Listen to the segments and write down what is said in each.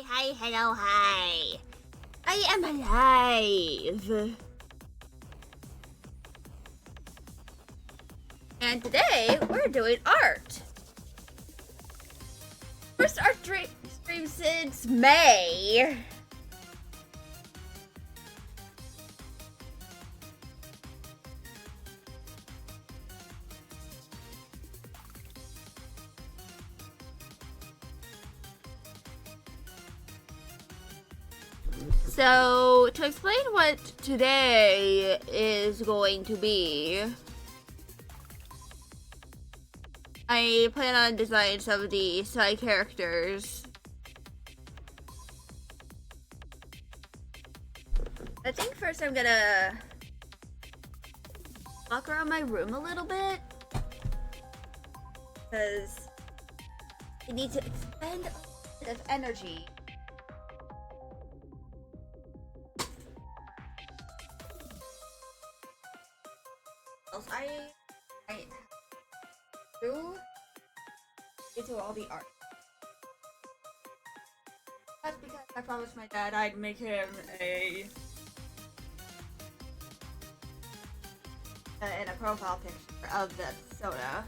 Hi, hello, hi. I am alive. And today, we're doing art. First art stream since May. So, to explain what today is going to be, I plan on designing some of the side characters. I think first I'm gonna walk around my room a little bit, because I need to expend a bit of energy. I do into all the art. That's because I promised my dad I'd make him a profile picture of the soda.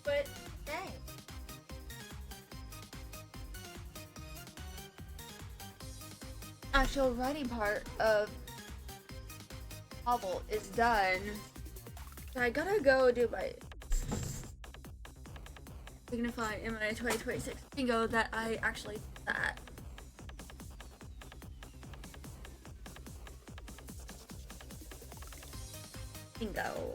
But dang. Actual writing part of novel is done. So I gotta go do my signify in my 2026 bingo that I actually did that. Bingo.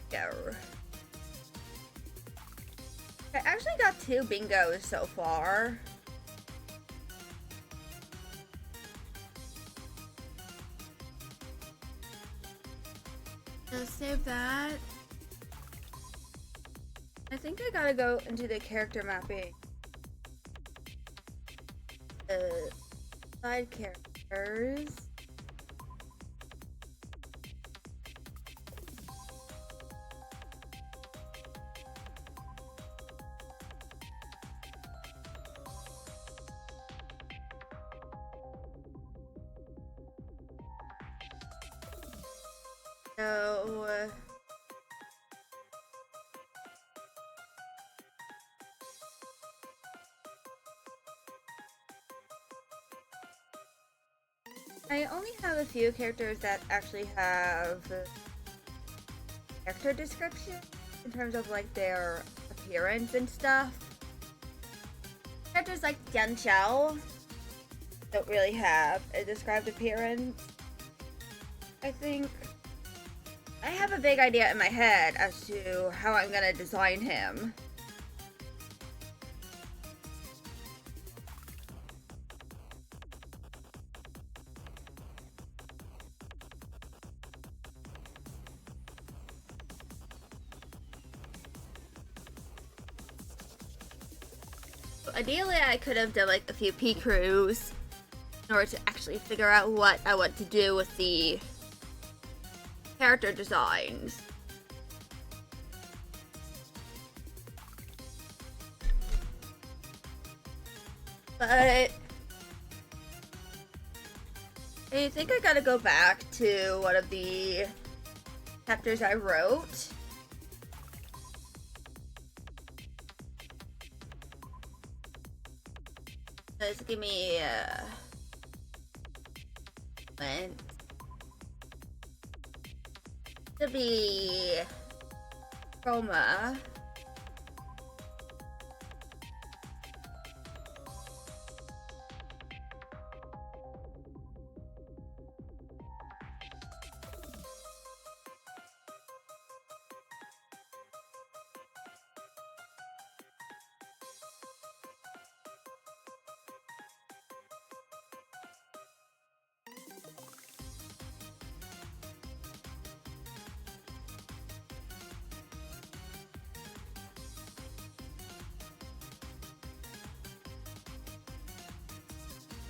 Go. I actually got 2 bingos so far. Let's save that. I think I gotta go into the character mapping. Side characters. So, I only have a few characters that actually have character description in terms of like their appearance and stuff. Characters like Jian Xiao don't really have a described appearance. I think I have a vague idea in my head as to how I'm gonna design him. Ideally, I could have done like a few P-crews in order to actually figure out what I want to do with the character designs. But I think I gotta go back to one of the chapters I wrote. Just give me a moment. To be Chroma.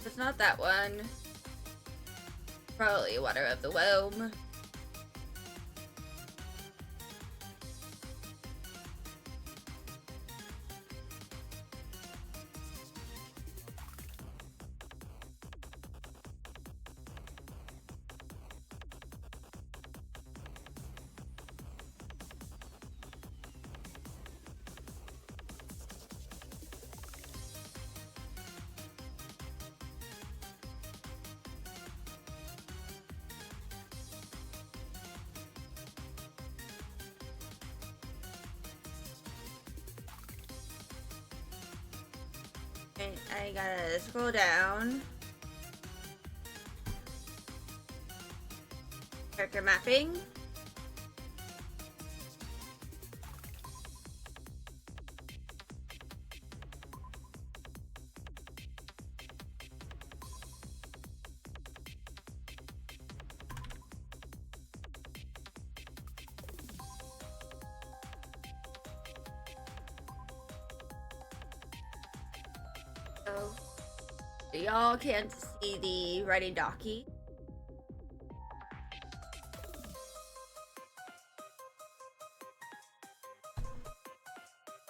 It's not that one. Probably Water of the Womb. I gotta scroll down. Character mapping. So y'all can't see the writing docky.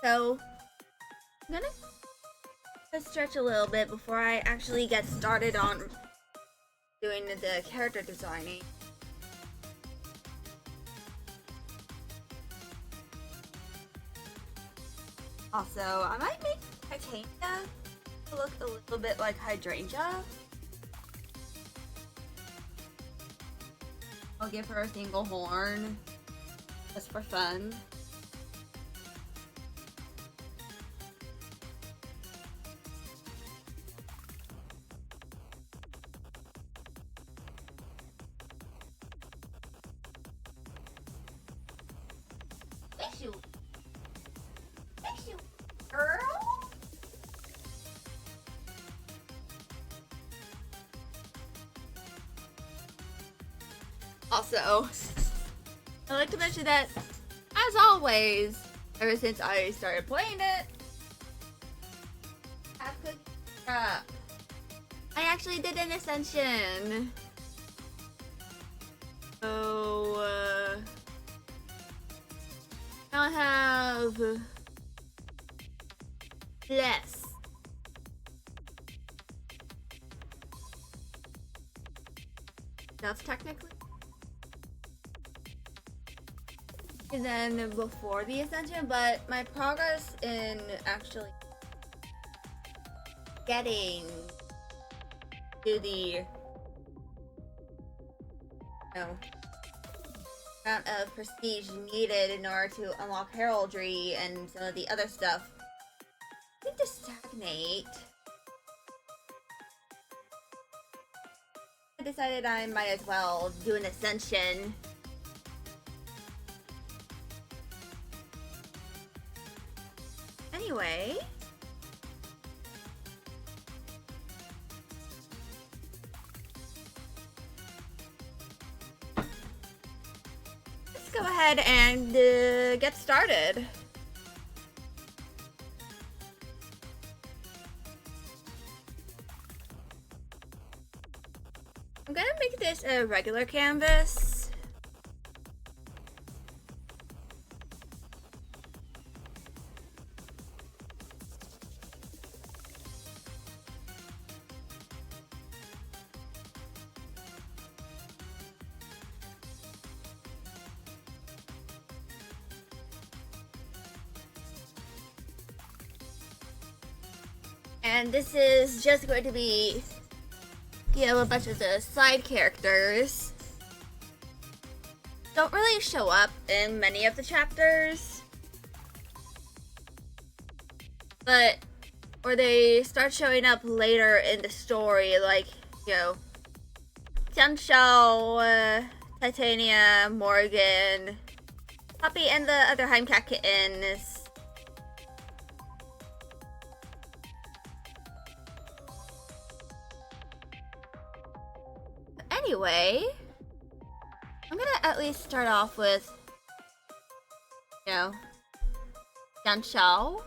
So I'm gonna stretch a little bit before I actually get started on doing the character designing. Also, I might make Titania look a little bit like Hydrangea. I'll give her a single horn just for fun. Girl. Also, I'd like to mention that, as always, ever since I started playing it, I actually did an ascension. So, I have less. That's technically. And then before the ascension, but my progress in actually getting to the amount of prestige needed in order to unlock heraldry and some of the other stuff seem to stagnate. I decided I might as well do an ascension. Anyway, let's go ahead and get started. I'm gonna make this a regular canvas. And this is just going to be, a bunch of the side characters. Don't really show up in many of the chapters, but, or they start showing up later in the story, like, Tianshao, Titania, Morgan, Puppy, and the other Heimcat kittens. Anyway, I'm gonna at least start off with, Tianshao.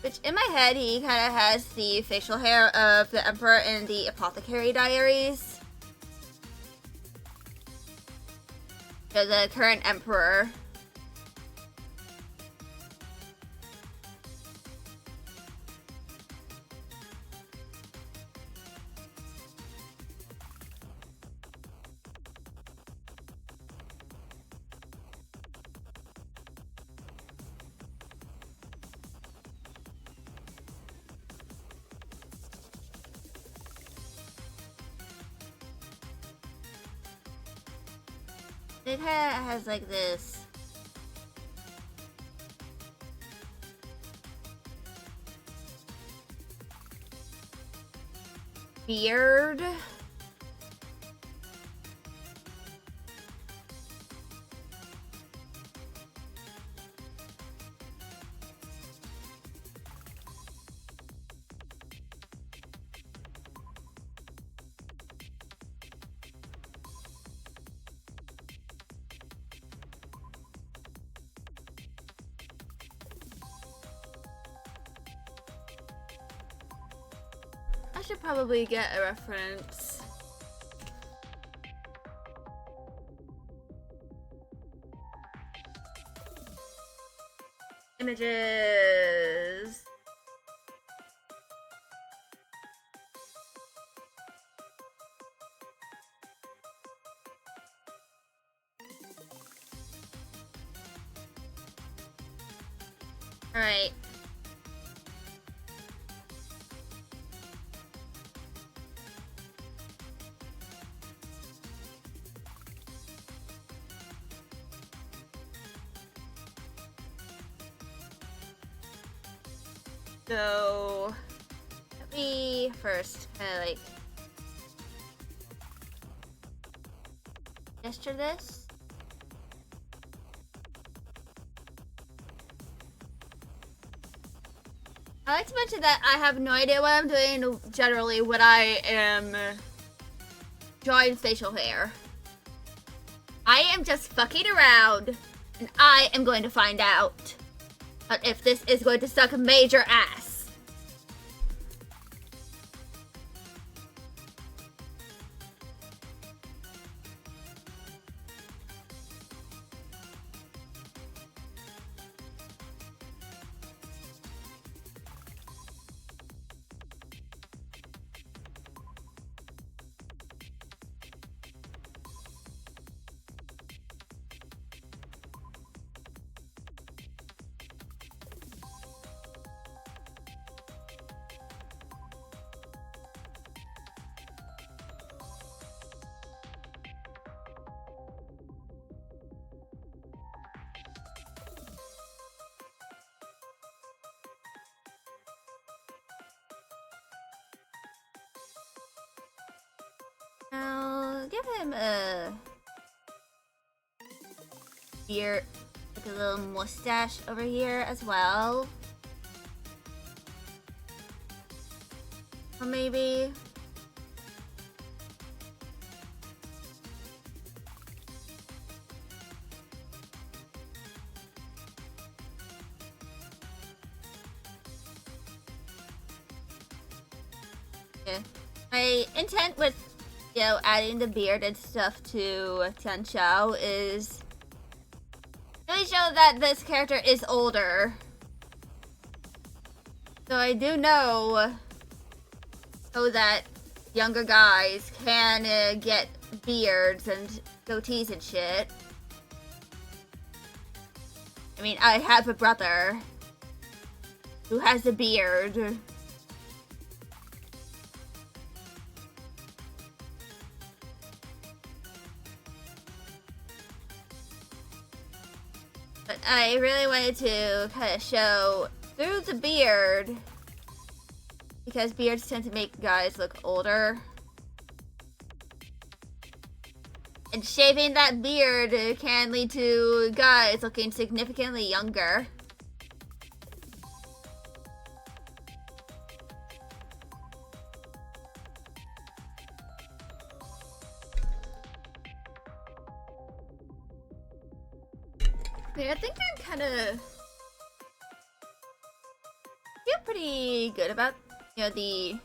Which, in my head, he kind of has the facial hair of the Emperor in the Apothecary Diaries. So the current Emperor. It has like this beard. I should probably get a reference. Images. All right. So, let me first kind of like gesture this. I like to mention that I have no idea what I'm doing generally when I am drawing facial hair. I am just fucking around, and I am going to find out if this is going to suck major ass. I'll give him a beard, like a little mustache over here as well. Or maybe yeah. My intent with adding the beard and stuff to Tian Chao is really show that this character is older. So I do know so that younger guys can get beards and goatees and shit. I mean, I have a brother who has a beard. But I really wanted to kind of show through the beard, because beards tend to make guys look older. And shaving that beard can lead to guys looking significantly younger. I think I'm kind of... I feel pretty good about, the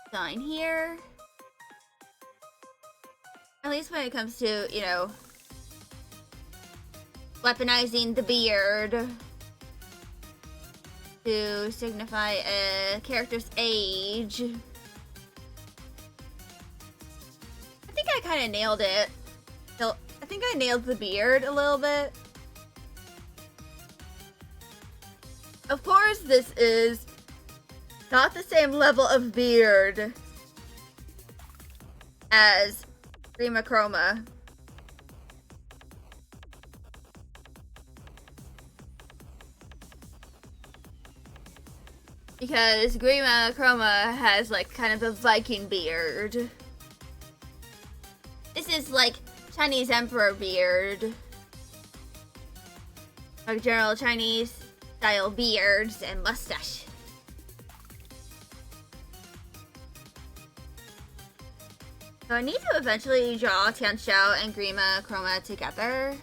design here. At least when it comes to, weaponizing the beard to signify a character's age. I think I kind of nailed it. So I think I nailed the beard a little bit. Of course, this is not the same level of beard as Grima Chroma. Because Grima Chroma has like kind of a Viking beard. This is like Chinese Emperor beard. Like general Chinese style beards and mustache. So I need to eventually draw Tianxiao and Grima Chroma together.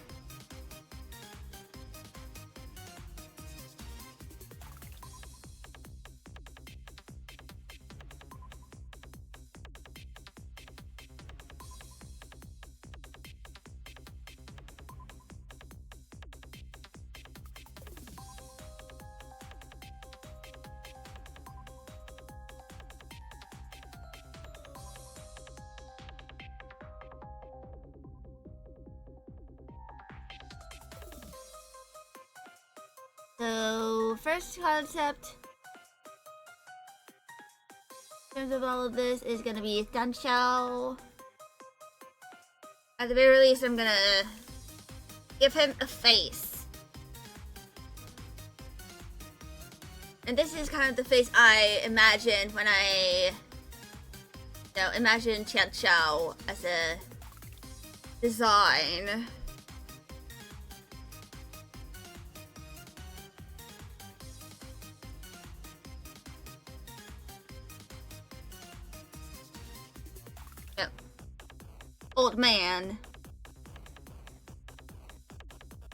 So, first concept in terms of all of this is gonna be Tianxiao. At the very least, I'm gonna give him a face. And this is kind of the face I imagined when I, imagined Tianxiao as a design. Old man.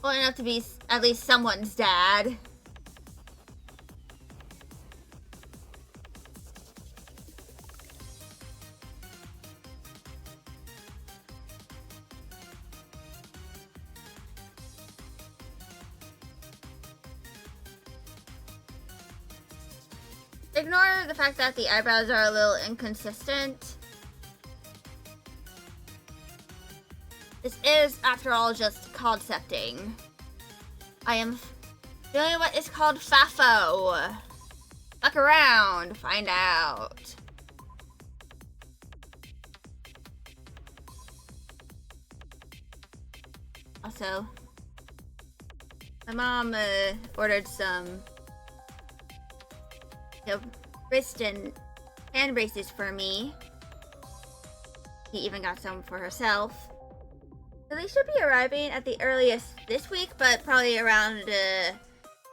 Old enough to be at least someone's dad. Ignore the fact that the eyebrows are a little inconsistent. This is, after all, just concepting. I am doing what is called FAFO. Look around, find out. Also, my mom ordered some, wrist and hand braces for me. She even got some for herself. So they should be arriving at the earliest this week, but probably around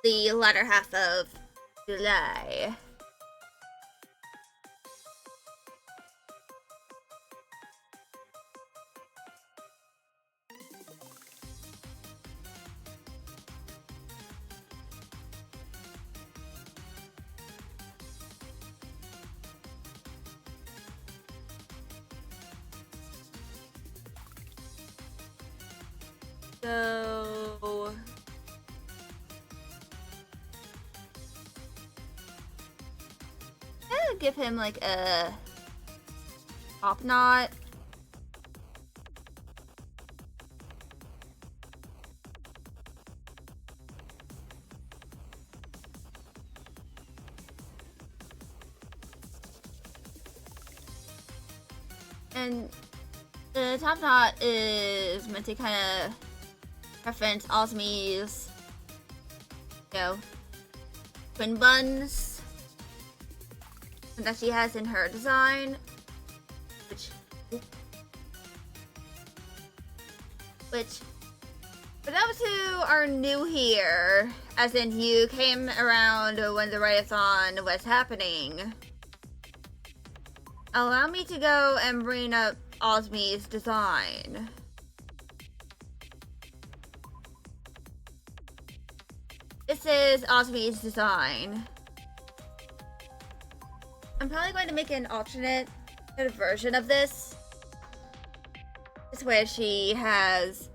the latter half of July. So I'm gonna give him like a top knot. And the top knot is meant to kind of reference Osmi's, twin buns that she has in her design, which for those who are new here, as in you came around when the Writeathon was happening, allow me to go and bring up Osmi's design. This is Osmi's design. I'm probably going to make an alternate version of this. This way she has,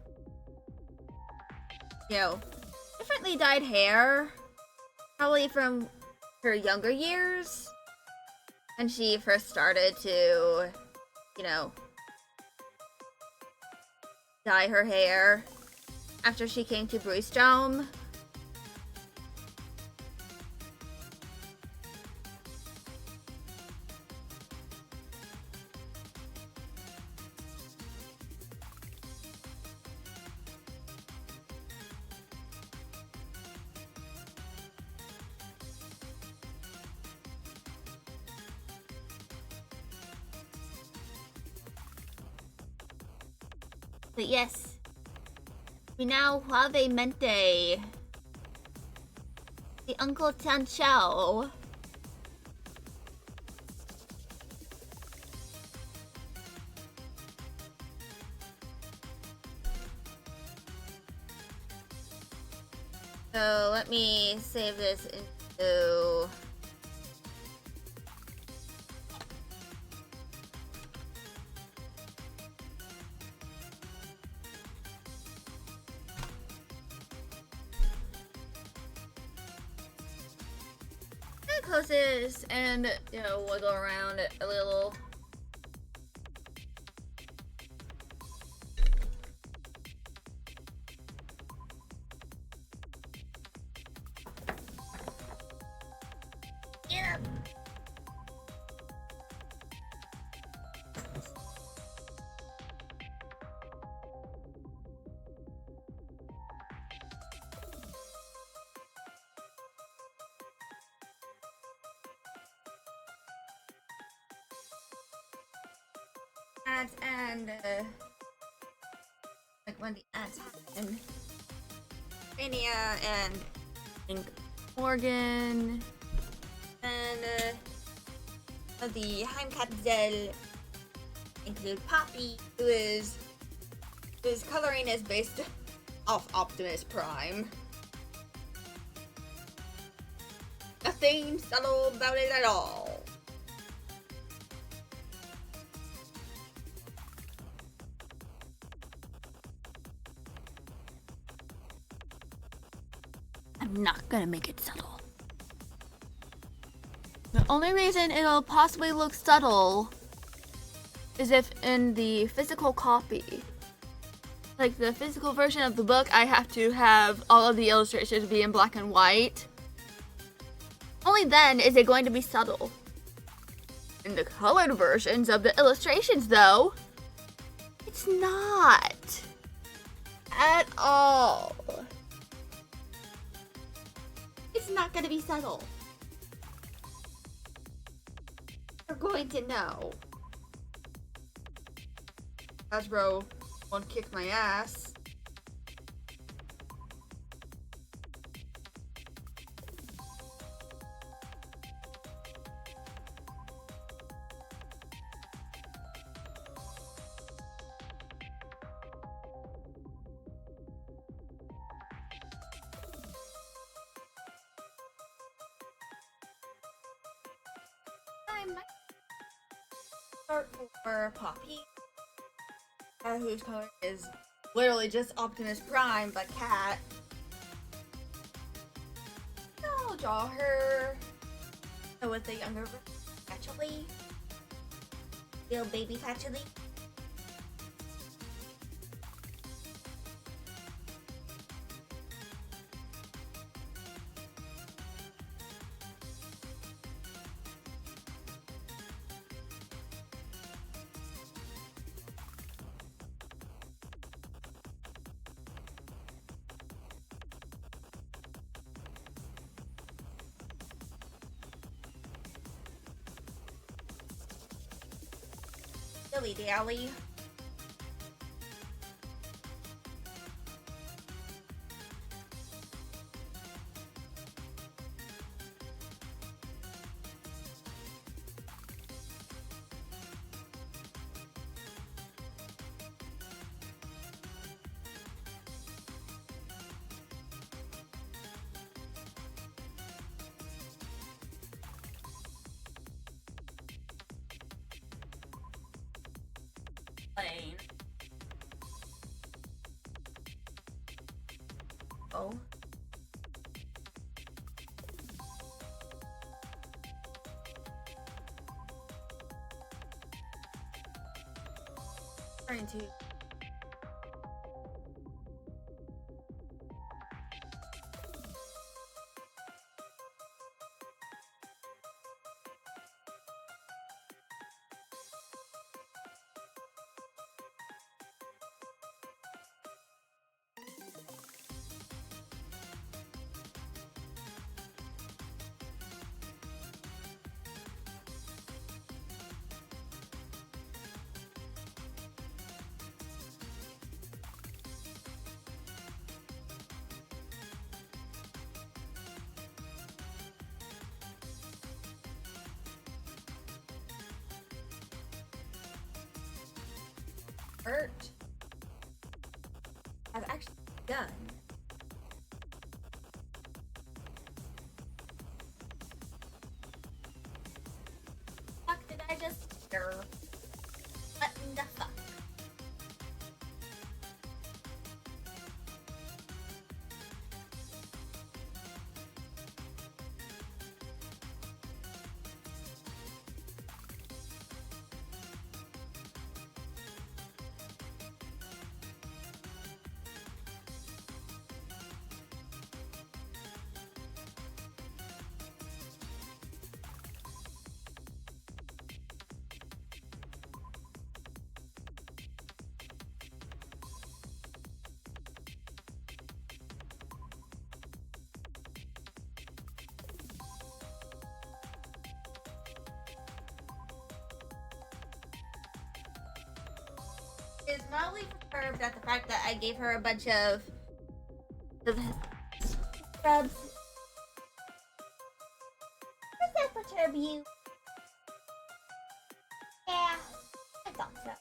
you know, differently dyed hair. Probably from her younger years. When she first started to, you know, dye her hair. After she came to Brucedome. But yes, we now have a mente. The Uncle Tanchao. So let me save this into close this and, you know, wiggle around it a little. Yeah. Ads and like when the ads happen, Mania and I think Morgan and the Heimkapsel include Poppy, whose coloring is based off Optimus Prime. Nothing subtle about it at all. I'm not gonna make it subtle. The only reason it'll possibly look subtle is if in the physical copy, like the physical version of the book, I have to have all of the illustrations be in black and white. Only then is it going to be subtle. In the colored versions of the illustrations, though, it's not at all. It's not going to be subtle. You're going to know. Hasbro won't kick my ass. I might start for Poppy, whose color is literally just Optimus Prime, but cat. I'll draw her with the younger Patchouli, little baby Patchouli. Dilly dally. plane. Oh. Trying to. Hurt. I've actually done. Fuck did I just hear? What in the fuck? Is mildly perturbed at the fact that I gave her a bunch of scrubs. Does that perturb you? Yeah, I thought so.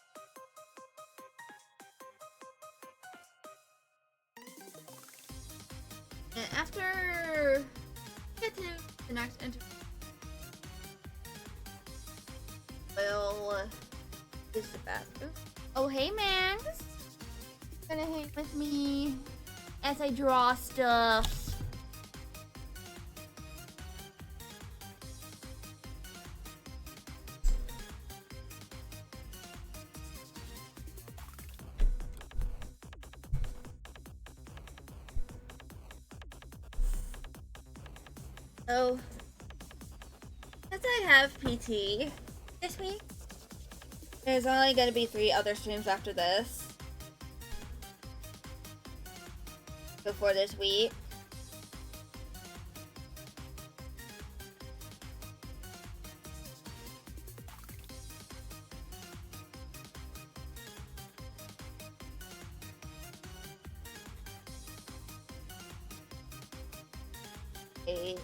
And after get to the next interview, we'll use the bathroom. Oh, hey, man. Gonna hang with me as I draw stuff. So, since I have PT this week, there's only going to be 3 other streams after this. Before this week. Okay.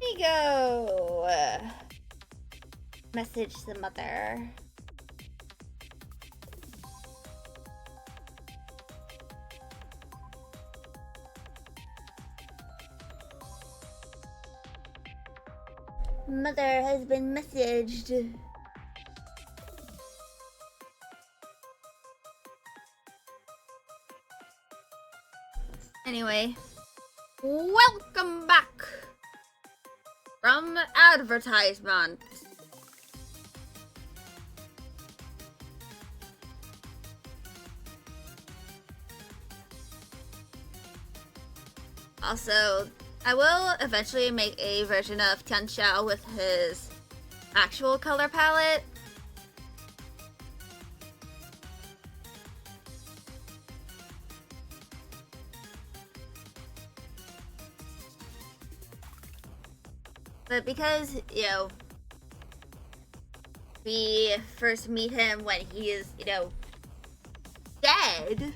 Here you go. Message the mother. Mother has been messaged. Anyway, welcome back from advertisement. Also, I will eventually make a version of Tian Xiao with his actual color palette. But because, you know, we first meet him when he is, you know, dead,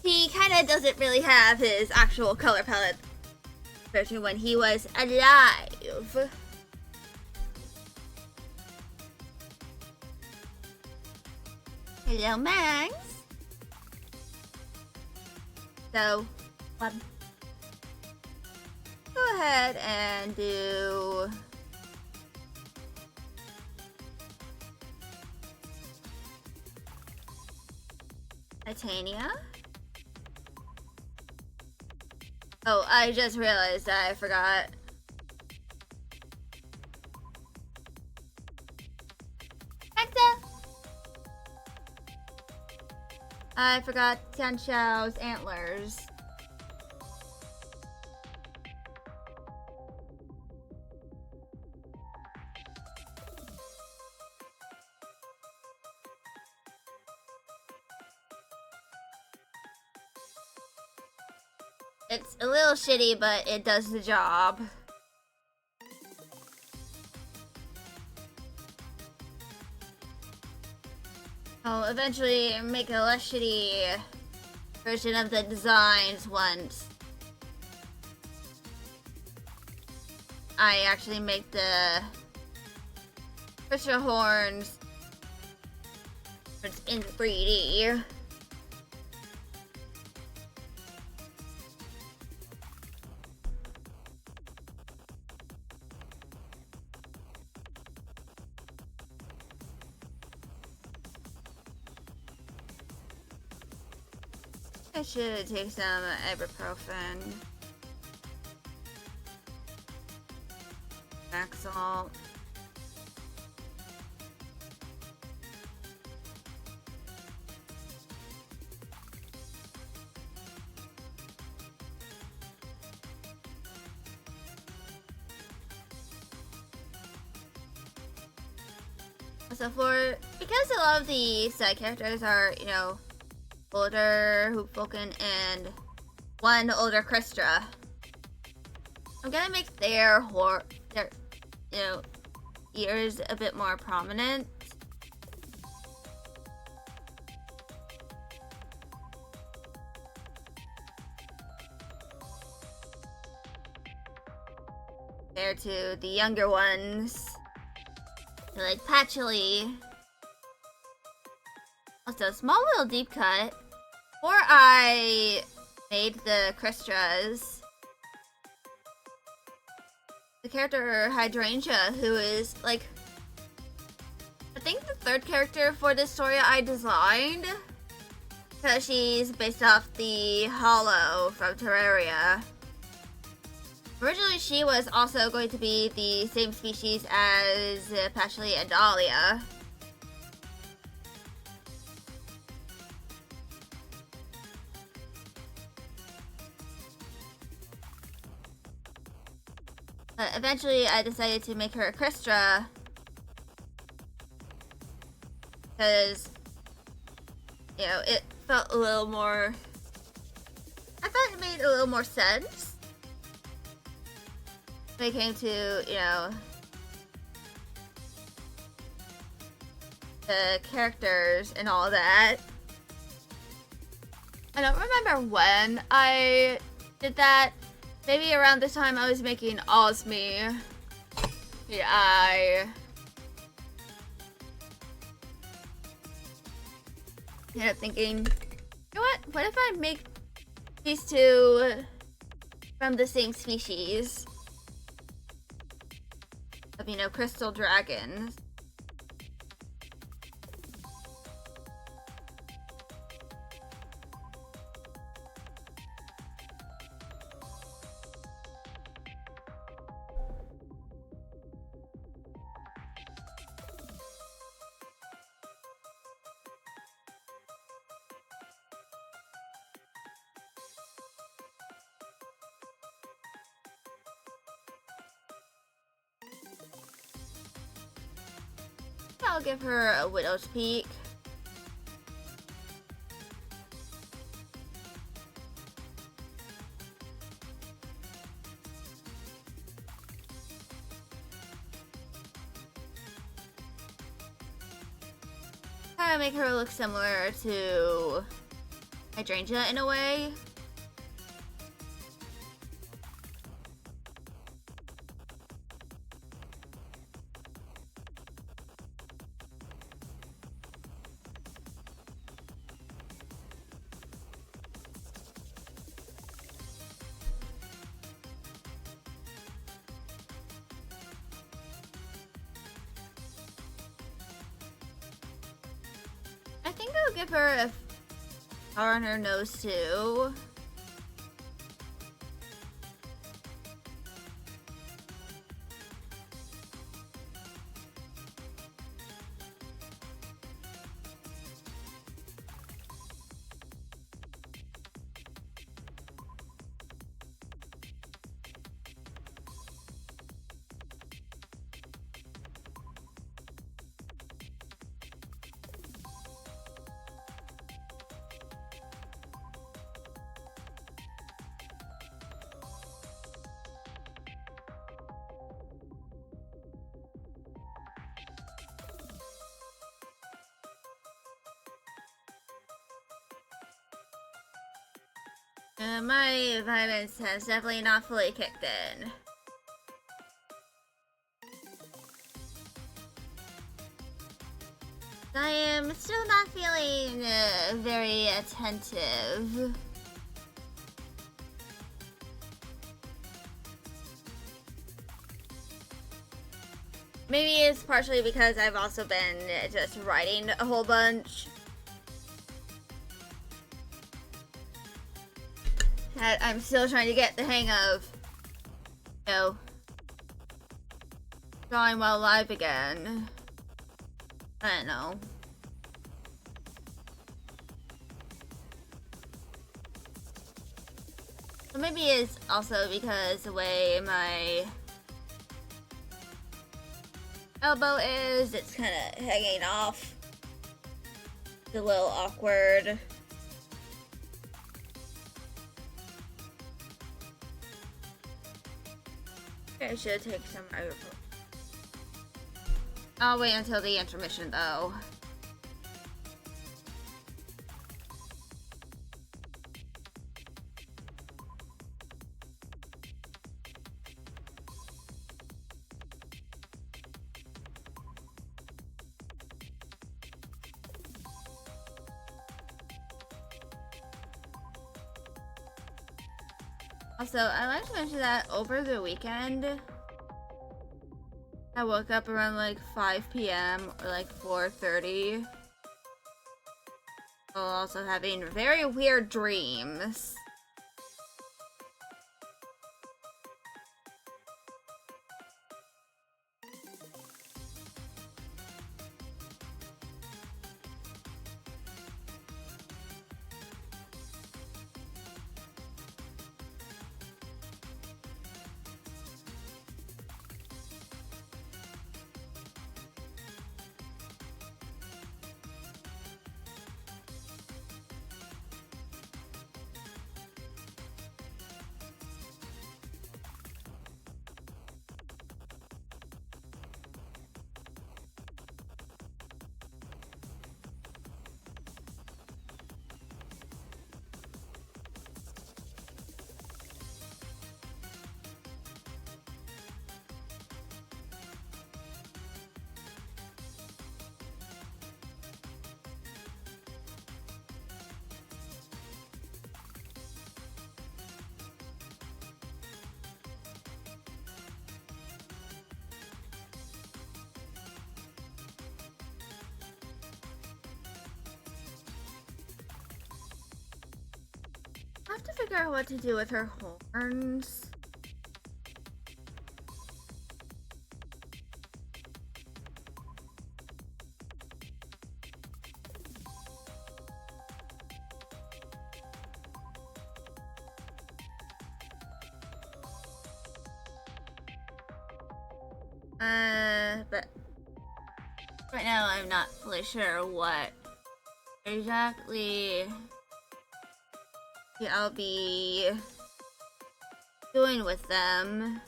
he kind of doesn't really have his actual color palette version when he was alive. Hello, Max. So, Go ahead and do Titania. Oh, I just realized that I forgot. I forgot Tian Xiao's antlers. It's a little shitty, but it does the job. I'll eventually make a less shitty version of the designs once I actually make the crystal horns in 3D. I should take some ibuprofen. Maxalt. So because a lot of the side characters are, you know, older Hoopvulcan and one older Krystra, I'm gonna make their you know, ears a bit more prominent. Compared to the younger ones. Like Patchouli. Also, small little deep cut. Before I made the Krystras, the character Hydrangea, who is like, I think the third character for this story I designed, because she's based off the Hollow from Terraria. Originally, she was also going to be the same species as Patchouli and Dahlia. But eventually, I decided to make her a Krystra because, you know, it felt a little more. I thought it made a little more sense when it came to, you know, the characters and all that. I don't remember when I did that. Maybe around this time I was making Osmi. Yeah, I ended up thinking, you know what if I make these two from the same species of, you know, crystal dragons? I'll give her a widow's peak. Kind of make her look similar to Hydrangea in a way. I think I'll give her a scar on her nose too. My violence has definitely not fully kicked in. I am still not feeling very attentive. Maybe it's partially because I've also been just writing a whole bunch. That I'm still trying to get the hang of, you know, drawing while live again. I don't know. Or maybe it's also because the way my elbow is, it's kind of hanging off. It's a little awkward. I should take some ibuprofen. I'll wait until the intermission though. Also, I'd like to mention that over the weekend, I woke up around like 5 p.m. or like 4:30. While also having very weird dreams. I have to figure out what to do with her horns. But right now I'm not fully sure what exactly I'll be doing with them.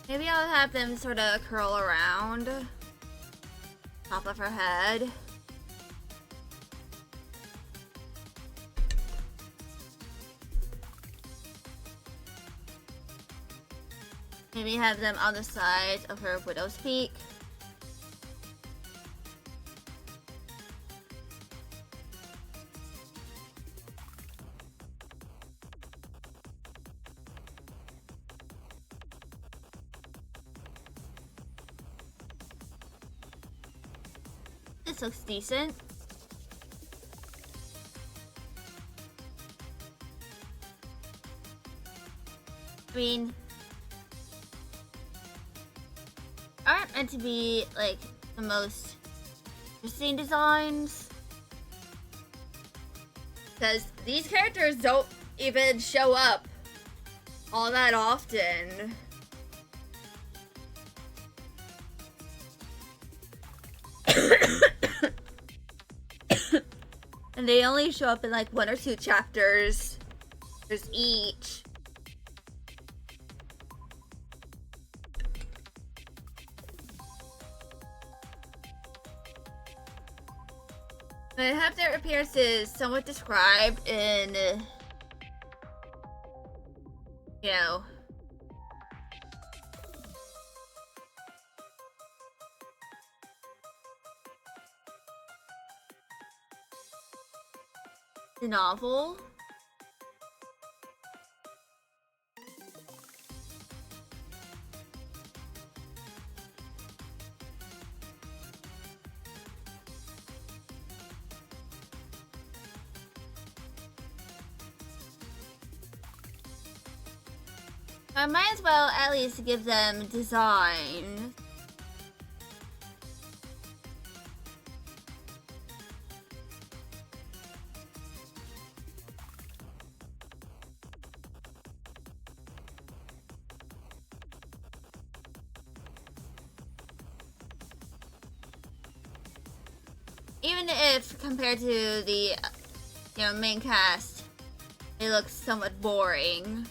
Maybe I'll have them sort of curl around top of her head. Maybe have them on the sides of her widow's peak. this looks decent. I mean, aren't meant to be like the most interesting designs, because these characters don't even show up all that often. And they only show up in like 1 or 2 chapters each. I have their appearances somewhat described in, you know, the novel. I might as well at least give them design. Even if compared to the, main cast, it looks somewhat boring.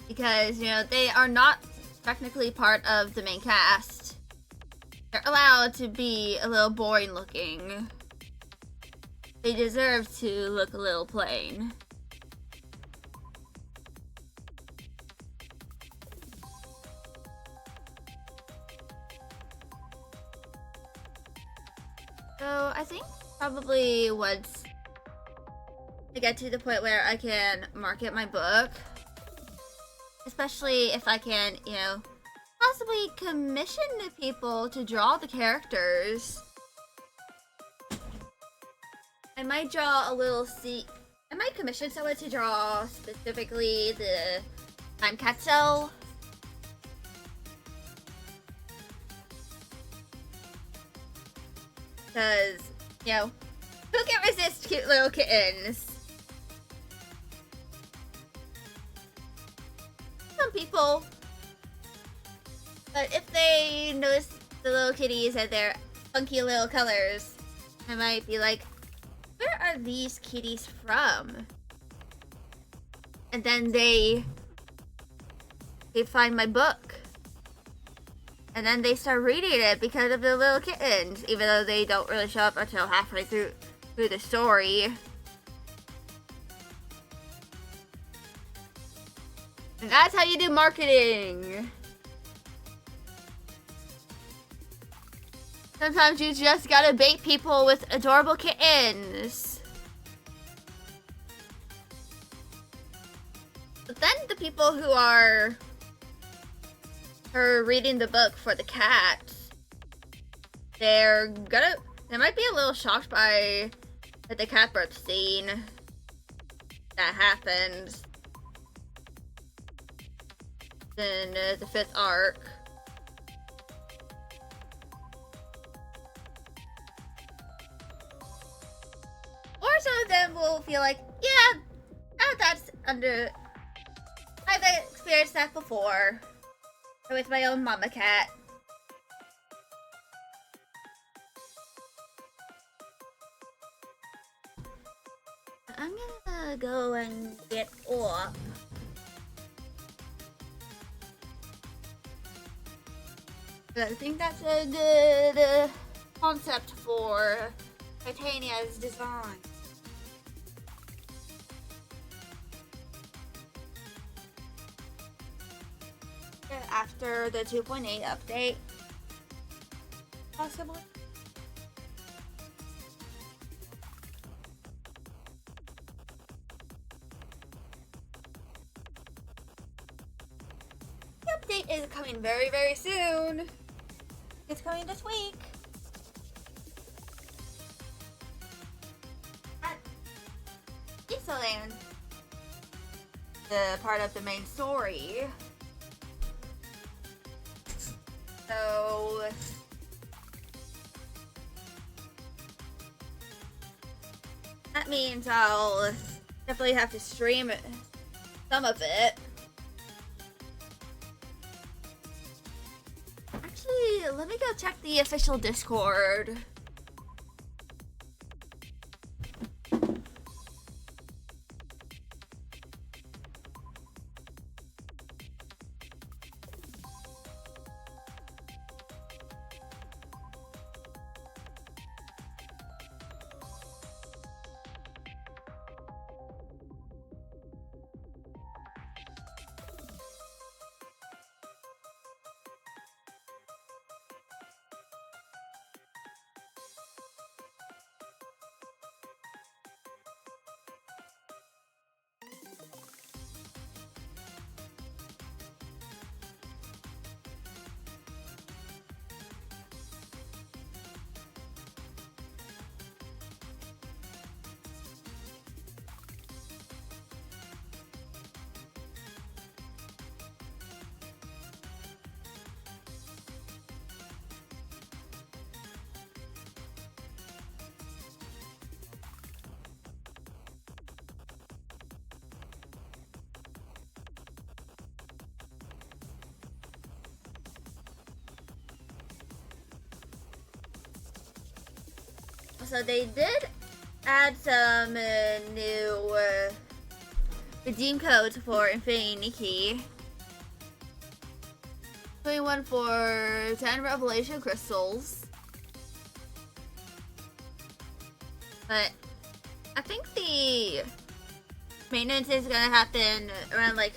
Because, they are not technically part of the main cast. They're allowed to be a little boring looking. They deserve to look a little plain. So I think probably once I get to the point where I can market my book, especially if I can, possibly commission the people to draw the characters. I might draw a little I might commission someone to draw specifically the time capsule. Because, who can resist cute little kittens? Some people. But if they notice the little kitties and their funky little colors, I might be like, where are these kitties from? And then they find my book. And then they start reading it because of the little kittens, even though they don't really show up until halfway through the story. And that's how you do marketing. Sometimes you just gotta bait people with adorable kittens. But then the people who are reading the book for the cats, they might be a little shocked by the cat birth scene that happens in the 5th arc. Or some of them will feel like, yeah, I've experienced that before with my own mama cat. I'm gonna go and get up. But I think that's a good concept for Titania's design. After the 2.8 update, Possibly. The update is coming very, very soon. It's coming this week. At Eastland, the part of the main story. So that means I'll definitely have to stream some of it. Actually, let me go check the official Discord. So they did add some new redeem codes for Infinity Nikki. 21 for 10 Revelation Crystals. But I think the maintenance is gonna happen around like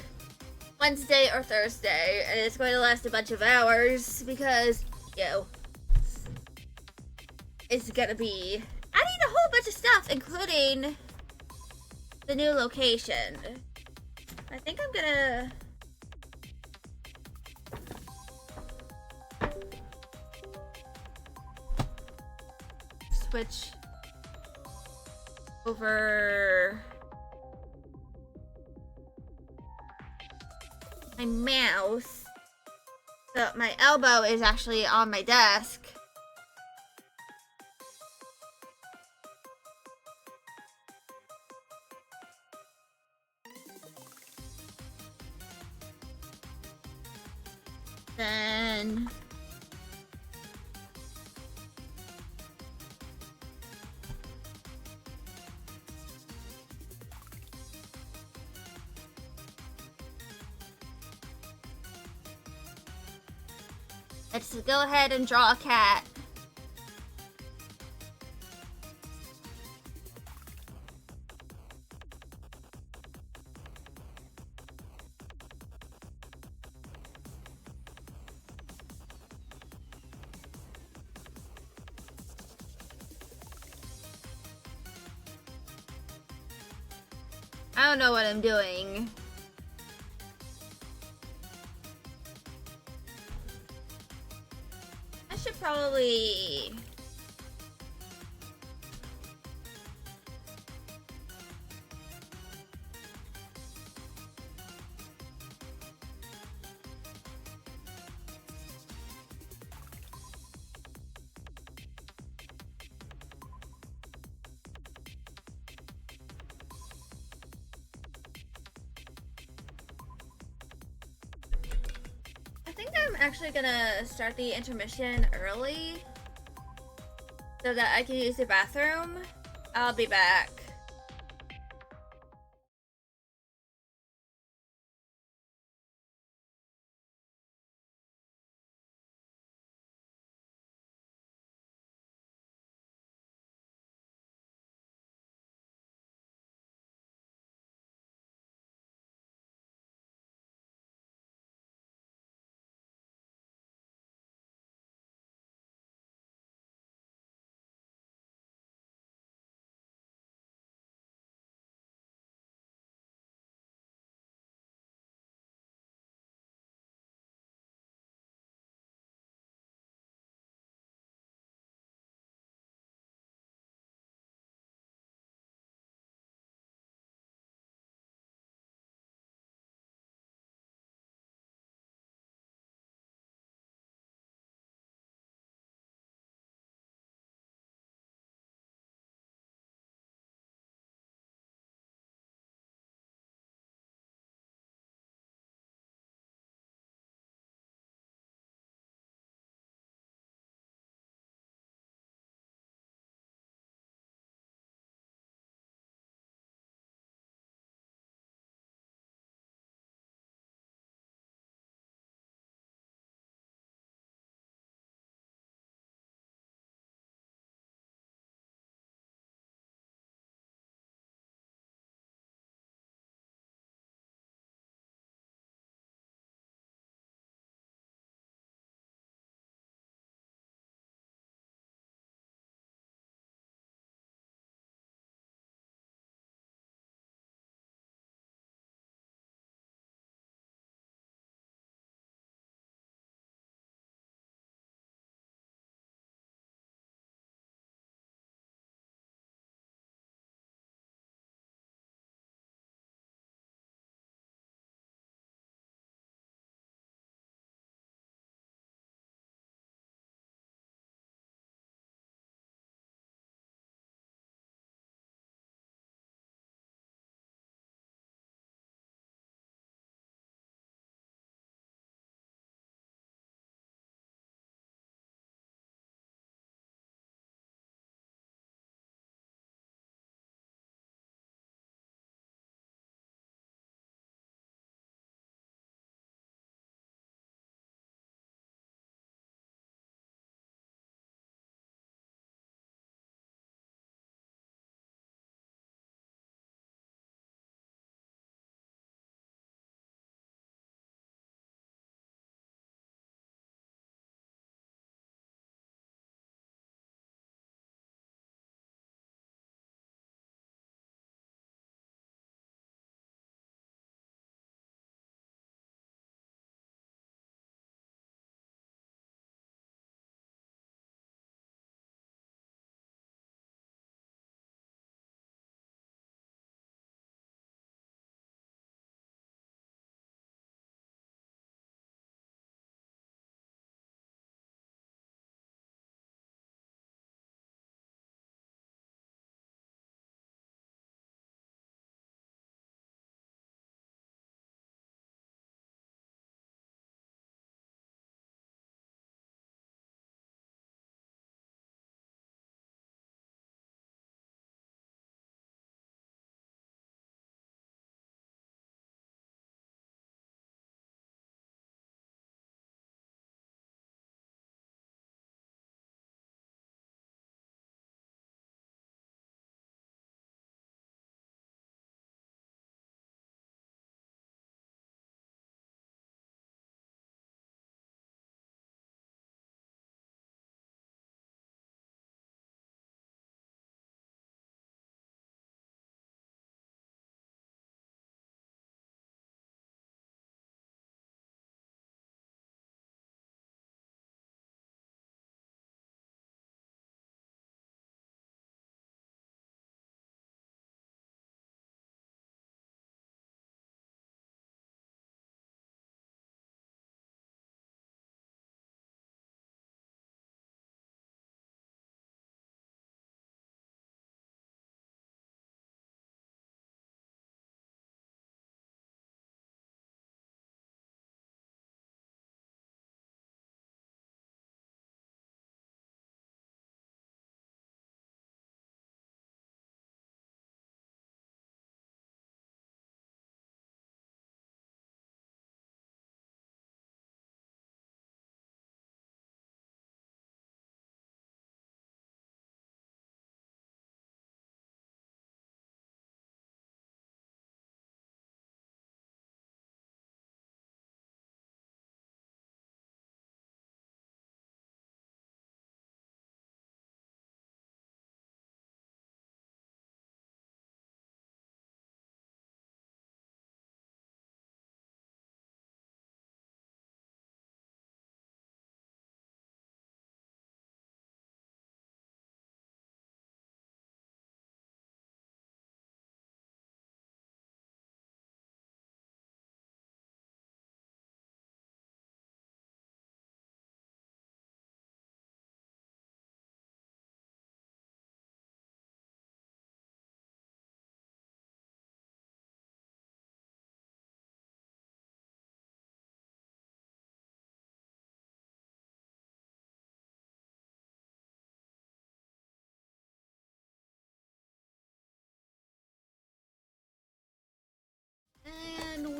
Wednesday or Thursday, and it's going to last a bunch of hours because, it's gonna be adding a whole bunch of stuff, including the new location. I think I'm gonna switch over my mouse so my elbow is actually on my desk. Then let's go ahead and draw a cat. I don't know what I'm doing. I should probably... I think I'm actually gonna start the intermission early so that I can use the bathroom. I'll be back.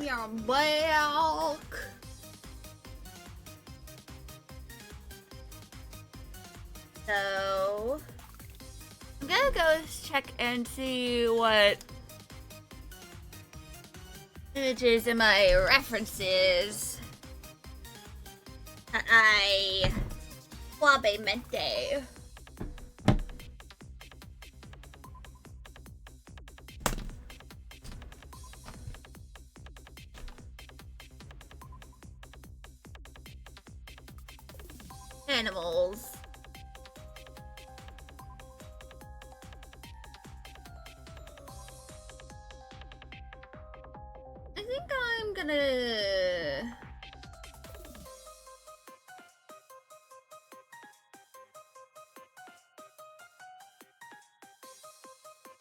You're back. So I'm gonna go check and see what images in my references that I suavemente. Animals. I think I'm gonna...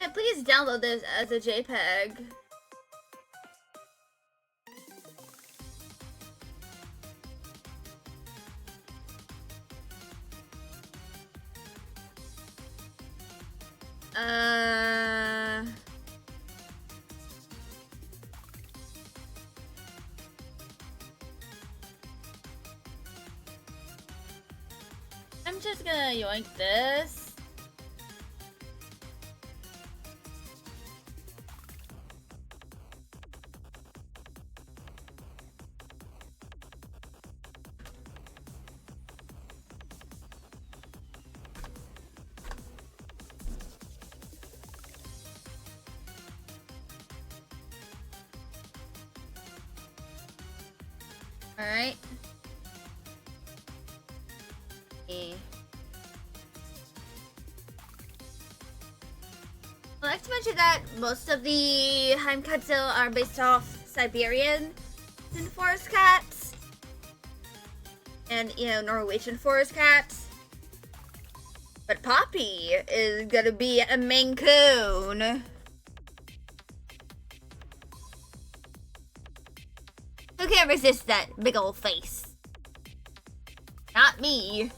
Yeah, please download this as a JPEG. I'm just gonna yoink this. All right. I'd like to mention that most of the Heimkatzel are based off Siberian forest cats and, you know, Norwegian forest cats. But Poppy is gonna be a Maine Coon. Who can't resist that big old face? Not me.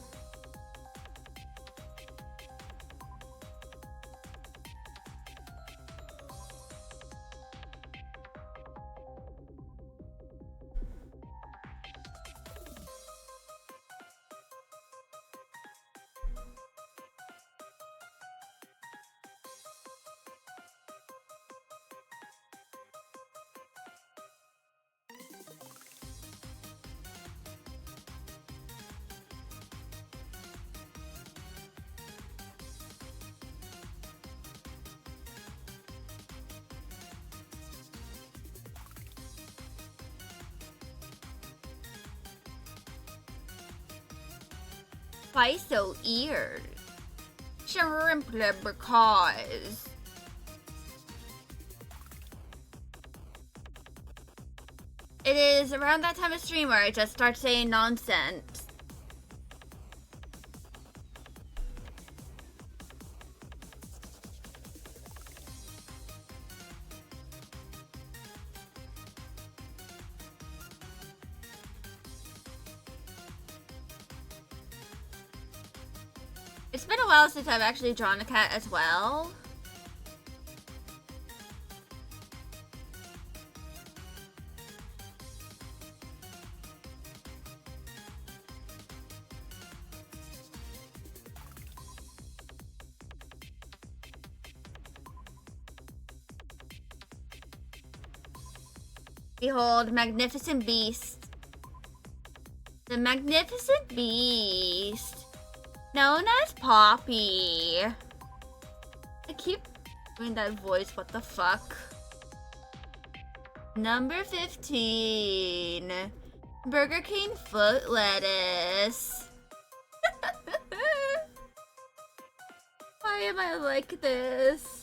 Why so weird? Simply because. It is around that time of stream where I just start saying nonsense. It's been a while since I've actually drawn a cat as well. Behold, magnificent beast. The magnificent beast. Known as Poppy. I keep doing that voice, what the fuck? Number 15. Burger King foot lettuce. Why am I like this?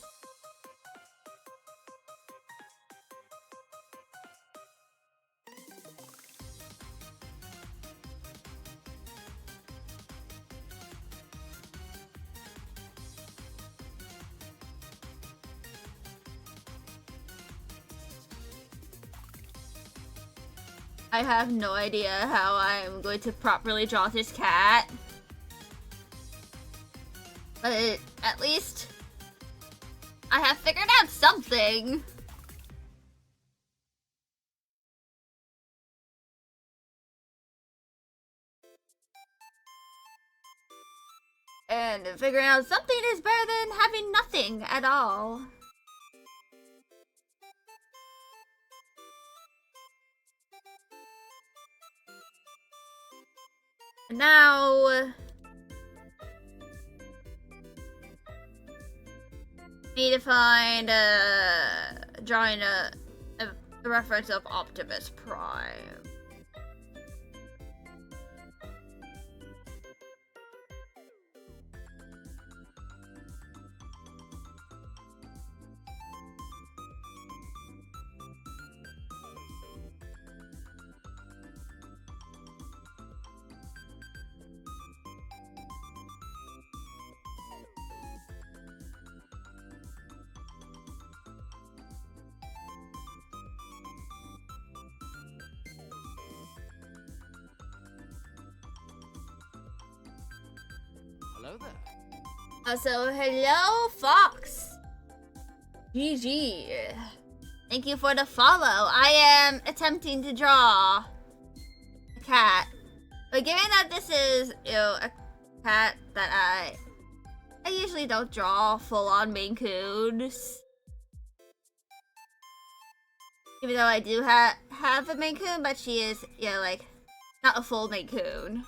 I have no idea how I'm going to properly draw this cat. But at least I have figured out something. And figuring out something is better than having nothing at all. Now, need to find drawing a reference of Optimus Prime. Hello there. So hello, Fox. GG. Thank you for the follow. I am attempting to draw a cat, but given that this is, a cat that I usually don't draw full-on Maine Coons. Even though I do have a Maine Coon, but she is, like, not a full Maine Coon.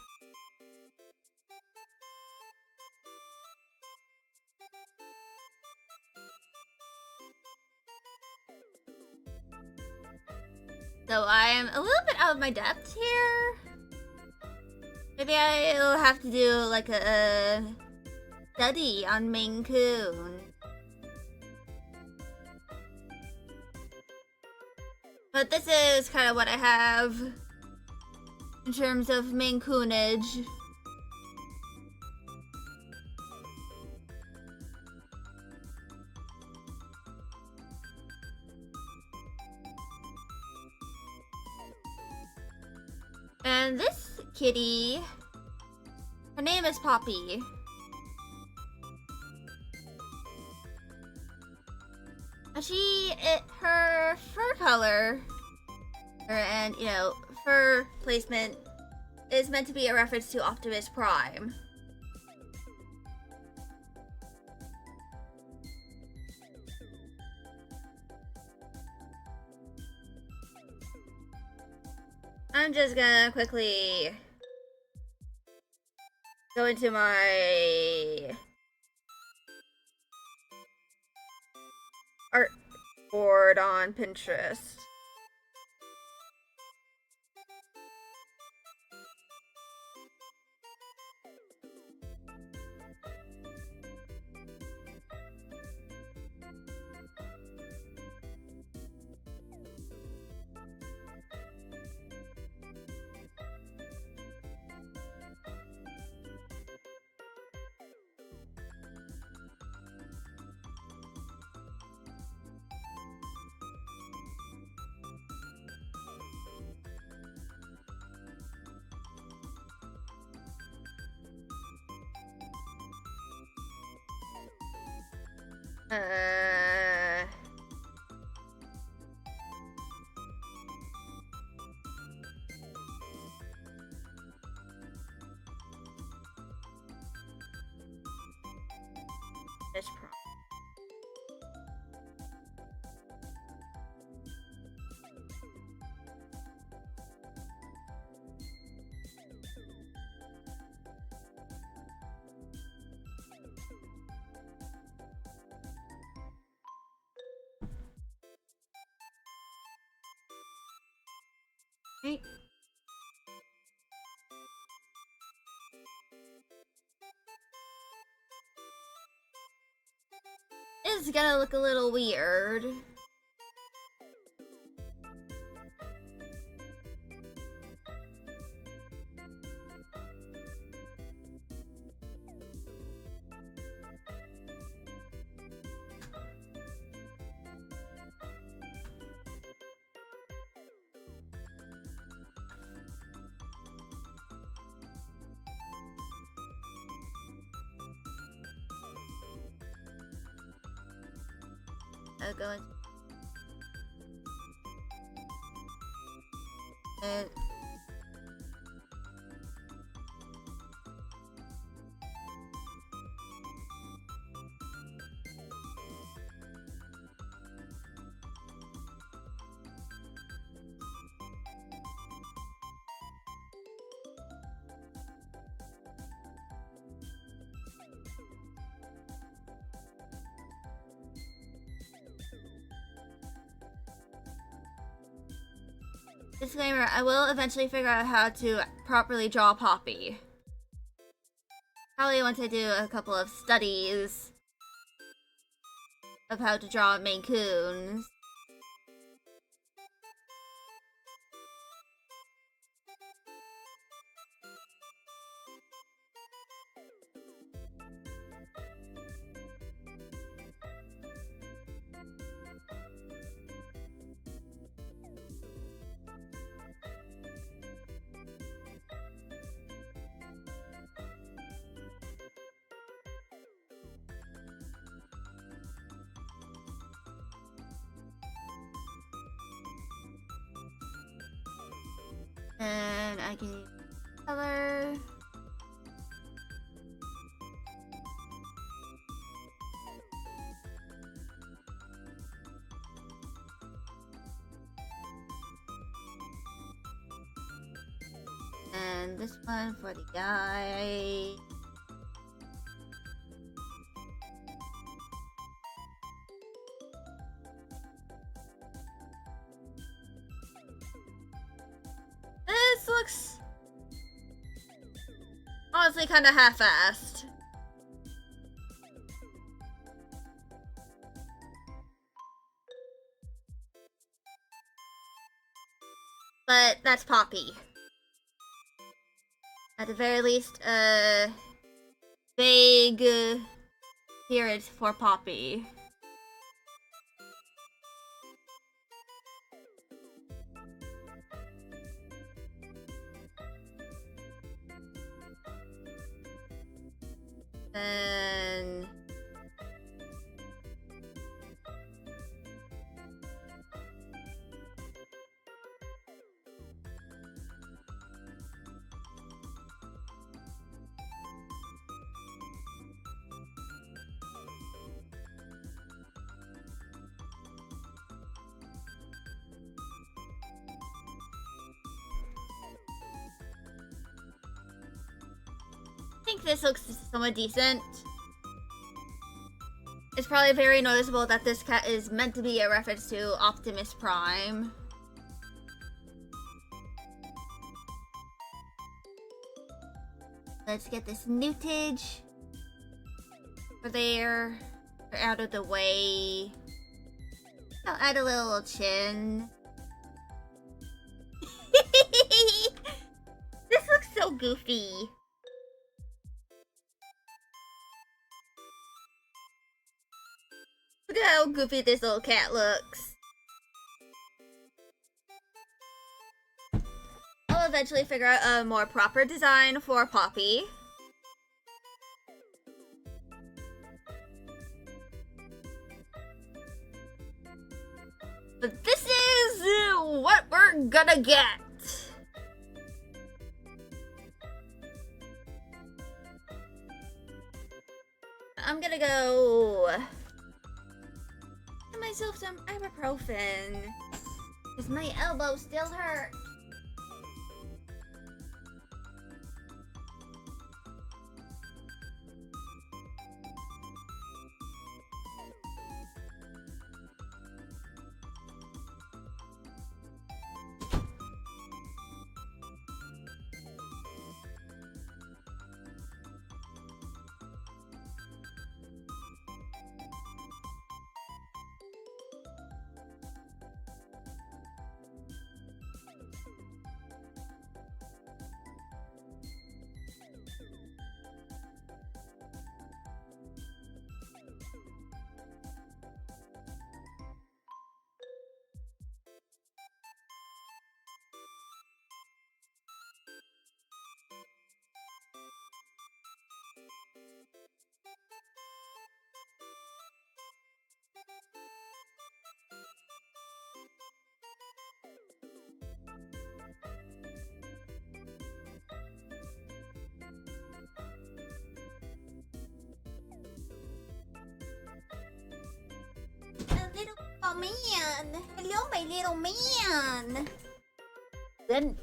So I am a little bit out of my depth here. Maybe I'll have to do like a study on Maine Coon. But this is kind of what I have in terms of Maine Coonage. And this kitty, her name is Poppy. Her fur color, and fur placement is meant to be a reference to Optimus Prime. I'm just gonna quickly go into my art board on Pinterest. This prompt. Right. It's gonna look a little weird. I'll go in. And Disclaimer, I will eventually figure out how to properly draw Poppy. Probably once I do a couple of studies of how to draw Maine Coons. And I can use color. And this one for the eye. This looks honestly kind of half-assed. But that's Poppy. At the very least, vague appearance for Poppy. And I think this looks somewhat decent. It's probably very noticeable that this cat is meant to be a reference to Optimus Prime. Let's get this newtage over there out of the way. I'll add a little chin. This looks so goofy. Look at how goofy this little cat looks. I'll eventually figure out a more proper design for Poppy. But this is what we're gonna get. I'm gonna go get myself some ibuprofen because my elbow still hurts. Oh man! Hello, my little man! Then...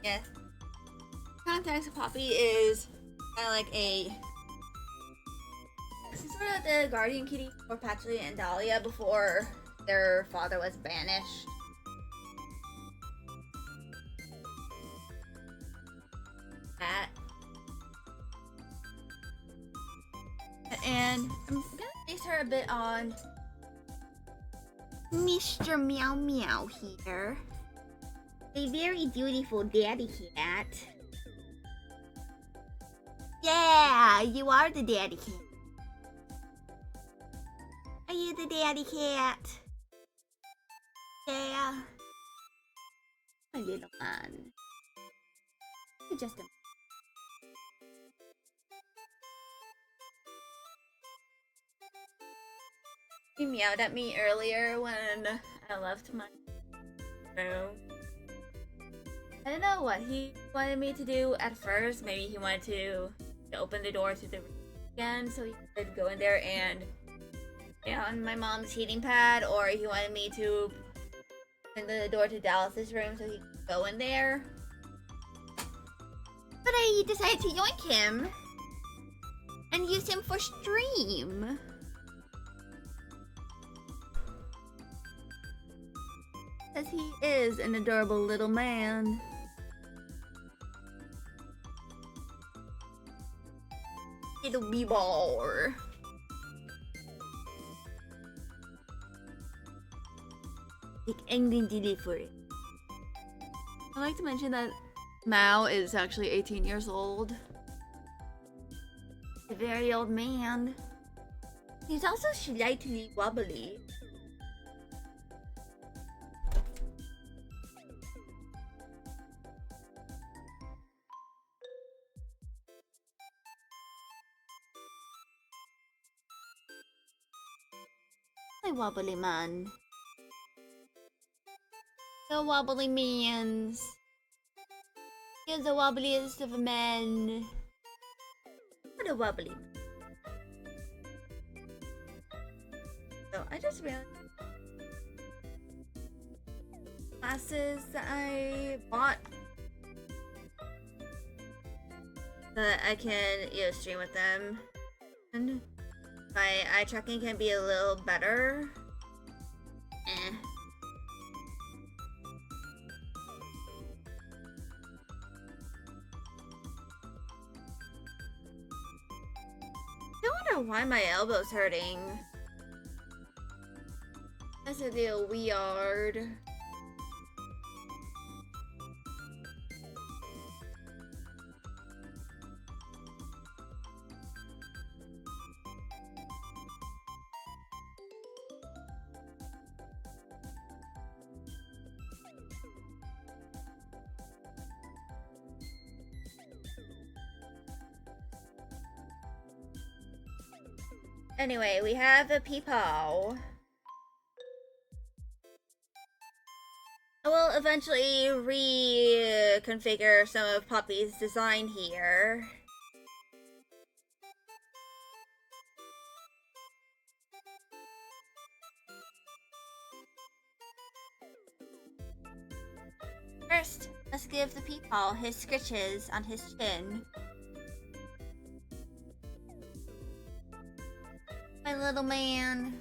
Yes. Context of Poppy is Kind of like a sort of the guardian kitty for Patchouli and Dahlia before their father was banished. That. And I'm gonna base her a bit on Mr. Meow Meow here. A very beautiful daddy cat. Yeah, you are the daddy cat. Are you the daddy cat? Yeah. My little man. You're just a... He meowed at me earlier when I left my room. I don't know what he wanted me to do at first. Maybe he wanted to open the door to the room again so he could go in there and on my mom's heating pad, or he wanted me to open the door to Dallas's room so he could go in there. But I decided to yoink him and use him for stream. Because he is an adorable little man. Little b-ball. Big ending delivery. I'd like to mention that Mao is actually 18 years old. A very old man. He's also slightly wobbly. A wobbly man. The wobbly mans. He's the wobbliest of men. What a wobbly man. So I just realized glasses that I bought so that I can stream with them. And my eye tracking can be a little better. I wonder why my elbow's hurting. That's a little weird. Anyway, we have a peepaw. I will eventually reconfigure some of Poppy's design here. First, let's give the peepaw his scritches on his chin. My little man.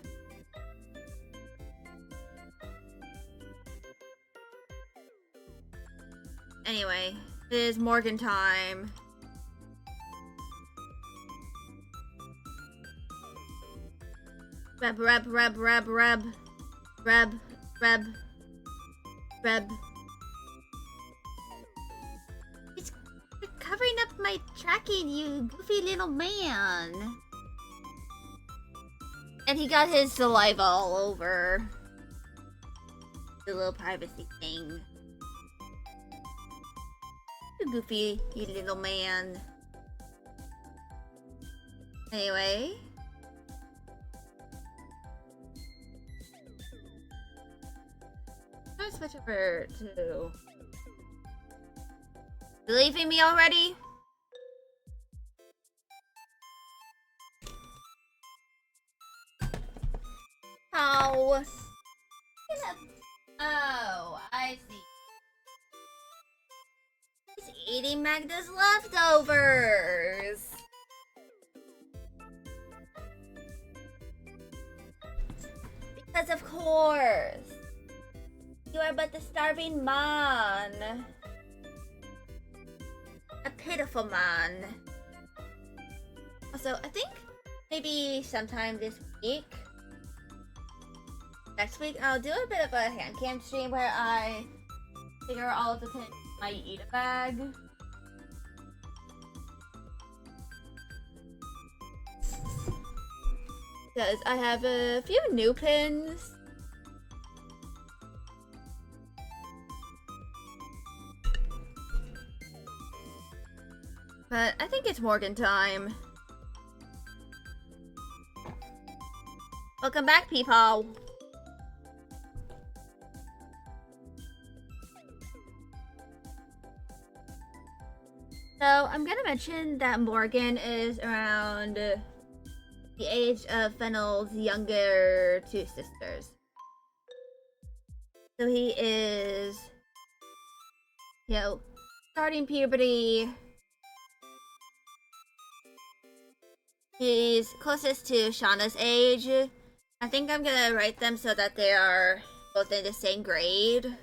Anyway, it is Morgan time. Reb, reb, reb, reb, reb. Reb, reb. Reb. It's covering up my tracking, you goofy little man. And he got his saliva all over the little privacy thing. You goofy, you little man. Anyway. I'm gonna switch over to... You leaving me already? Oh. Oh, I see. eating Magda's leftovers. Because of course. You are but the starving man. A pitiful man. Also, I think maybe sometime this week, next week, I'll do a bit of a hand cam stream where I figure all of the pins in my eat a bag. Because I have a few new pins. But I think it's Morgan time. Welcome back, people. So I'm gonna mention that Morgan is around the age of Fennel's younger two sisters. So he is, starting puberty. He's closest to Shauna's age. I think I'm gonna write them so that they are both in the same grade.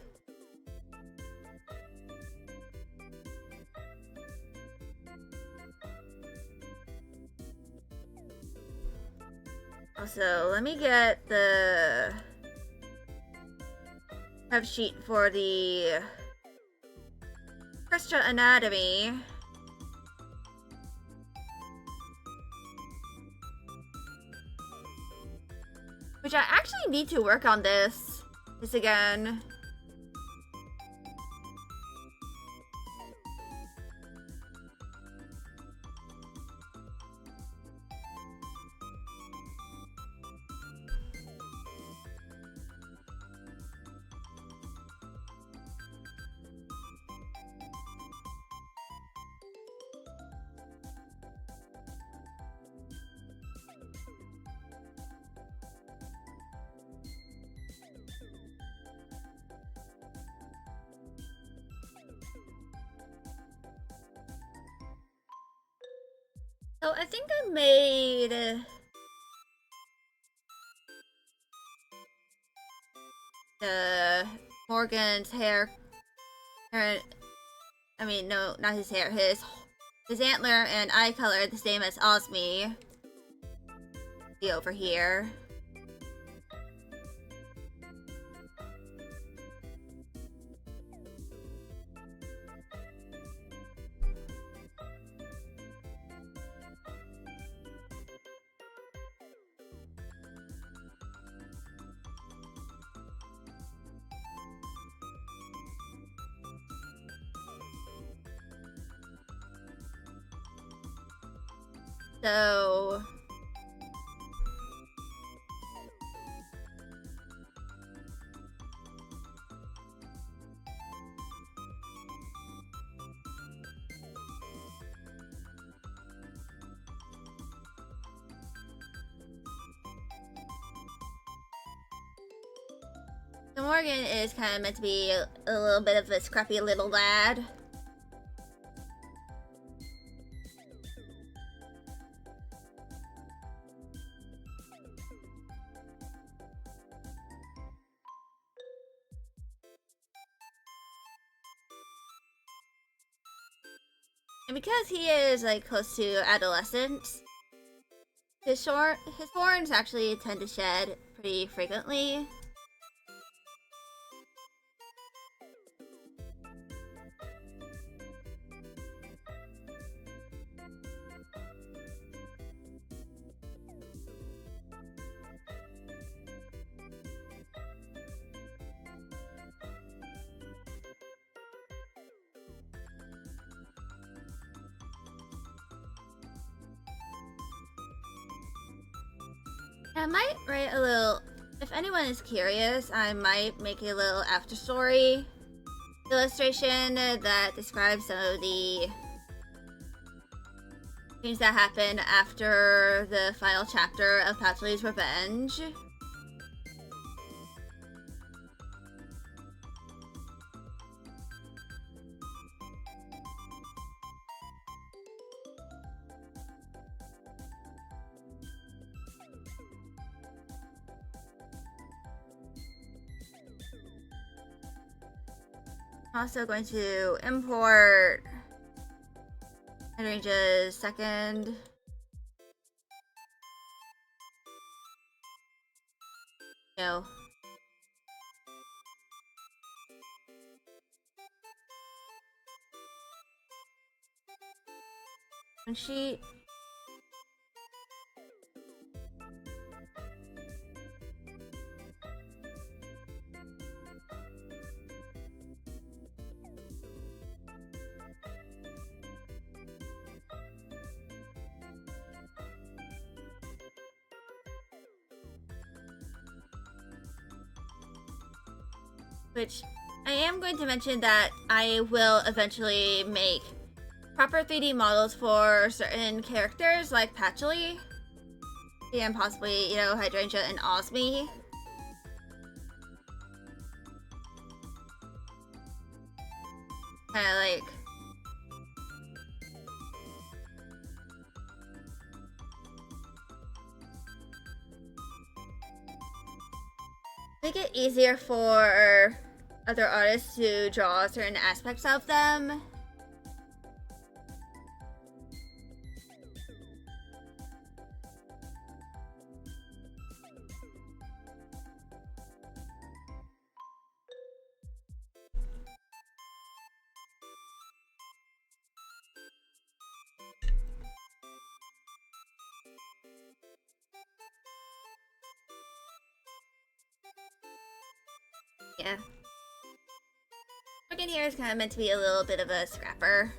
Also, let me get the prep sheet for the Christian anatomy. Which I actually need to work on this again. So I think I made Morgan's hair. I mean, no, not his hair. His antler and eye color the same as Osmi. See over here. So Morgan is kind of meant to be a little bit of a scrappy little lad. And because he is like close to adolescence, his horns actually tend to shed pretty frequently. I might write a little, if anyone is curious, I might make a little after story illustration that describes some of the things that happen after the final chapter of Patley's Revenge. Also going to import Hydrangea's second. No. When she... Which I am going to mention that I will eventually make proper 3D models for certain characters like Patchouli and possibly, you know, Hydrangea and Osmi. Kinda like make it easier for other artists to draw certain aspects of them. Yeah. Morgan here is kind of meant to be a little bit of a scrapper.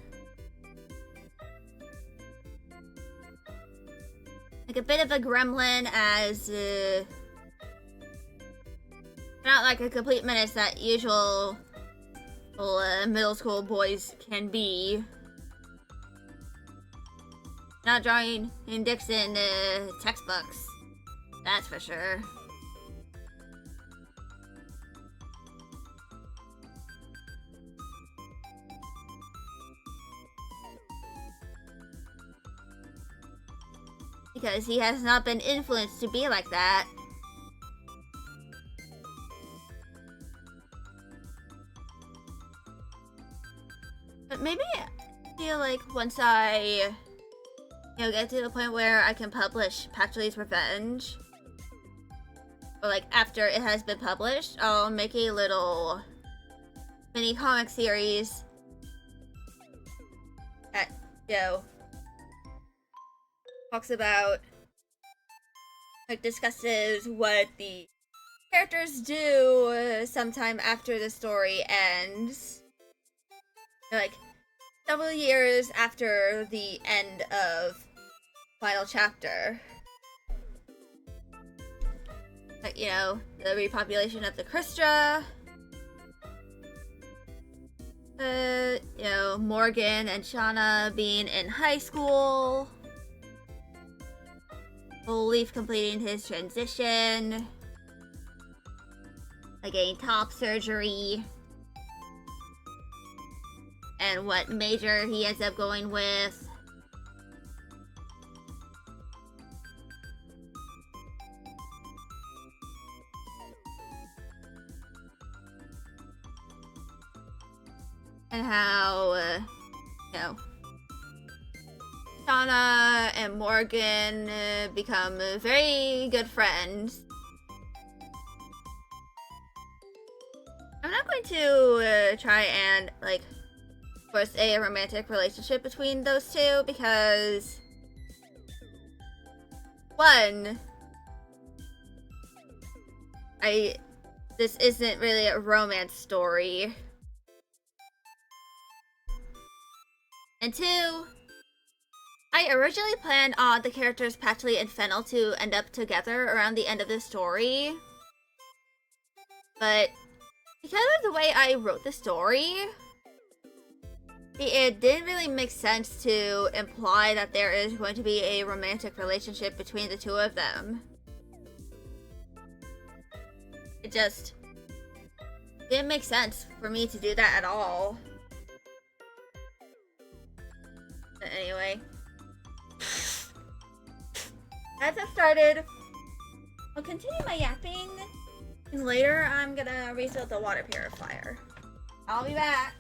Like a bit of a gremlin as not like a complete menace that usual middle school boys can be. Not drawing in Dixon textbooks, that's for sure. Because he has not been influenced to be like that. But maybe I feel like once I, you know, get to the point where I can publish Patchouli's Revenge, or like after it has been published, I'll make a little mini comic series that, you know, talks about, like, discusses what the characters do sometime after the story ends. Like, several years after the end of final chapter. Like, you know, the repopulation of the Crystra. You know, Morgan and Shauna being in high school. Leaf completing his transition, like getting top surgery, and what major he ends up going with. And how, you know, Shauna and Morgan become very good friends. I'm not going to try and, like, force a romantic relationship between those two because, one, this isn't really a romance story. And two, I originally planned on the characters Patchouli and Fennel to end up together around the end of the story. But because of the way I wrote the story, it didn't really make sense to imply that there is going to be a romantic relationship between the two of them. It just didn't make sense for me to do that at all. But anyway. As I've started, I'll continue my yapping, and later I'm gonna refill the water purifier. I'll be back.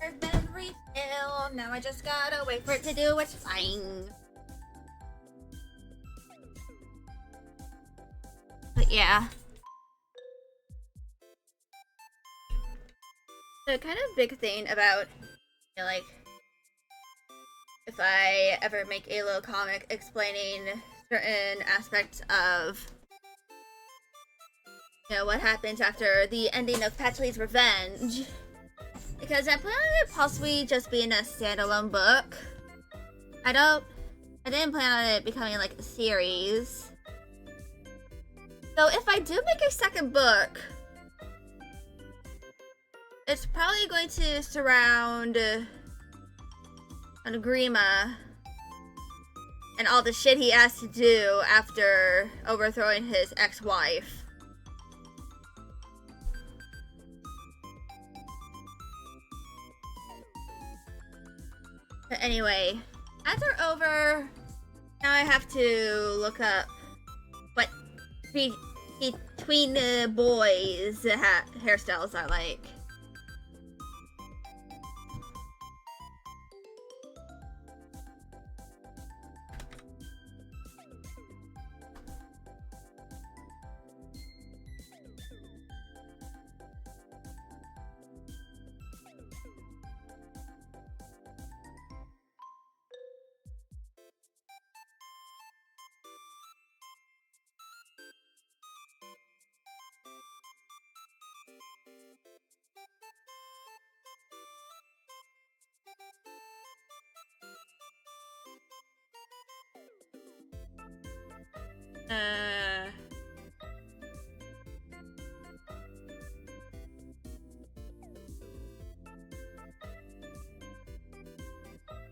There's been a refill. Now I just gotta wait for it to do its thing. But yeah. The kind of big thing about, you know, like, if I ever make a little comic explaining certain aspects of, you know, what happens after the ending of Patchley's Revenge. Because I plan on it possibly just being a standalone book. I didn't plan on it becoming like a series. So if I do make a second book, it's probably going to surround Grima and all the shit he has to do after overthrowing his ex-wife. But anyway, ads are over. Now I have to look up what between the boys' hairstyles are like.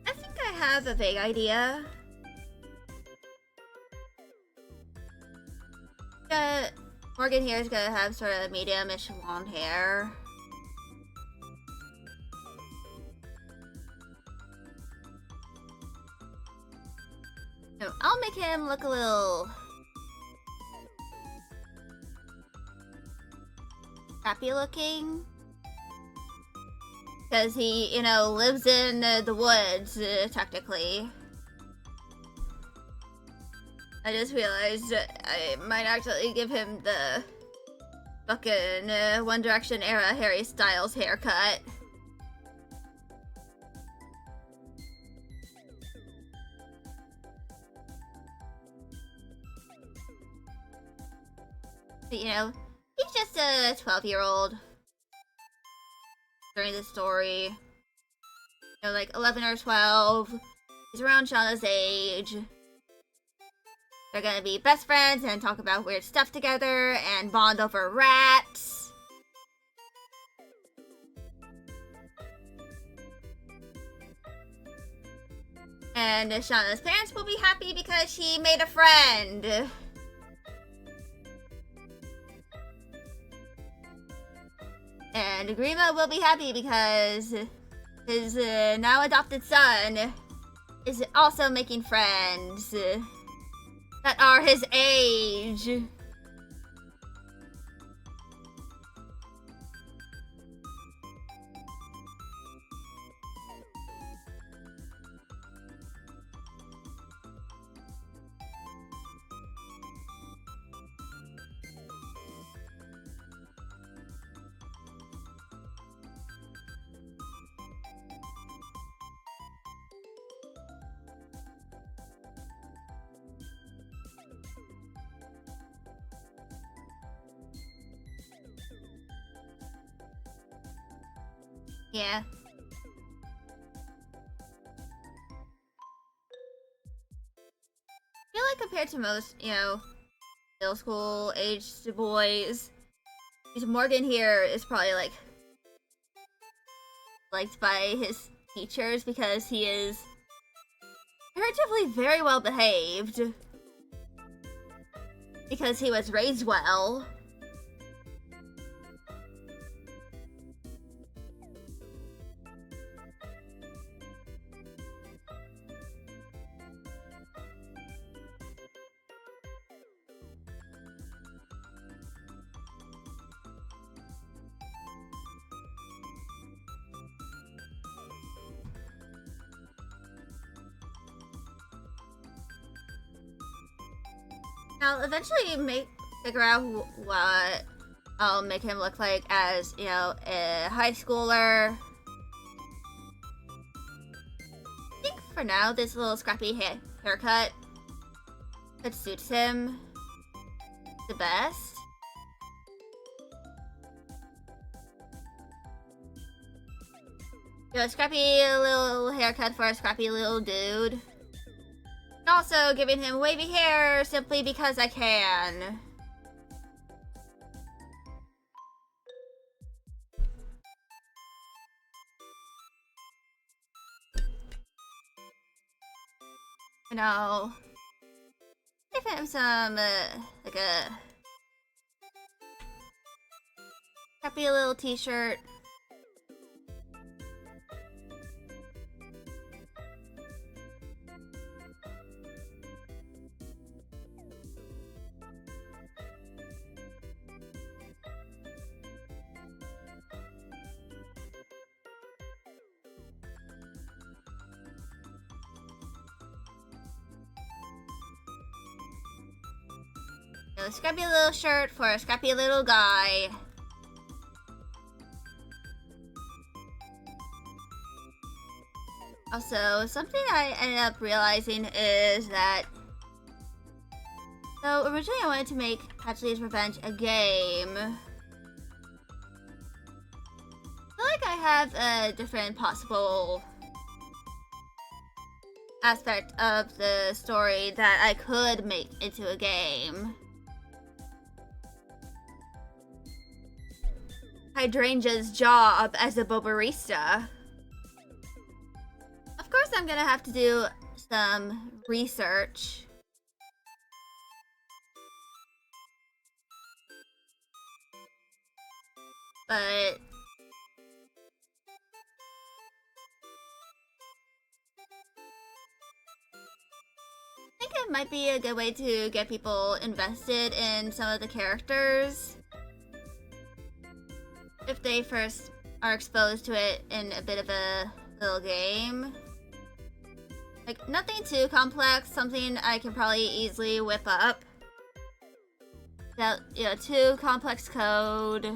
I think I have a vague idea. Morgan here is gonna have sort of medium-ish blonde hair. No, I'll make him look a little happy looking. Because he, you know, lives in the woods, technically. I just realized I might actually give him the fucking One Direction era Harry Styles haircut. But, you know, he's just a 12-year-old during the story. You know, like 11 or 12. He's around Shauna's age. They're gonna be best friends and talk about weird stuff together and bond over rats. And Shauna's parents will be happy because she made a friend. And Grima will be happy because his now adopted son is also making friends that are his age. Yeah. I feel like compared to most, middle school aged boys, Morgan here is probably like liked by his teachers because he is comparatively very well behaved. Because he was raised well. I'll eventually figure out what I'll make him look like as, a high schooler. I think for now, this little scrappy haircut that suits him the best. A scrappy little haircut for a scrappy little dude. Also giving him wavy hair simply because I can. And I'll give him some, like a happy little t-shirt. A scrappy little shirt for a scrappy little guy. Also, something I ended up realizing is that... So, originally I wanted to make Patchley's Revenge a game. I feel like I have a different possible aspect of the story that I could make into a game. Hydrangea's job as a bobarista. Of course I'm gonna have to do some research. But I think it might be a good way to get people invested in some of the characters. If they first are exposed to it in a bit of a little game. Like, nothing too complex, something I can probably easily whip up. Without, too complex code.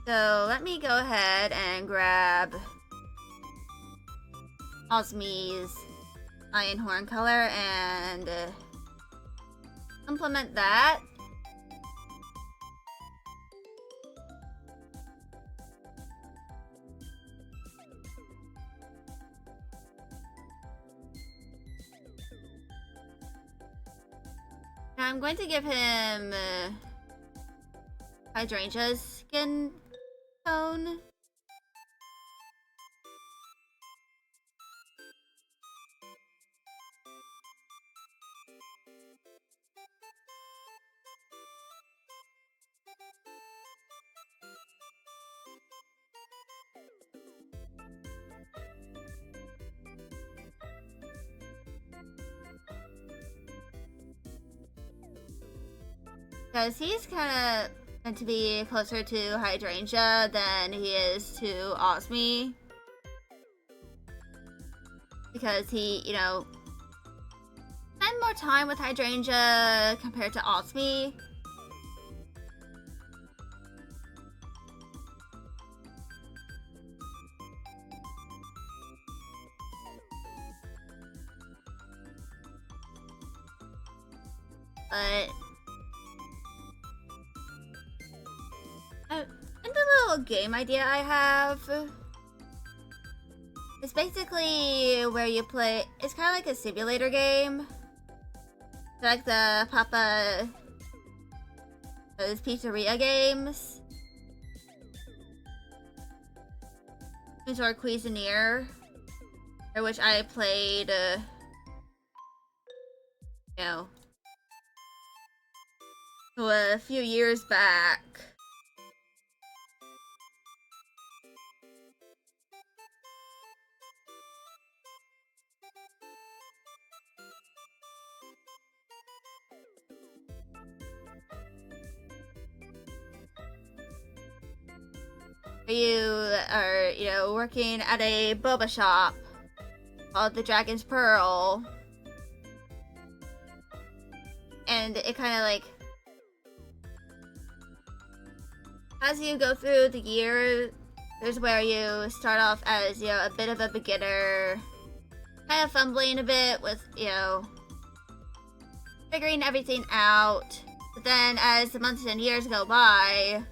So let me go ahead and grab Osmi's Iron Horn color and implement that. I'm going to give him Hydrangea's skin tone. Because he's kind of meant to be closer to Hydrangea than he is to Osmi. Because he, you know, spent more time with Hydrangea compared to Osmi. But and the little game idea I have, it's basically where you play. It's kind of like a simulator game, like the Papa's Pizzeria games, or Cuisinier, which I played, you know, a few years back. You are, you know, working at a boba shop called the Dragon's Pearl. And it kind of like, as you go through the year, there's where you start off as, you know, a bit of a beginner, kind of fumbling a bit with, you know, figuring everything out. But then as the months and years go by,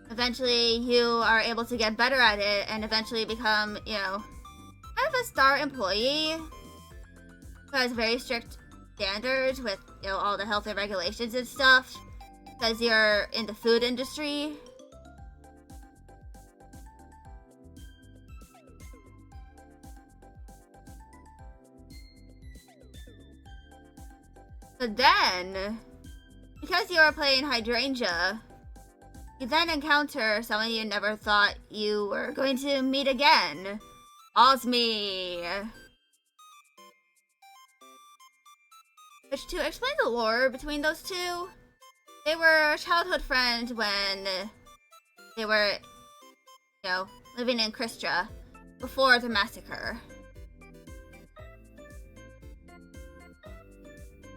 eventually you are able to get better at it and eventually become, you know, kind of a star employee who has very strict standards with, you know, all the health and regulations and stuff because you're in the food industry. But then, because you are playing Hydrangea, you then encounter someone you never thought you were going to meet again. Osmi. Which, to explain the lore between those two, they were childhood friends when they were, you know, living in Kristra before the massacre.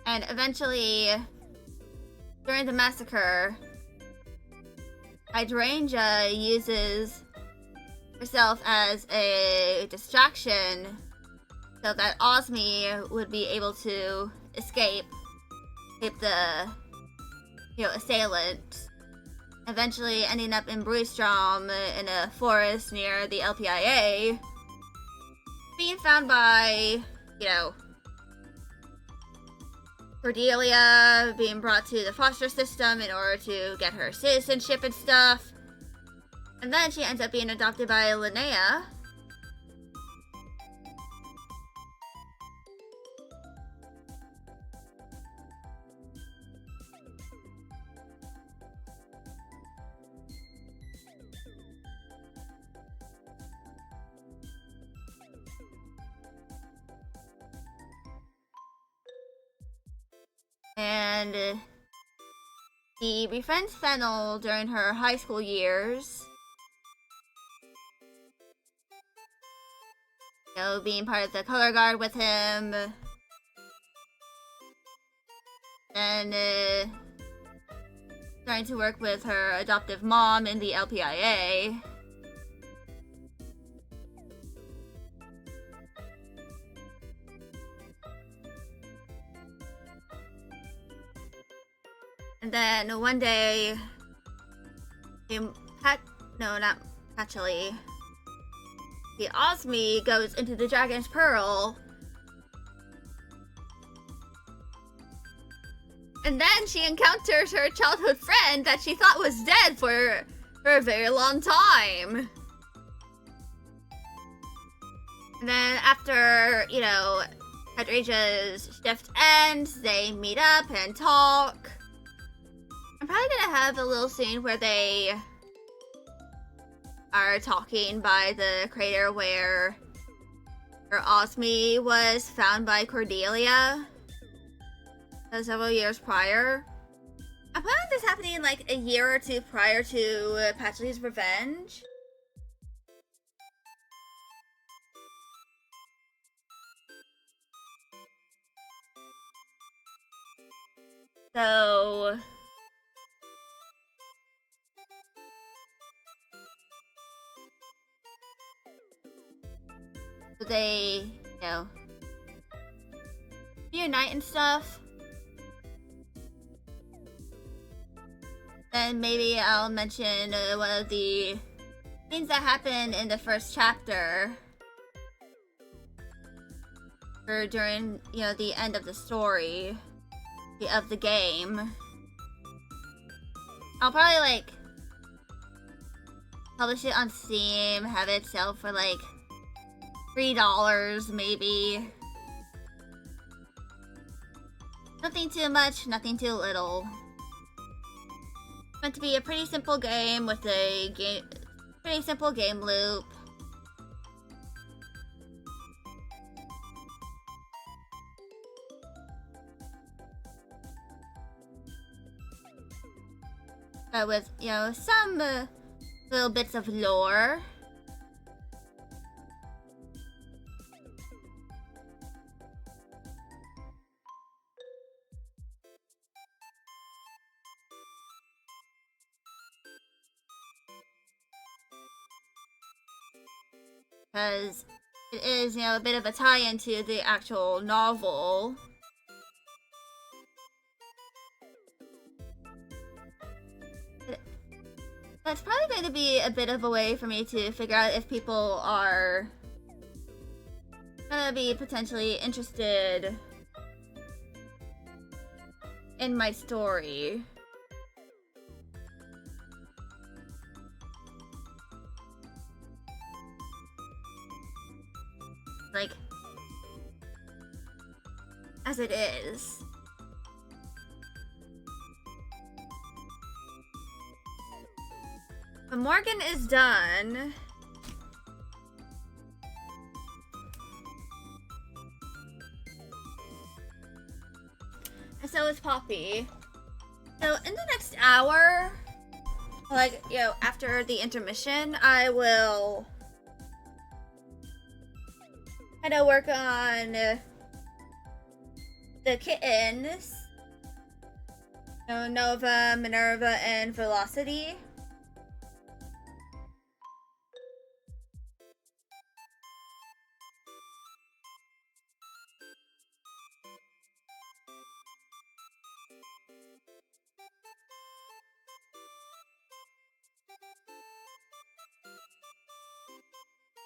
And eventually, during the massacre, Hydrangea uses herself as a distraction so that Osmi would be able to escape the, you know, assailant, eventually ending up in Brewstrom in a forest near the LPIA, being found by, you know, Cordelia, being brought to the foster system in order to get her citizenship and stuff. And then she ends up being adopted by Linnea. And he befriends Fennel during her high school years. You know, being part of the color guard with him. And trying to work with her adoptive mom in the LPIA. And then one day, not actually, the Osmi goes into the Dragon's Pearl. And then she encounters her childhood friend that she thought was dead for a very long time. And then after, Hydrasia's shift ends, they meet up and talk. I'm probably gonna have a little scene where they are talking by the crater where Osmi was found by Cordelia several years prior. I'm planning this happening like a year or two prior to Patchley's revenge. So they, reunite and stuff. Then maybe I'll mention one of the things that happened in the first chapter, or during, the end of the story of the game. I'll probably publish it on Steam, have it sell for $3 maybe. Nothing too much, nothing too little. It's meant to be a pretty simple game with a pretty simple game loop. With, some little bits of lore. Because it is, a bit of a tie-in to the actual novel. That's probably going to be a bit of a way for me to figure out if people are gonna be potentially interested in my story. As it is. But Morgan is done. And so is Poppy. So in the next hour, after the intermission, I will kind of work on the kittens. Nova, Minerva, and Velocity.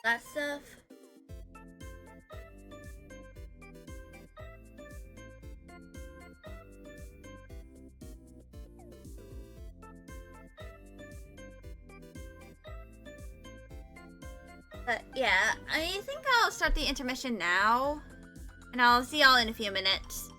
That stuff. But yeah, I think I'll start the intermission now, and I'll see y'all in a few minutes.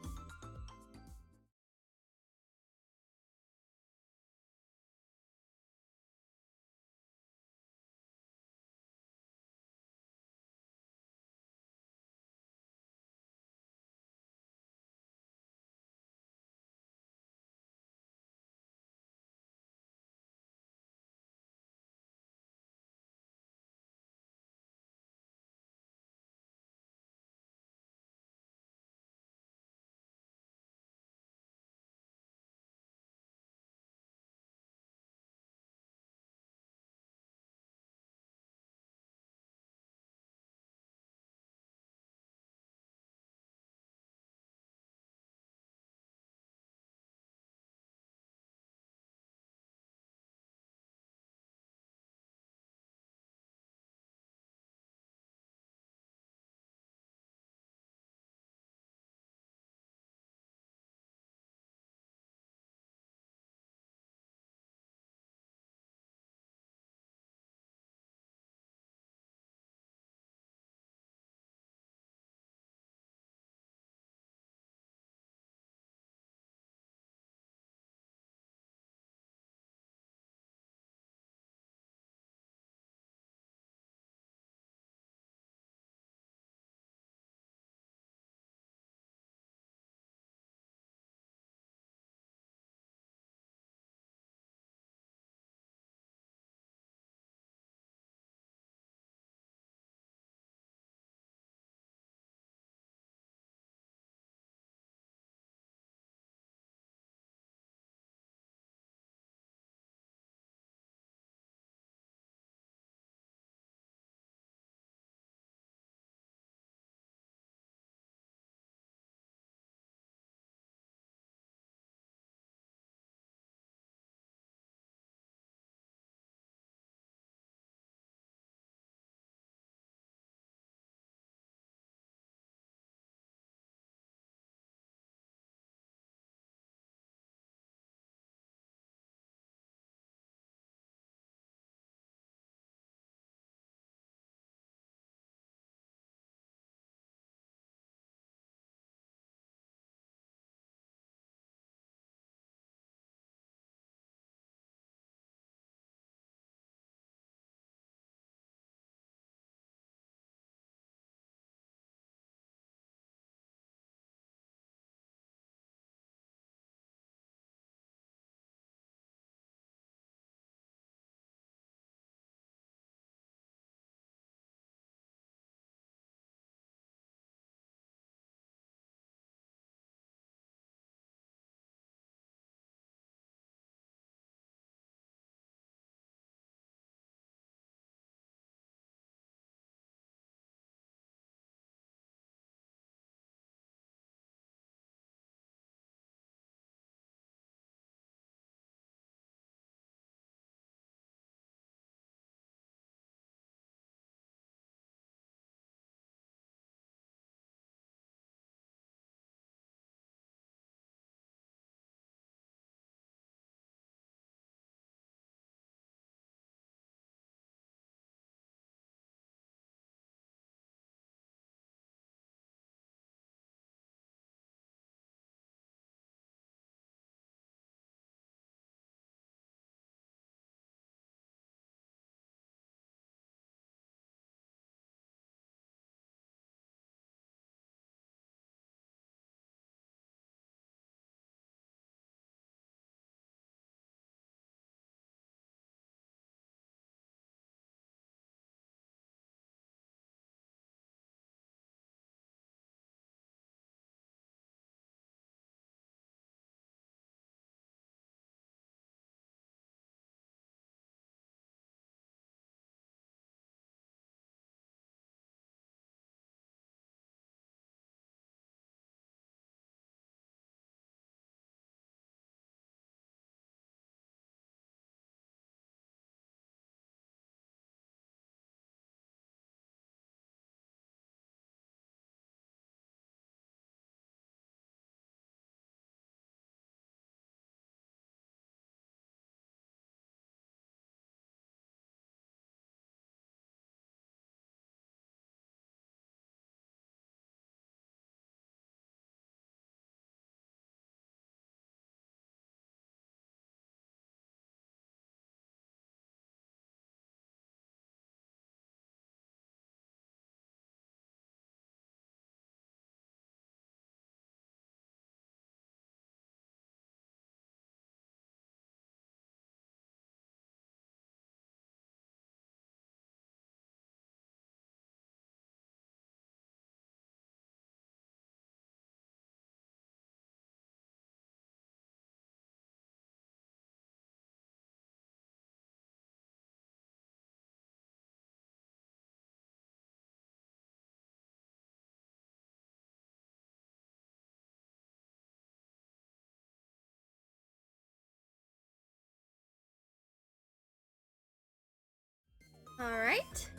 Alright,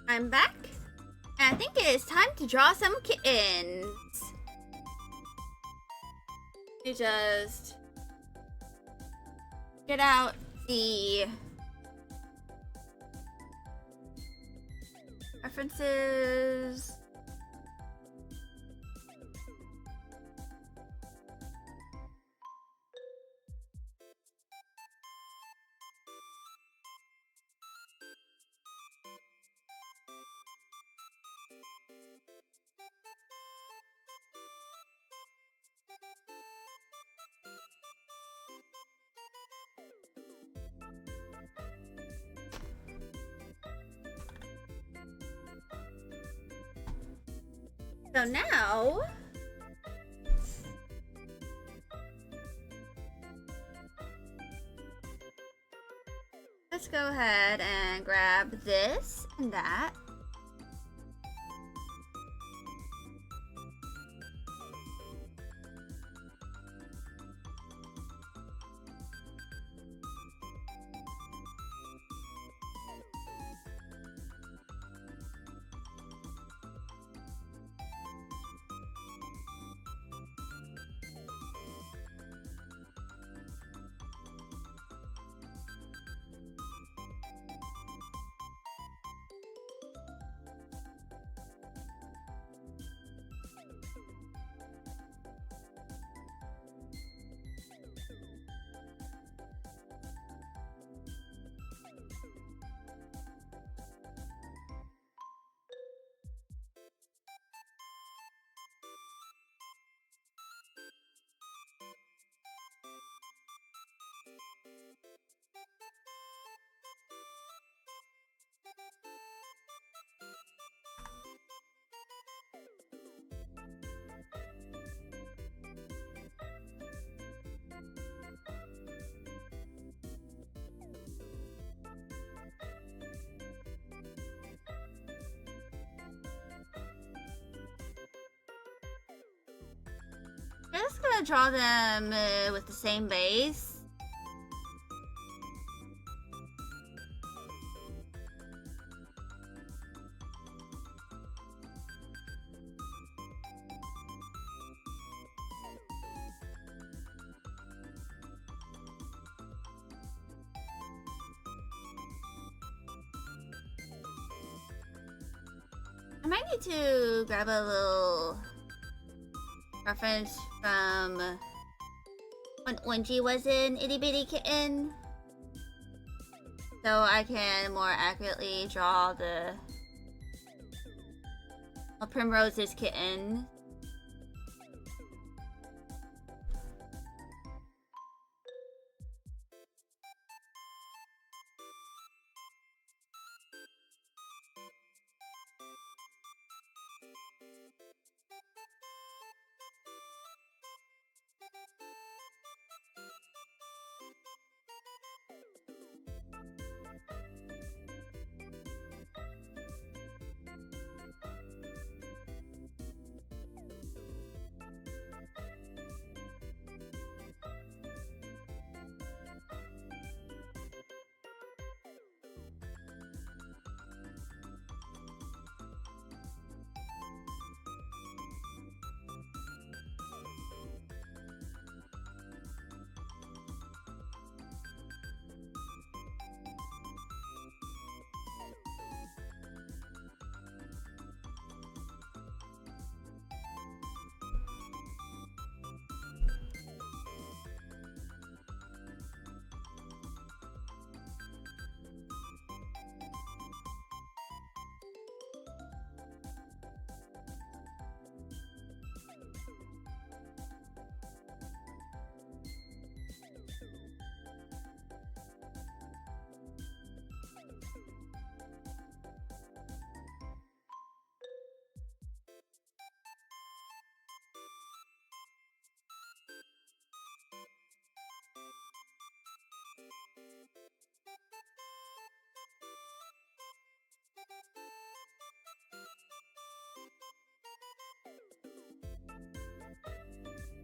I'm back, and I think it is time to draw some kittens. Let me just get out the references. So now, let's go ahead and grab this and that. I'm just gonna draw them with the same base. I might need to grab a little reference from when Wenji was an itty bitty kitten, so I can more accurately draw the Primrose's kitten.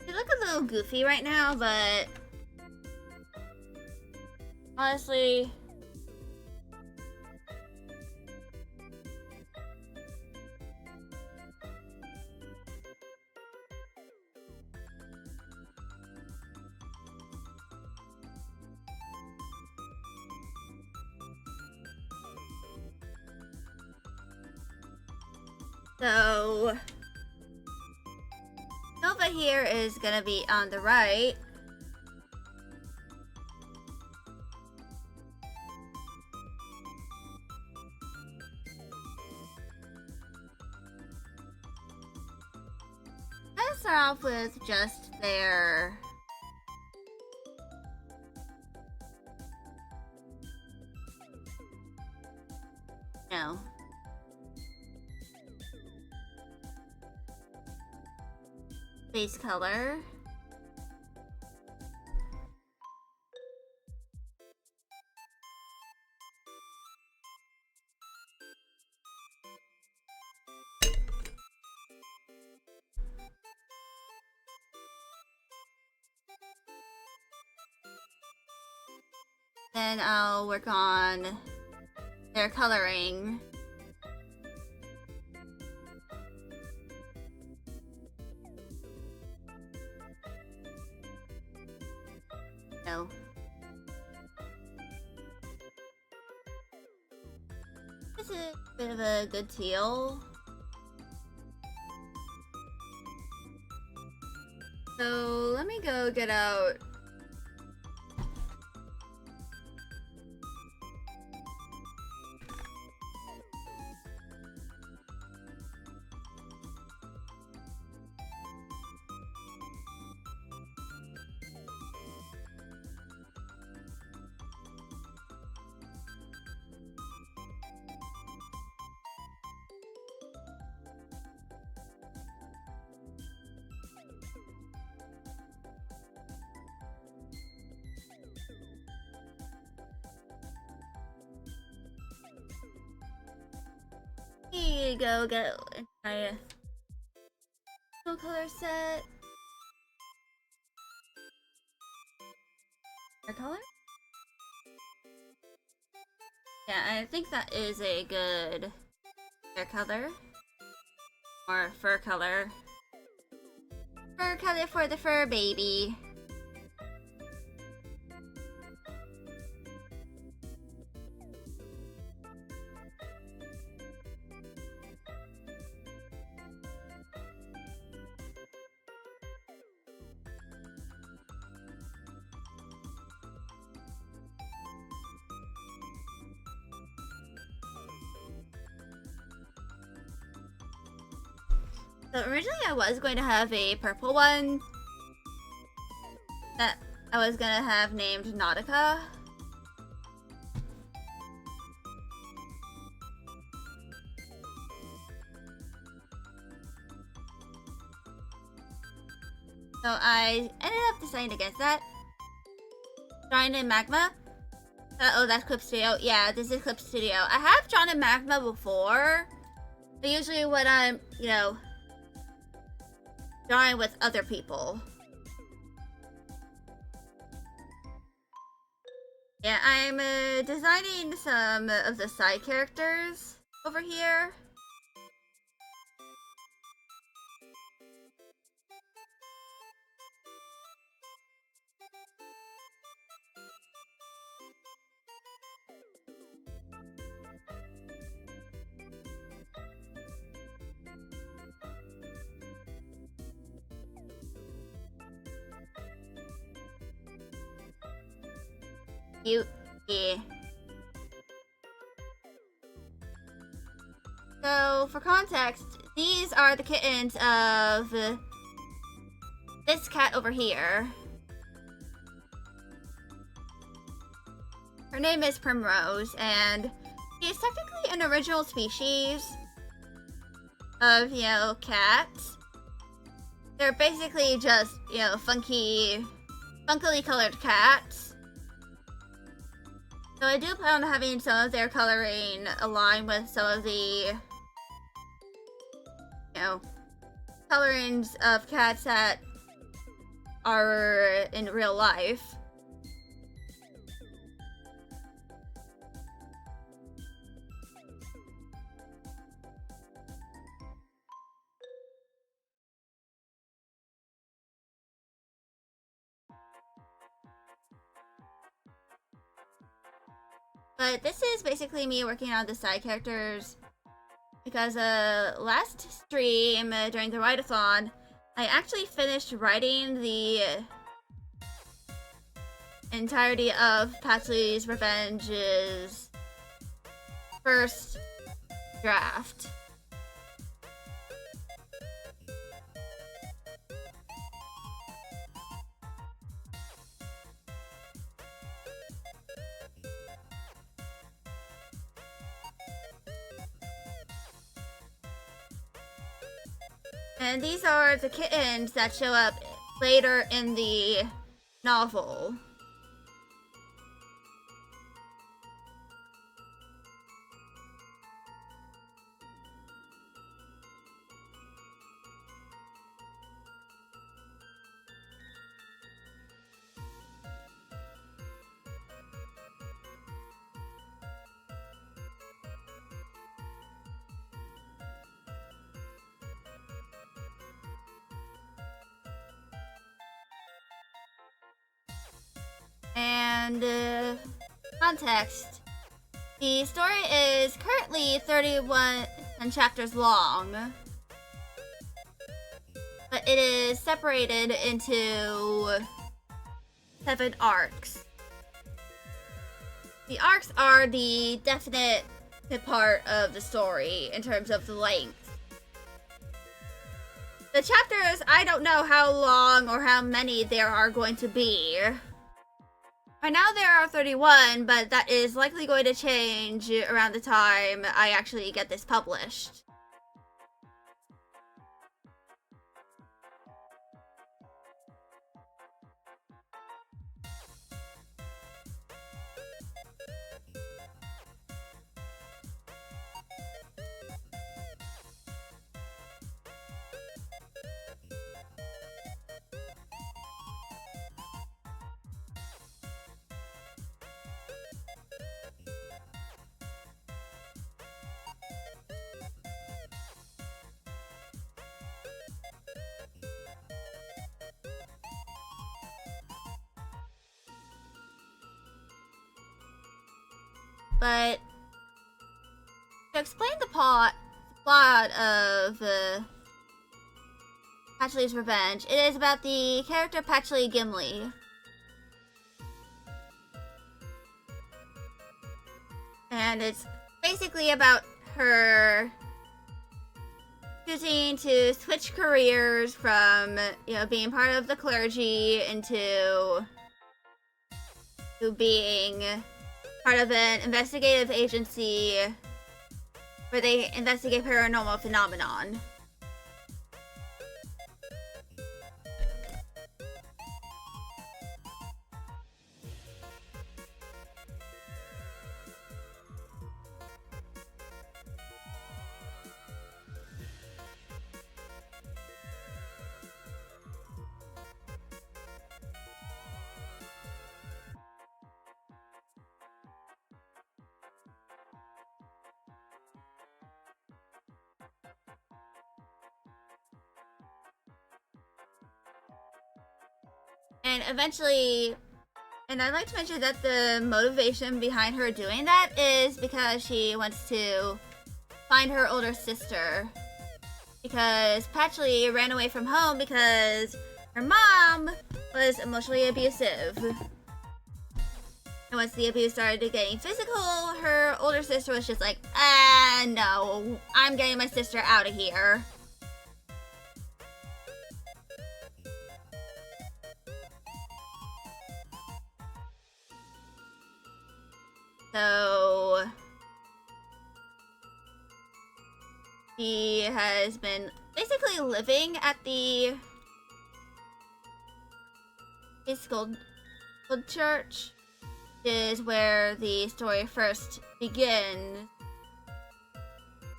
They look a little goofy right now, but honestly, So Nova here is gonna be on the right. Let's start off with just their no. Base color. Then I'll work on their coloring. No. This is a bit of a good teal. So let me go get out go get my full color set. Hair color? Yeah, I think that is a good hair color. Or fur color. Fur color for the fur baby. So originally I was going to have a purple one that I was gonna have named Nautica. So I ended up deciding against that. Drawn in Magma. Oh, that's Clip Studio. Yeah, this is Clip Studio. I have drawn in Magma before. But usually when I'm, drawing with other people. Yeah, I'm designing some of the side characters over here. Cute. Yeah. So, for context, these are the kittens of this cat over here. Her name is Primrose, and she is technically an original species of, cats. They're basically just, funkily colored cats. So I do plan on having some of their coloring align with some of the, colorings of cats that are in real life. But this is basically me working on the side characters because last stream during the Writeathon, I actually finished writing the entirety of Patchley's Revenge's first draft. And these are the kittens that show up later in the novel. And context. The story is currently 31 chapters long, but it is separated into 7 arcs. The arcs are the definite part of the story in terms of the length. The chapters, I don't know how long or how many there are going to be. Right now there are 31, but that is likely going to change around the time I actually get this published. But to explain the plot of Patchley's Revenge, it is about the character Patchley Gimli. And it's basically about her choosing to switch careers from, being part of the clergy into being part of an investigative agency where they investigate paranormal phenomenon. And eventually, and I'd like to mention that the motivation behind her doing that is because she wants to find her older sister. Because Patchley ran away from home because her mom was emotionally abusive. And once the abuse started getting physical, her older sister was just like, no, I'm getting my sister out of here. So he has been basically living at the Gold Church, which is where the story first begins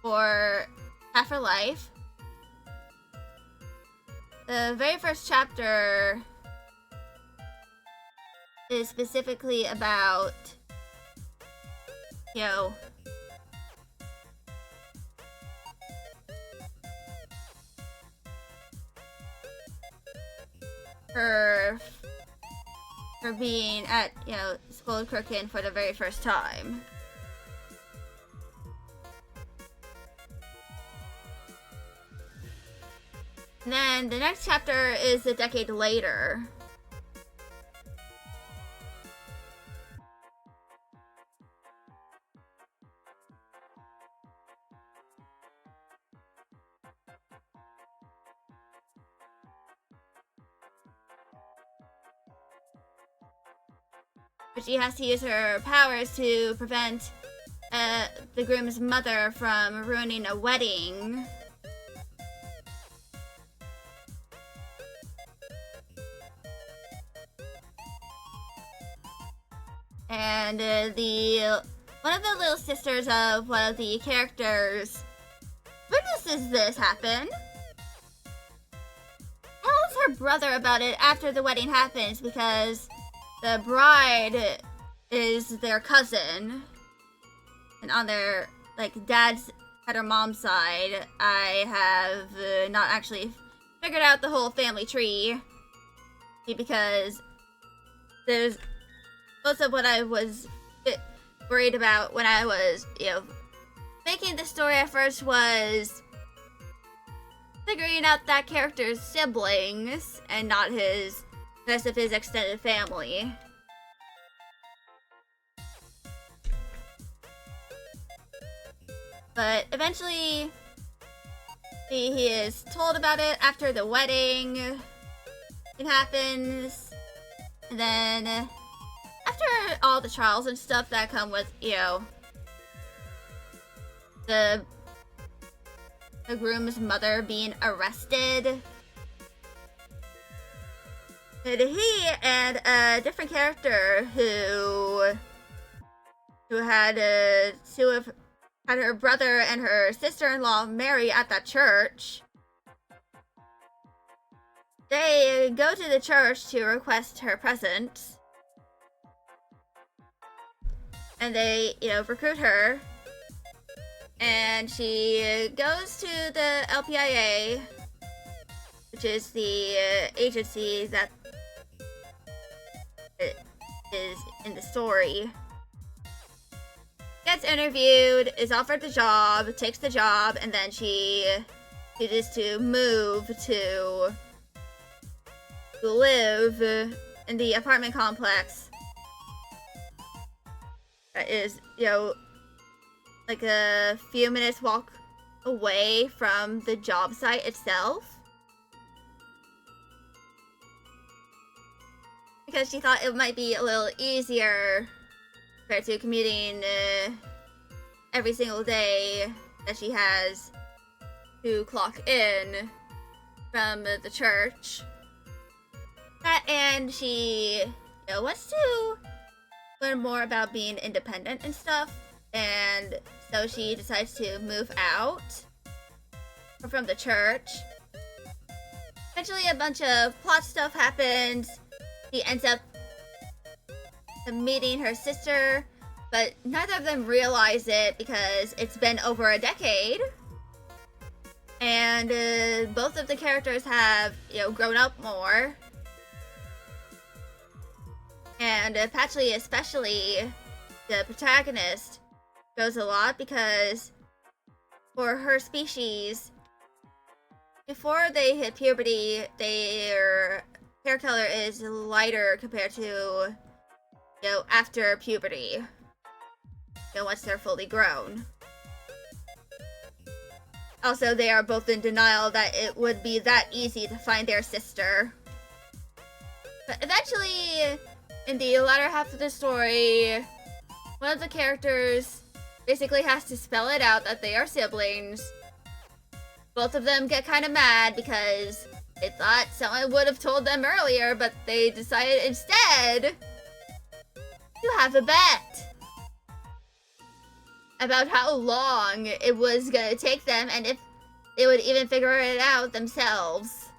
for half her life. The very first chapter is specifically about her being at, Gold Crooked for the very first time. And then the next chapter is a decade later. But she has to use her powers to prevent the groom's mother from ruining a wedding. And one of the little sisters of one of the characters witnesses this happen. Tells her brother about it after the wedding happens because the bride is their cousin. And on their, dad's at her mom's side, I have not actually figured out the whole family tree. Because there's most of what I was worried about when I was, making the story at first was figuring out that character's siblings and not the rest of his extended family. But eventually, he is told about it after the wedding. It happens. And then, after all the trials and stuff that come with, the groom's mother being arrested, he and a different character who had had her brother and her sister-in-law marry at that church. They go to the church to request her presence. And they, recruit her. And she goes to the LPIA, which is the agency that is in the story. Gets interviewed, is offered the job, takes the job, and then she chooses to move to live in the apartment complex that is, a few minutes walk away from the job site itself. Because she thought it might be a little easier compared to commuting every single day that she has to clock in from the church. And she wants to learn more about being independent and stuff. And so she decides to move out from the church. Eventually a bunch of plot stuff happens. She ends up meeting her sister, but neither of them realize it because it's been over a decade. And both of the characters have, grown up more. And Patchley, especially the protagonist, goes a lot because for her species, before they hit puberty, their hair color is lighter compared to, after puberty. Once they're fully grown. Also, they are both in denial that it would be that easy to find their sister. But eventually, in the latter half of the story, one of the characters basically has to spell it out that they are siblings. Both of them get kind of mad because they thought someone would have told them earlier, but they decided instead to have a bet about how long it was gonna take them and if they would even figure it out themselves.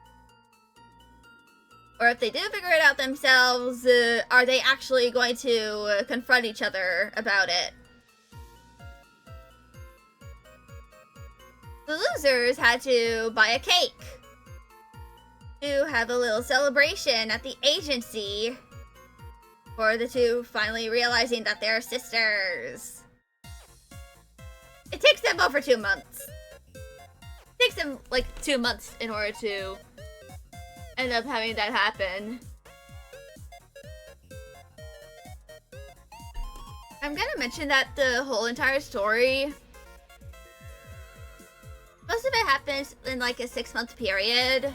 Or if they do figure it out themselves, are they actually going to confront each other about it? The losers had to buy a cake to have a little celebration at the agency for the two finally realizing that they're sisters. It takes them over 2 months. takes him like 2 months in order to end up having that happen. I'm gonna mention that the whole entire story, most of it happens in like a 6-month period.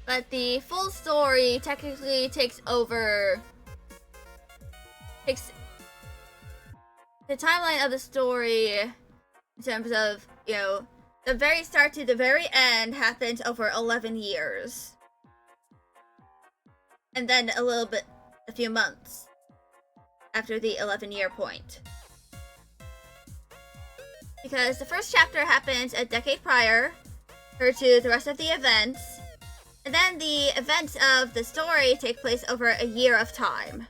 But the full story technically takes the timeline of the story in terms of, you know, the very start to the very end happens over 11 years. And then a few months after the 11-year point. Because the first chapter happens a decade prior to the rest of the events. And then the events of the story take place over a year of time.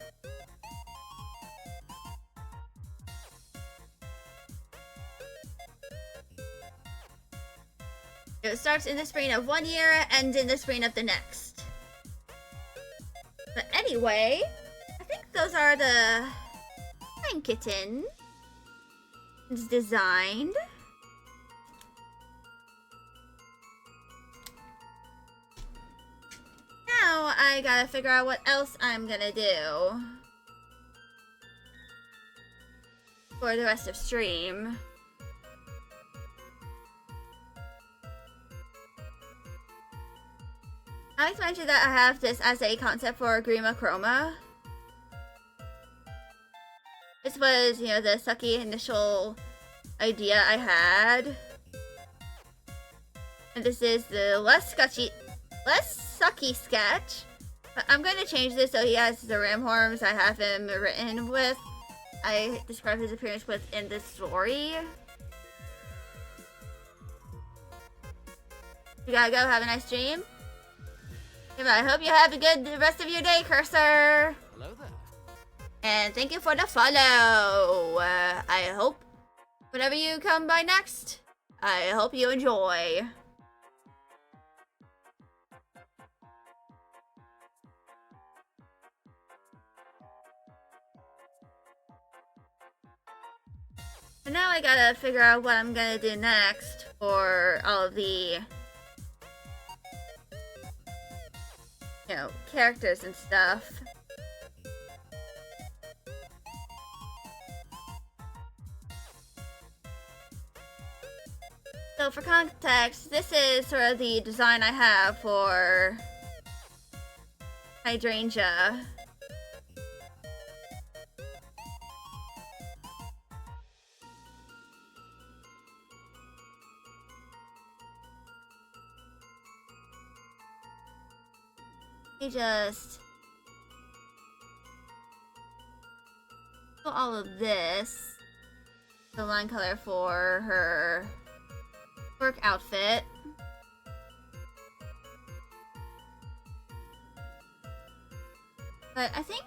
It starts in the spring of one year, ends in the spring of the next. But anyway, I think those are the Pine Kitten. It's designed. Now I gotta figure out what else I'm gonna do for the rest of stream. I like to mention that I have this as a concept for Grima Chroma. This was, you know, the sucky initial idea I had. And this is the less sucky sketch. But I'm going to change this so he has the ram horns I have him written with. I described his appearance with in this story. You gotta go, have a nice dream. I hope you have a good rest of your day, Cursor. Hello there. And thank you for the follow. I hope whenever you come by next, I hope you enjoy. And now I gotta figure out what I'm gonna do next for all of the, you know, characters and stuff. So for context, this is sort of the design I have for Hydrangea. Let me just put all of this, the line color for her work outfit. But I think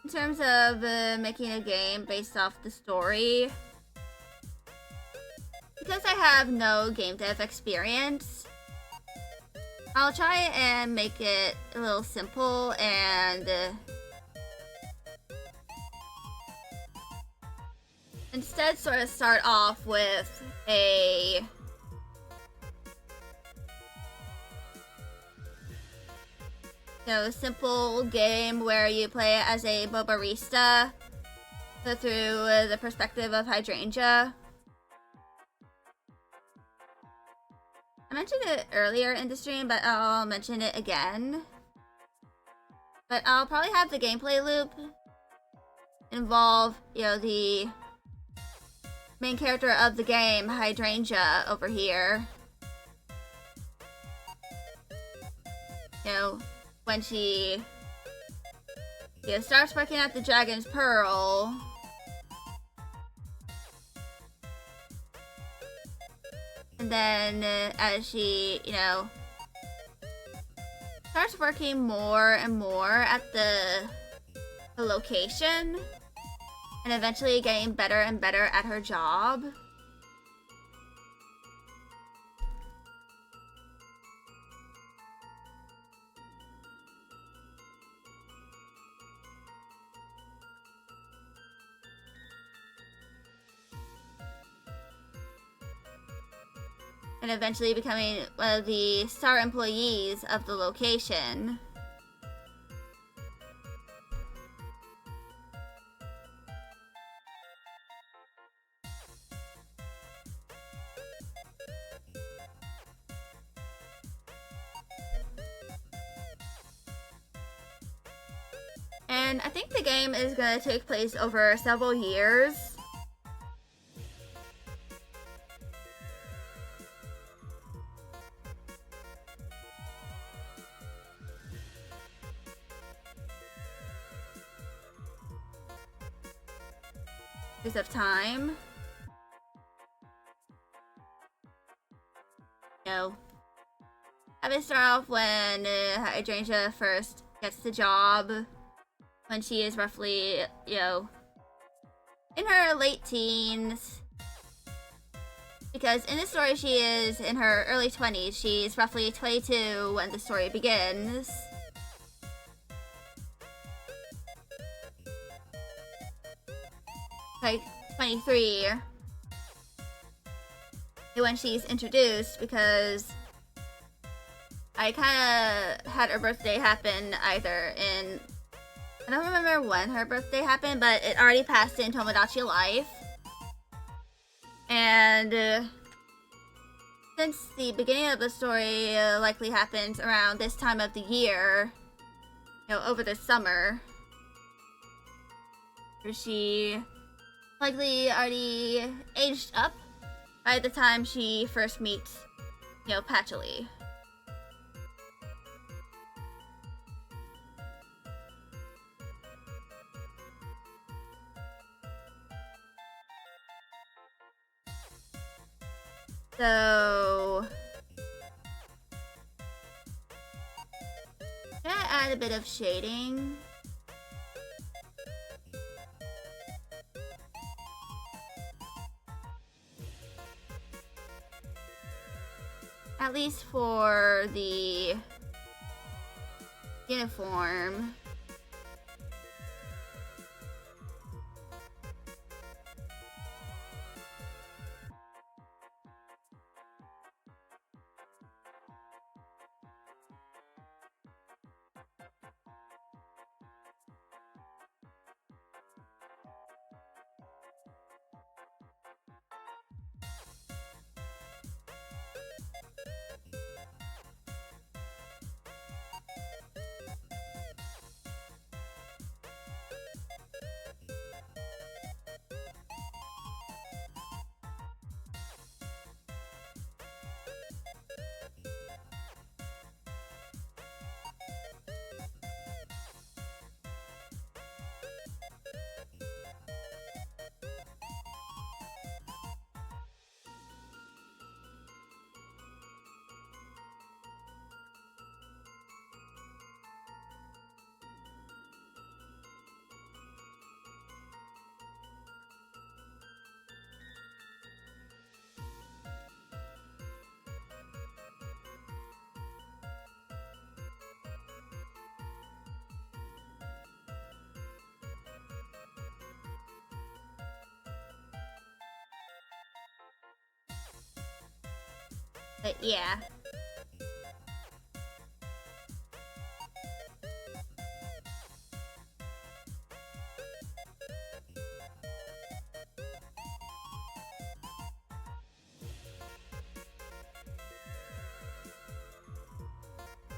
in terms of making a game based off the story, because I have no game dev experience, I'll try and make it a little simple and instead sort of start off with a simple game where you play as a Bobarista, so through the perspective of Hydrangea. I mentioned it earlier in the stream, but I'll mention it again. But I'll probably have the gameplay loop involve, you know, the main character of the game, Hydrangea, over here. You know, when she starts working at the Dragon's Pearl, and then as she, you know, starts working more and more at the location, and eventually getting better and better at her job. and eventually becoming one of the star employees of the location. And I think the game is going to take place over several years. Of time. No. I would start off when Hydrangea first gets the job, when she is roughly, in her late teens. Because in the story she is in her early 20s. She's roughly 22 when the story begins. Like 23 when she's introduced, because I kind of had her birthday happen either in, I don't remember when her birthday happened, but it already passed in Tomodachi Life. And since the beginning of the story likely happens around this time of the year, over the summer, she likely already aged up by the time she first meets, Patchouli. So, I'm gonna add a bit of shading. At least for the uniform. But yeah.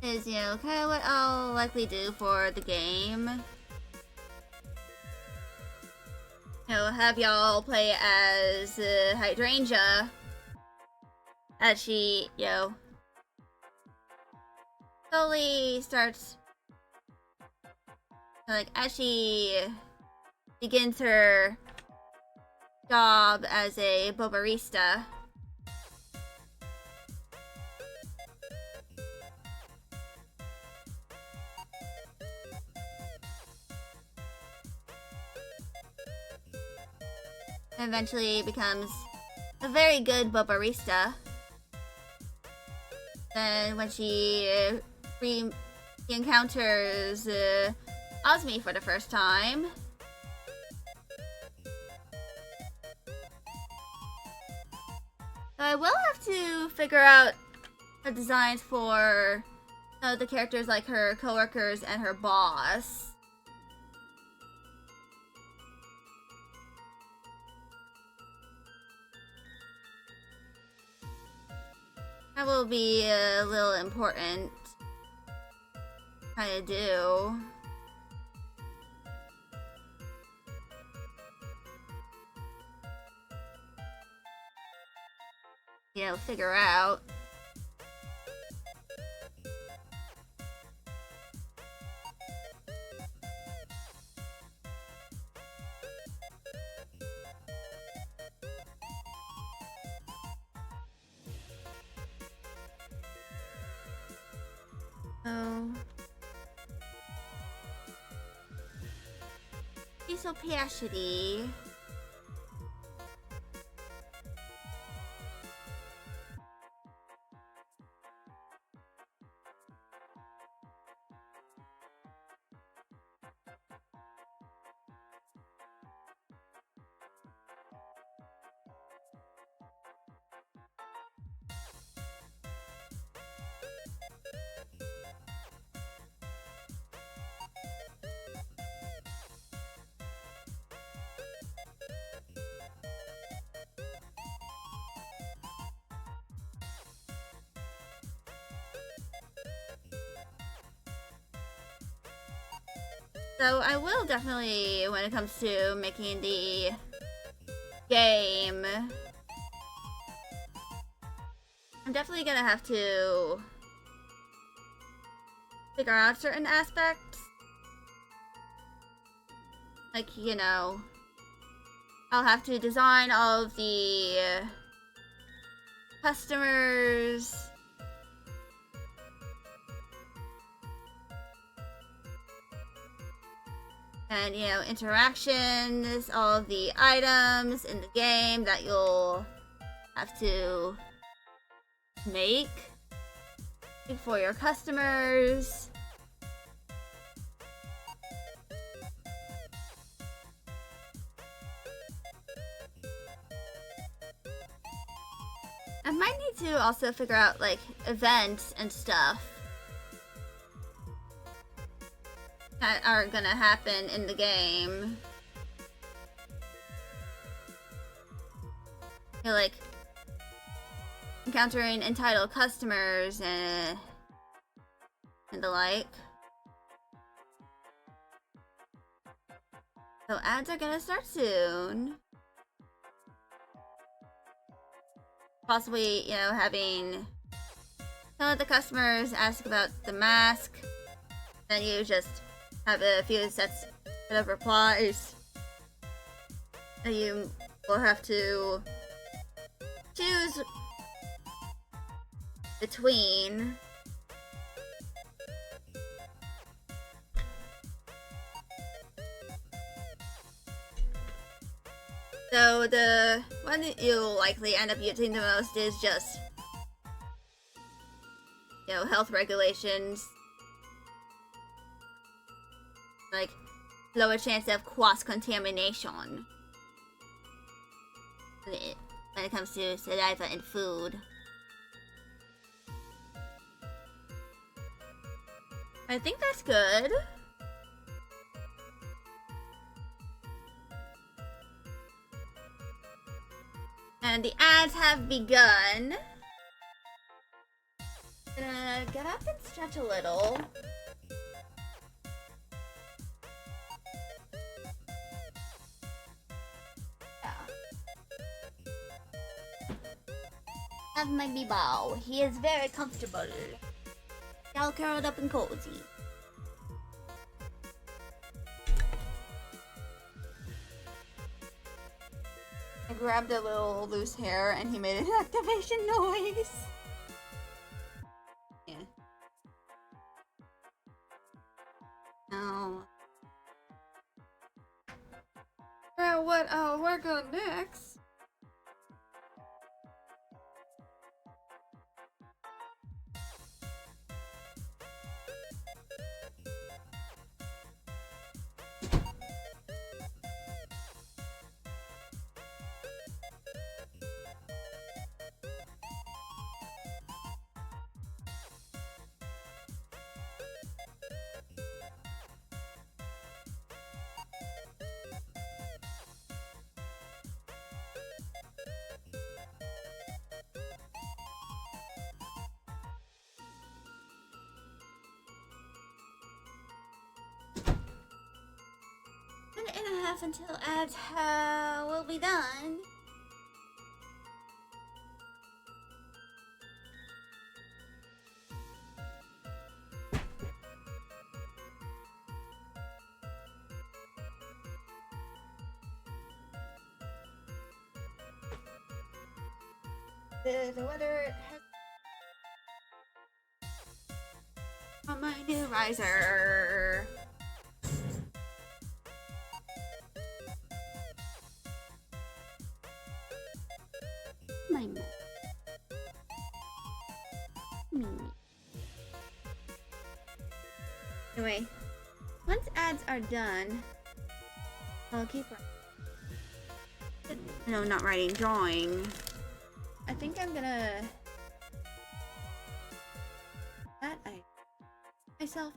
Is, kind of what I'll likely do for the game. Have y'all play as Hydrangea, as she, slowly starts, as she begins her job as a bobarista. Eventually becomes a very good bobarista. Then when she encounters Osmi for the first time, I will have to figure out the designs for the characters like her coworkers and her boss. That will be a little important. Kind of do. You know, figure out. Oh. He's so passionate. So I will definitely, when it comes to making the game, I'm definitely gonna have to figure out certain aspects. Like, you know, I'll have to design all of the customers. And, you know, interactions, all of the items in the game that you'll have to make for your customers. I might need to also figure out, like, events and stuff that are gonna happen in the game. You know, like encountering entitled customers and the like. So ads are gonna start soon. Possibly, you know, having some of the customers ask about the mask, then you just have a few sets of replies that you will have to choose between. So the one that you'll likely end up using the most is just, you know, health regulations. Like, lower chance of cross-contamination when it comes to saliva and food. I think that's good. And the ads have begun. Gonna get up and stretch a little. Have my Bebo. He is very comfortable. All curled up and cozy. I grabbed a little loose hair and he made an activation noise. Yeah. Oh. Well, what I'll work on next. half until ads will be done. The weather has on my new riser. My Anyway, once ads are done, I'll keep writing. No, not writing, drawing. I think I'm gonna that I myself.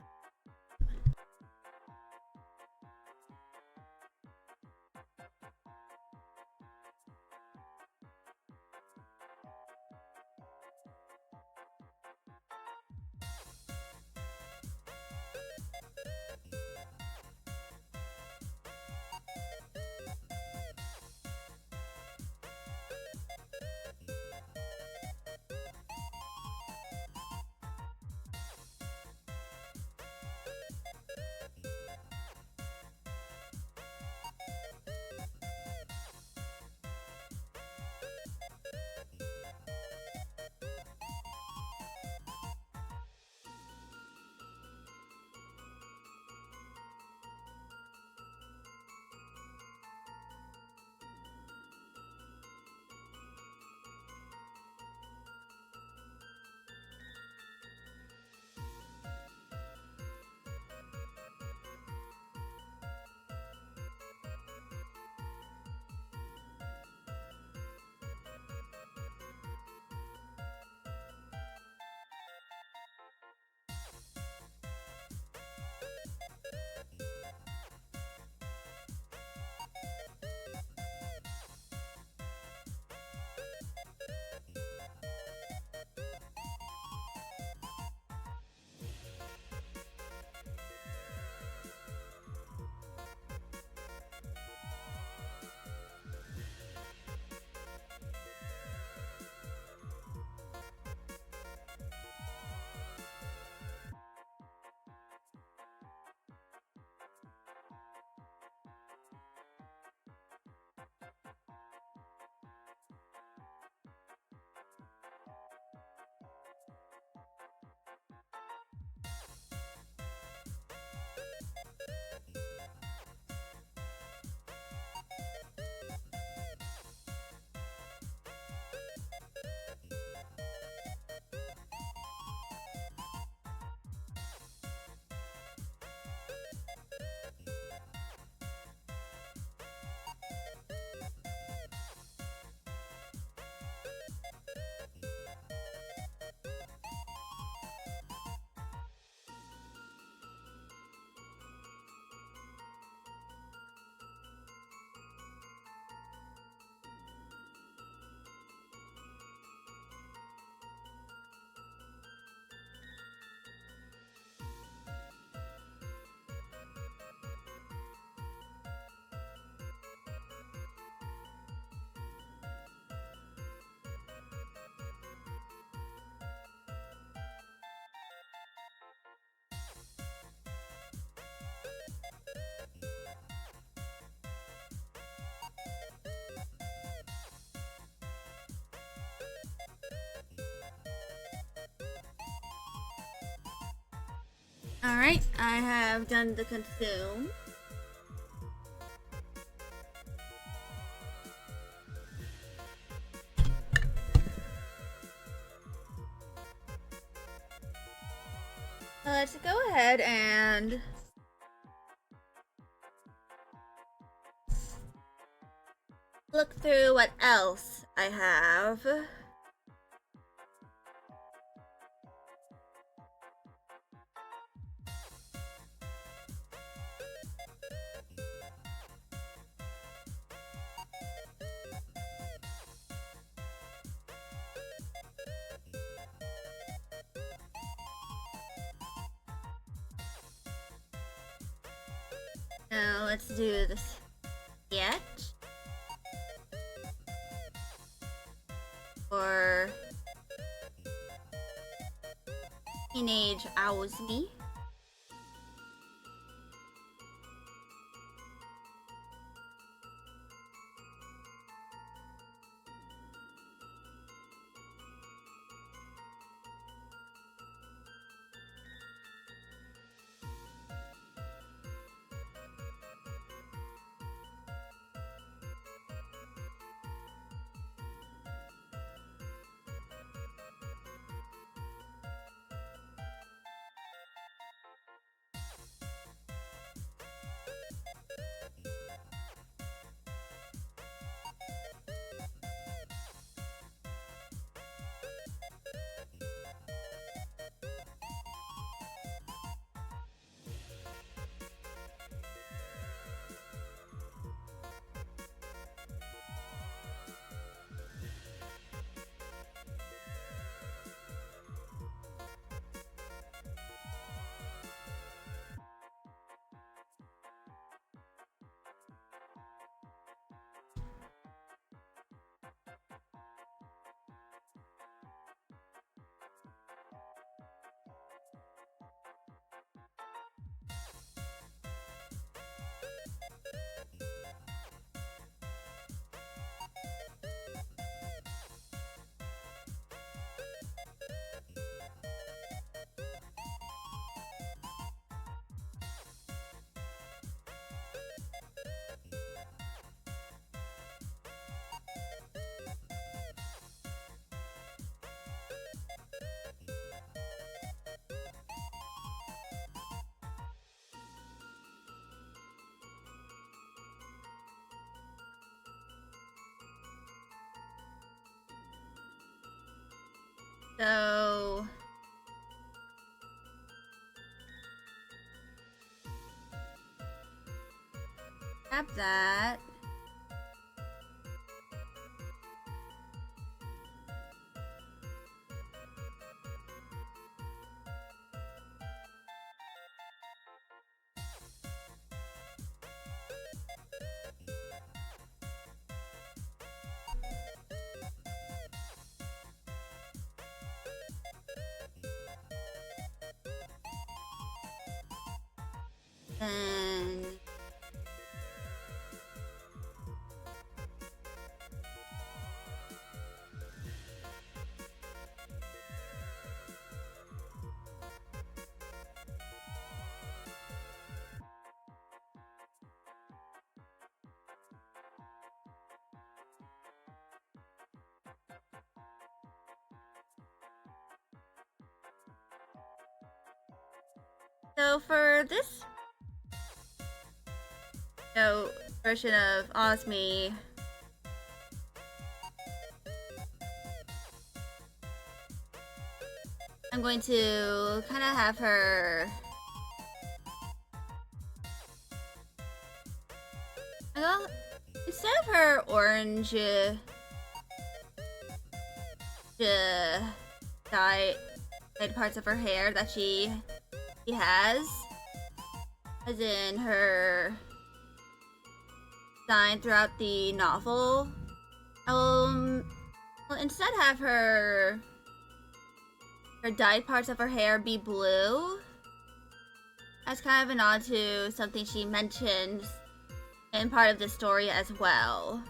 Alright, I have done the consume. Let's go ahead and look through what else I have. Now let's do this. yet. Or Teenage Owsme. So grab that. Then so for this version of Osme, I'm going to kind of have her. Well, instead of her orange dyed parts of her hair that she has, as in her design throughout the novel, well, instead have her dyed parts of her hair be blue, as kind of a nod to something she mentioned in part of the story as well.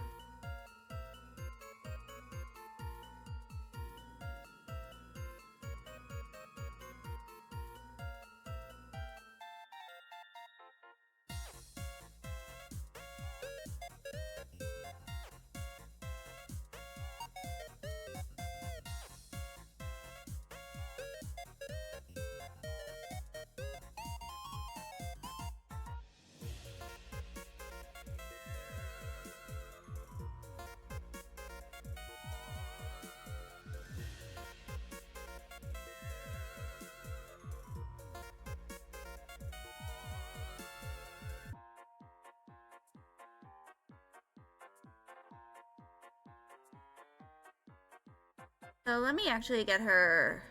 So let me actually get her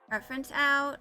reference out.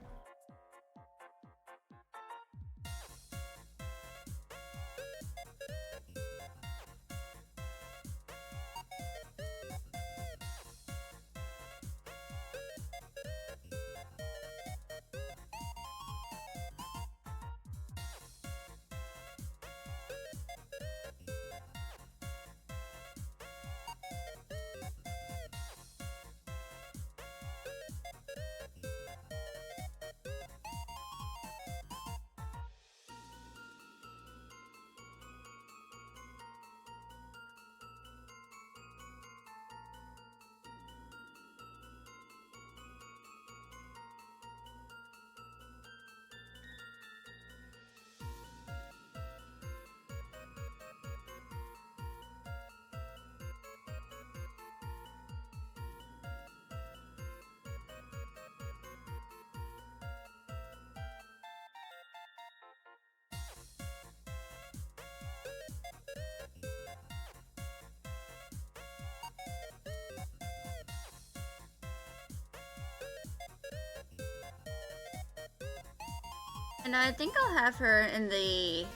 And I think I'll have her in the...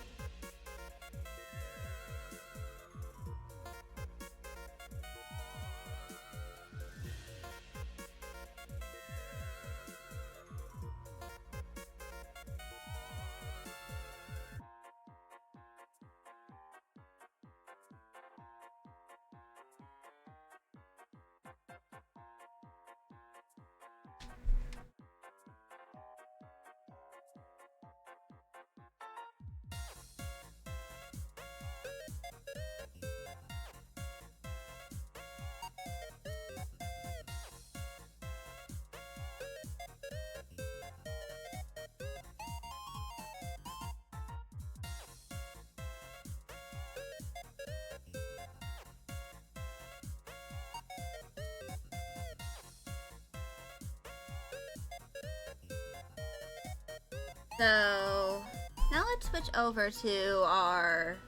So, now let's switch over to our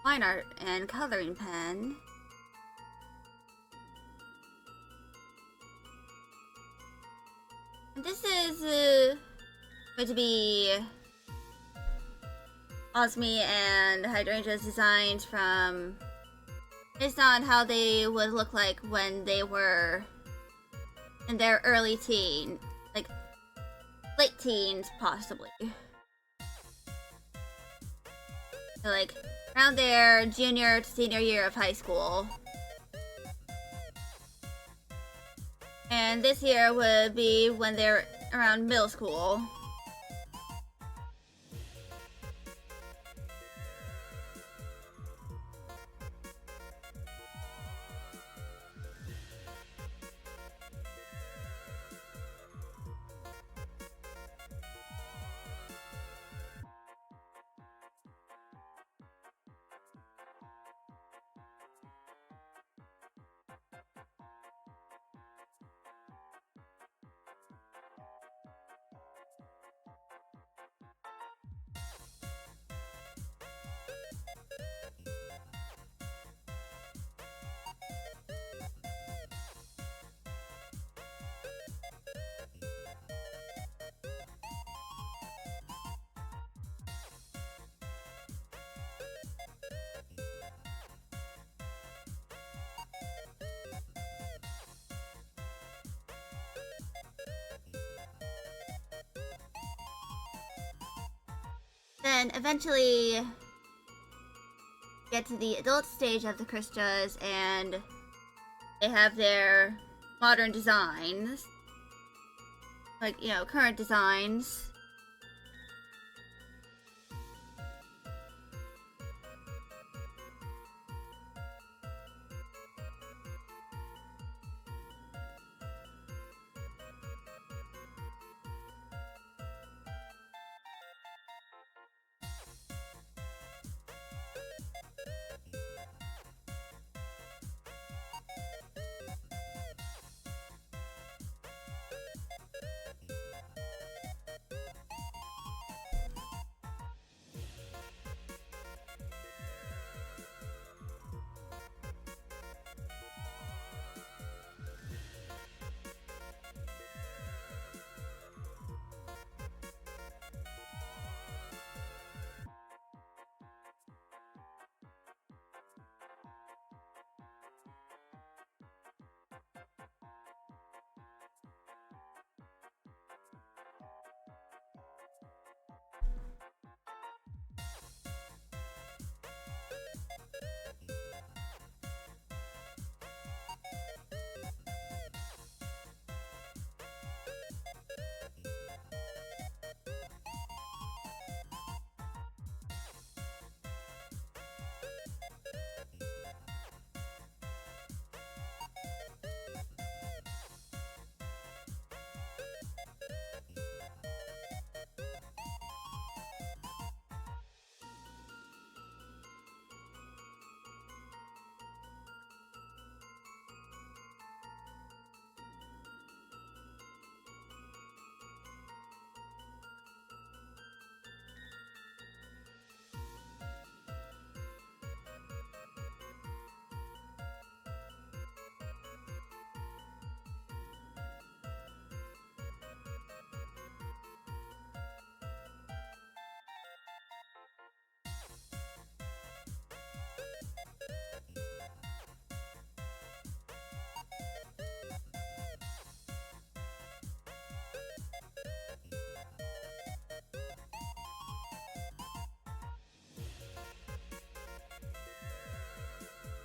fine art and coloring pen. This is going to be Osmi and Hydrangea's designs from based on how they would look like when they were in their early teen, like late teens possibly. So like around their junior to senior year of high school. And this year would be when they're around middle school. Then eventually get to the adult stage of the Kristas and they have their modern designs. Like, you know, current designs.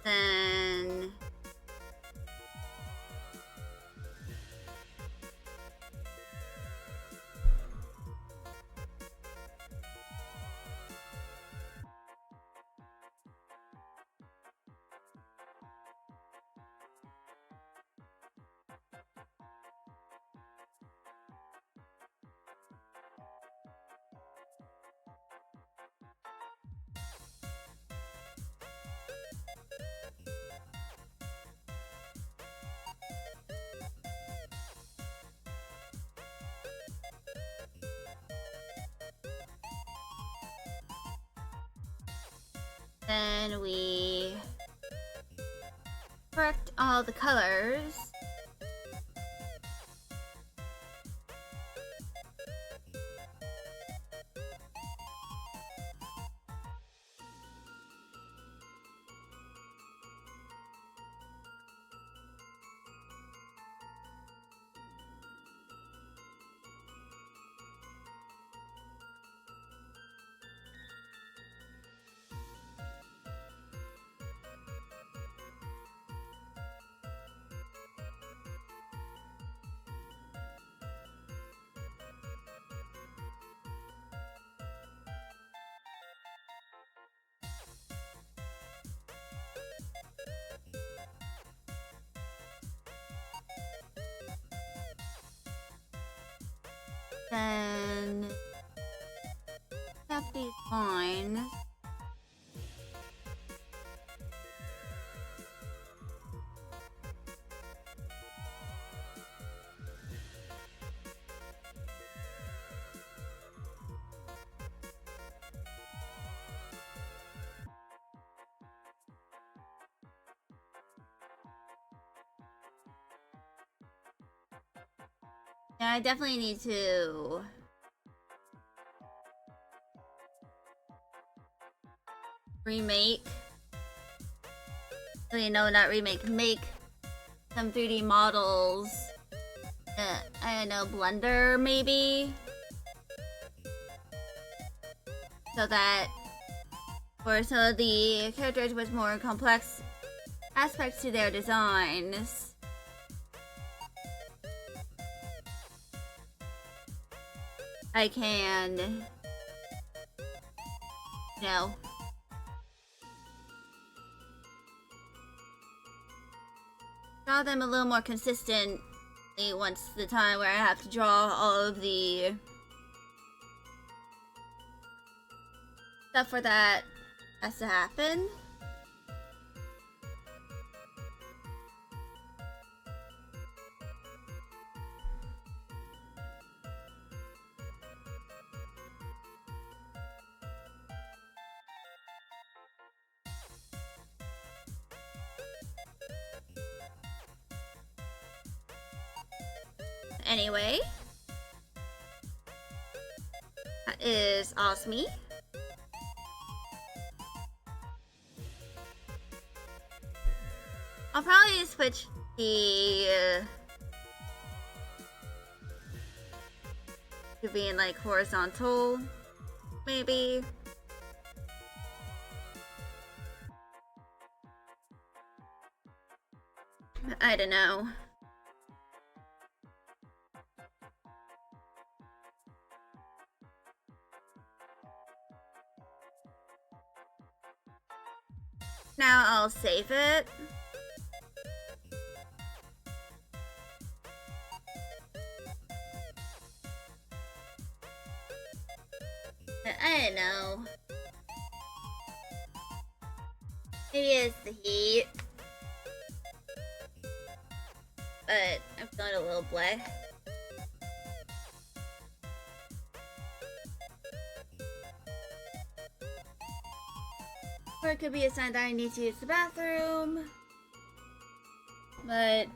Then we correct all the colors. Then have these lines. Yeah, I definitely need to remake. Wait, no, not remake. Make some 3D models. I don't know, Blender maybe? So that for some of the characters with more complex aspects to their designs, I can, you know, draw them a little more consistently once the time where I have to draw all of the stuff for that has to happen. Anyway, that is awesome. I'll probably switch the to being like horizontal, maybe. I don't know. Now I'll save it. I don't know. Maybe it's the heat. But I'm feeling a little bleh. Or it could be a sign that I need to use the bathroom. But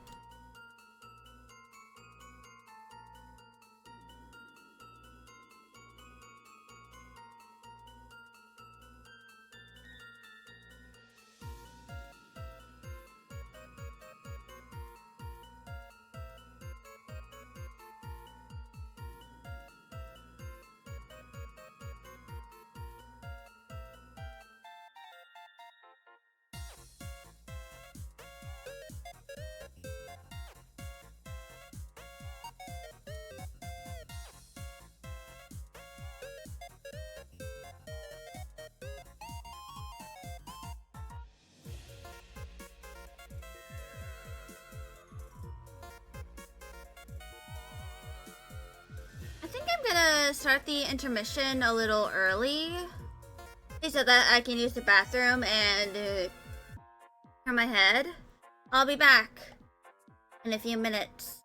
think I'm gonna start the intermission a little early, so that I can use the bathroom and clear my head. I'll be back in a few minutes.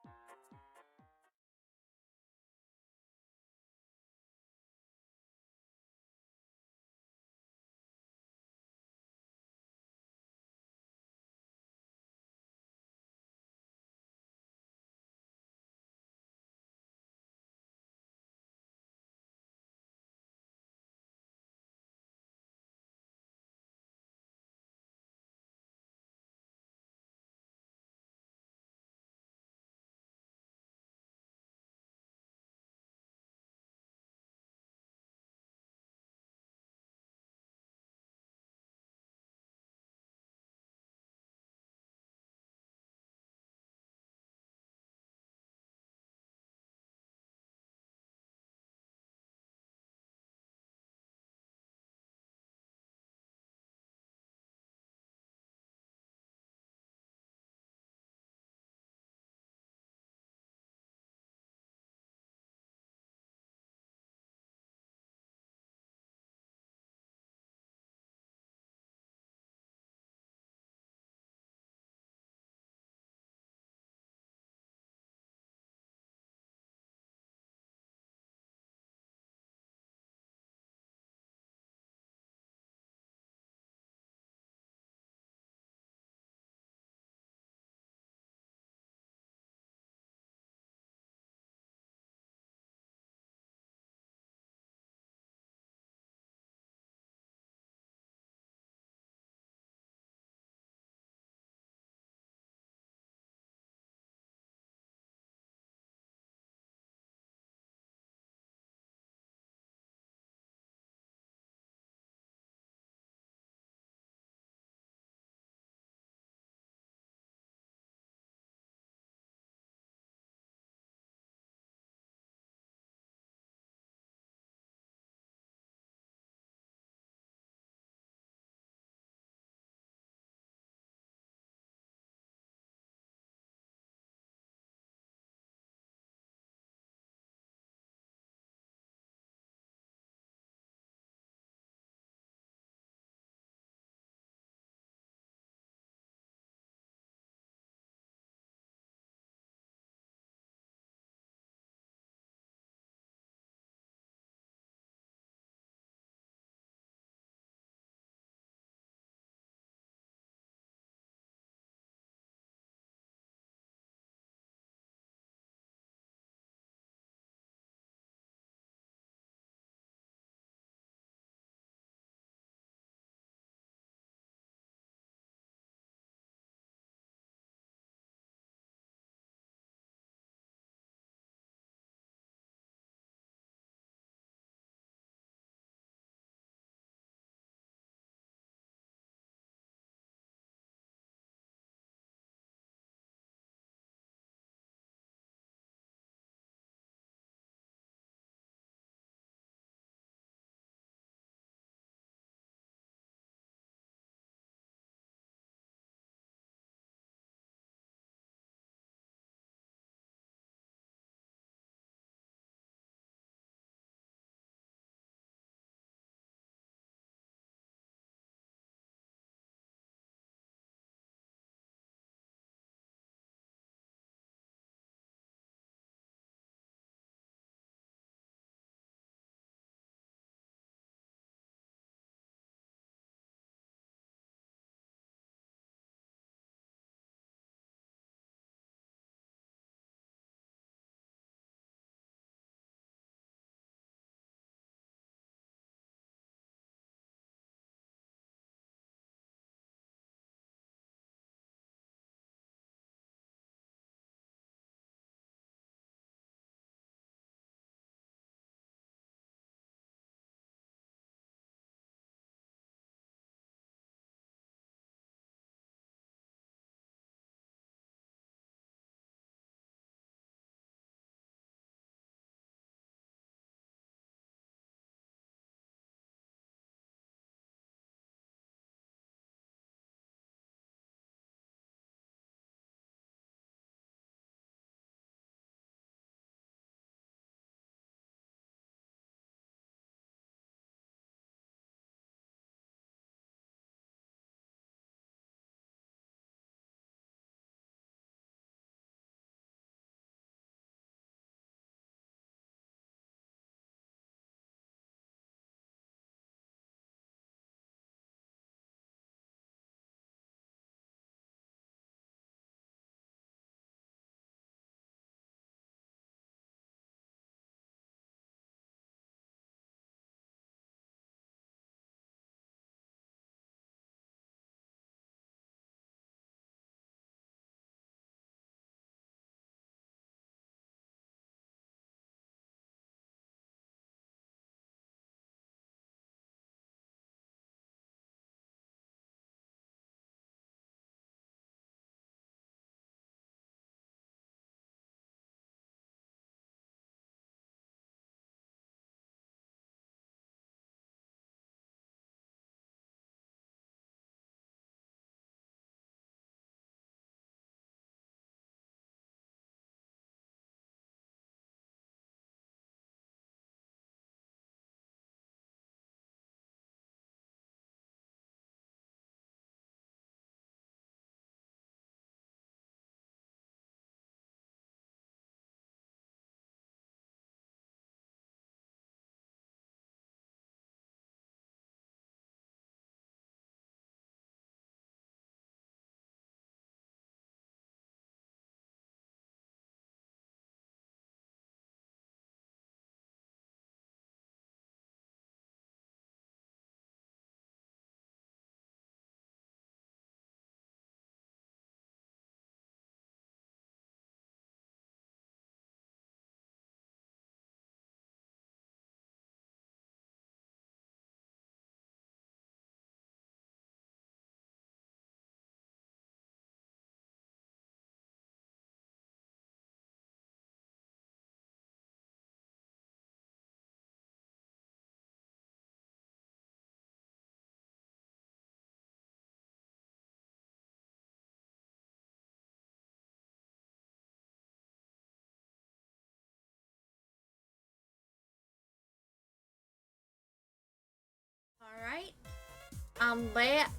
I'm back.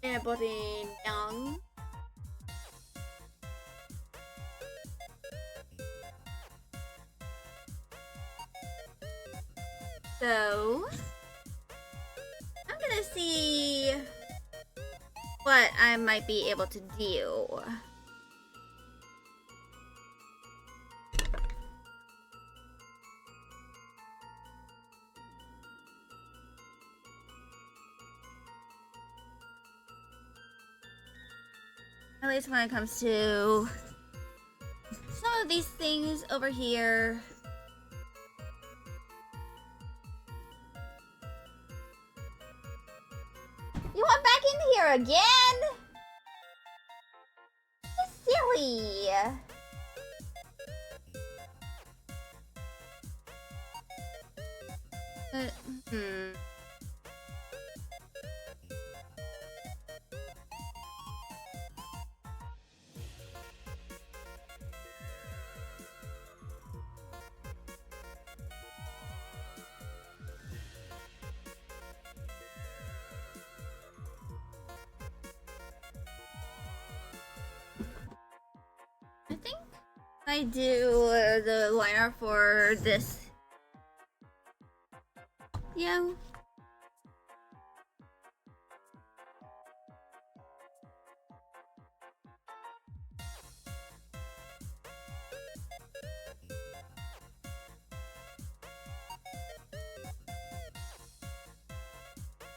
Everybody young. So, I'm gonna see what I might be able to do. At least when it comes to some of these things over here. You went back in here again? That's silly. Hmm. I think I do the liner for this. Yeah.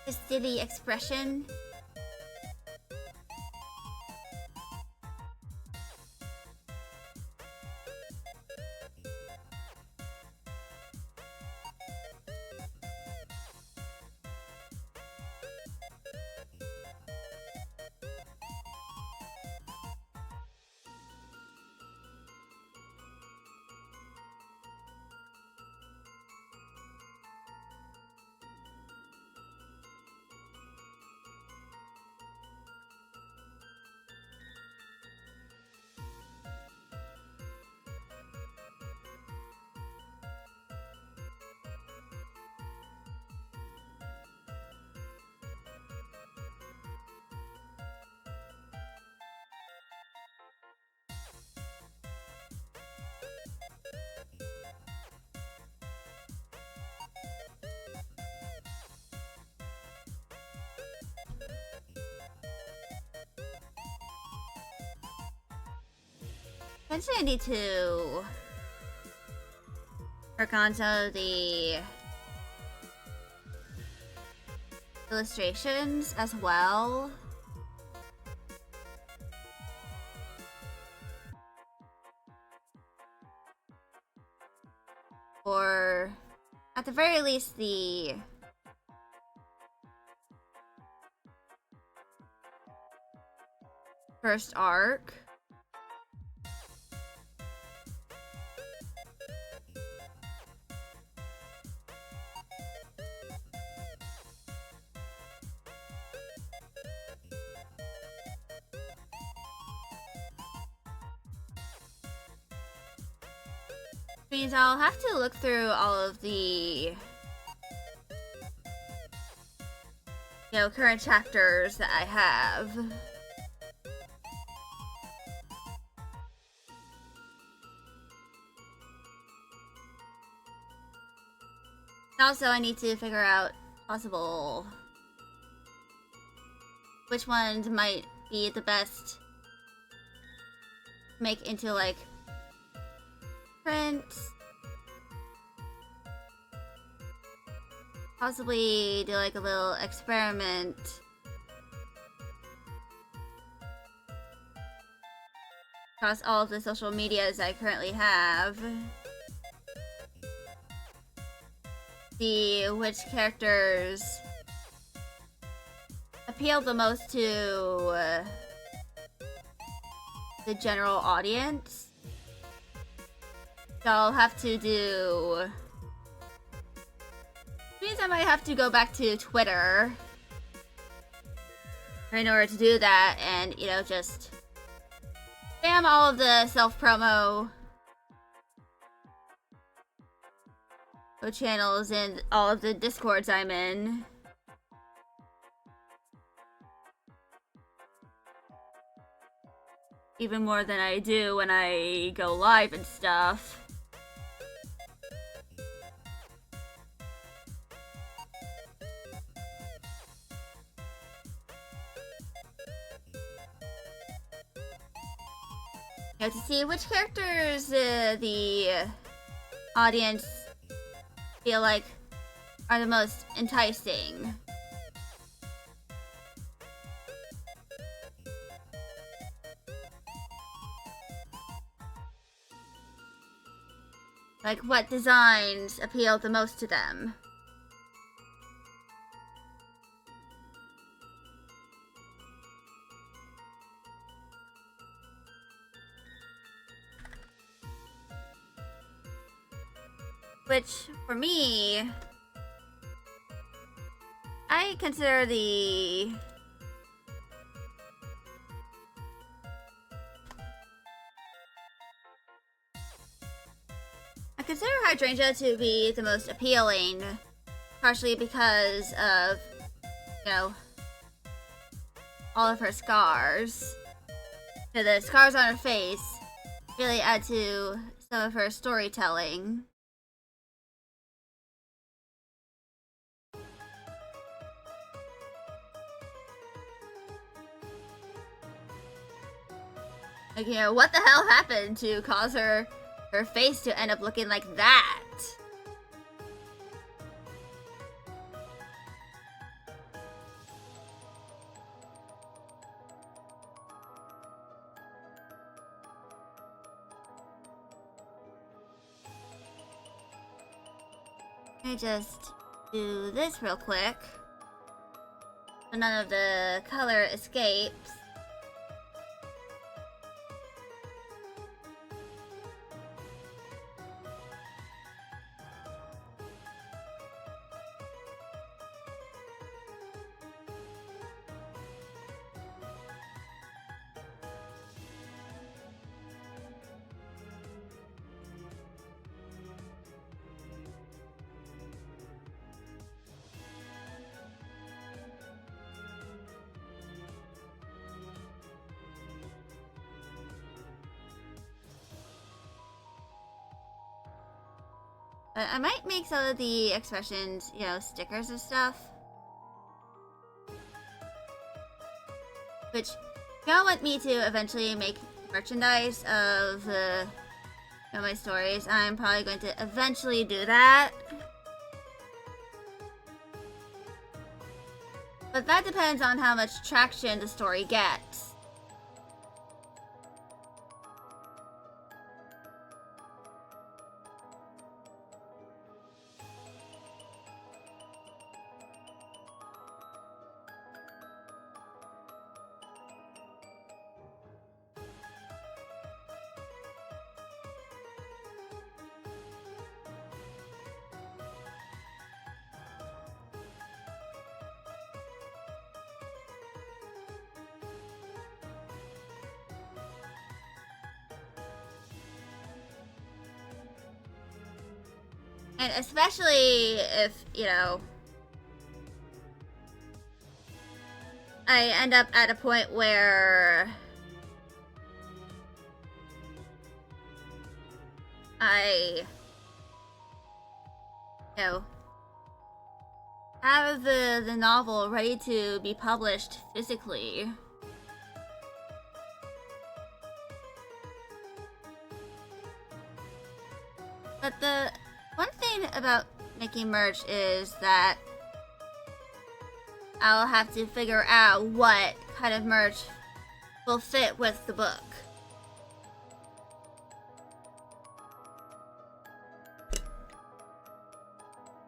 The silly expression. Eventually I need to work on some of the illustrations as well. Or at the very least the first arc. Means I'll have to look through all of the current chapters that I have. Also, I need to figure out possible which ones might be the best to make into like print. Possibly do like a little experiment across all of the social medias I currently have. See which characters appeal the most to the general audience. So I'll have to do... means I might have to go back to Twitter in order to do that and, just spam all of the self-promo channels and all of the discords I'm in. Even more than I do when I go live and stuff. You know, to see which characters the audience feel like are the most enticing. Like, what designs appeal the most to them? Which, for me, I consider the Hydrangea to be the most appealing, partially because of, you know, all of her scars. You know, the scars on her face really add to some of her storytelling. Like, you know, what the hell happened to cause her face to end up looking like that? Let me just do this real quick so none of the color escapes. I might make some of the expressions, you know, stickers and stuff. Which, if y'all want me to eventually make merchandise of my stories, I'm probably going to eventually do that. But that depends on how much traction the story gets. And especially if, you know, I end up at a point where I, you know, have the novel ready to be published physically. But the one thing about making merch is that I'll have to figure out what kind of merch will fit with the book.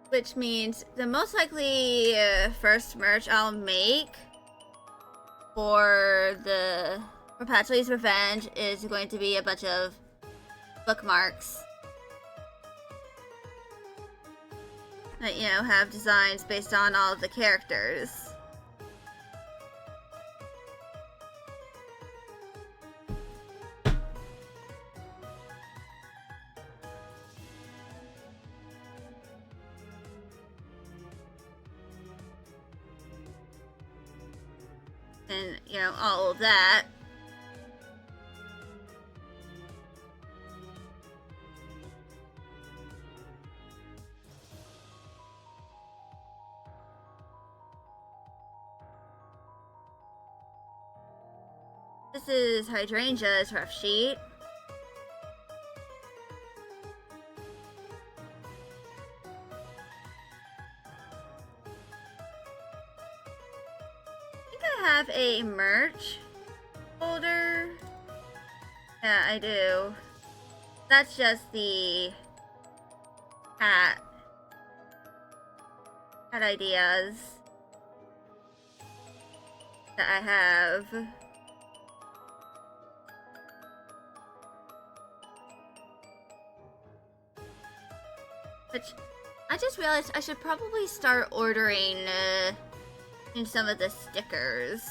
Which means the most likely first merch I'll make for Patchley's Revenge is going to be a bunch of bookmarks that, you know, have designs based on all of the characters. and, you know, all of that. This is Hydrangea's rough sheet. I think I have a merch folder. Yeah, I do. That's just the cat ideas that I have. Which I just realized I should probably start ordering in some of the stickers.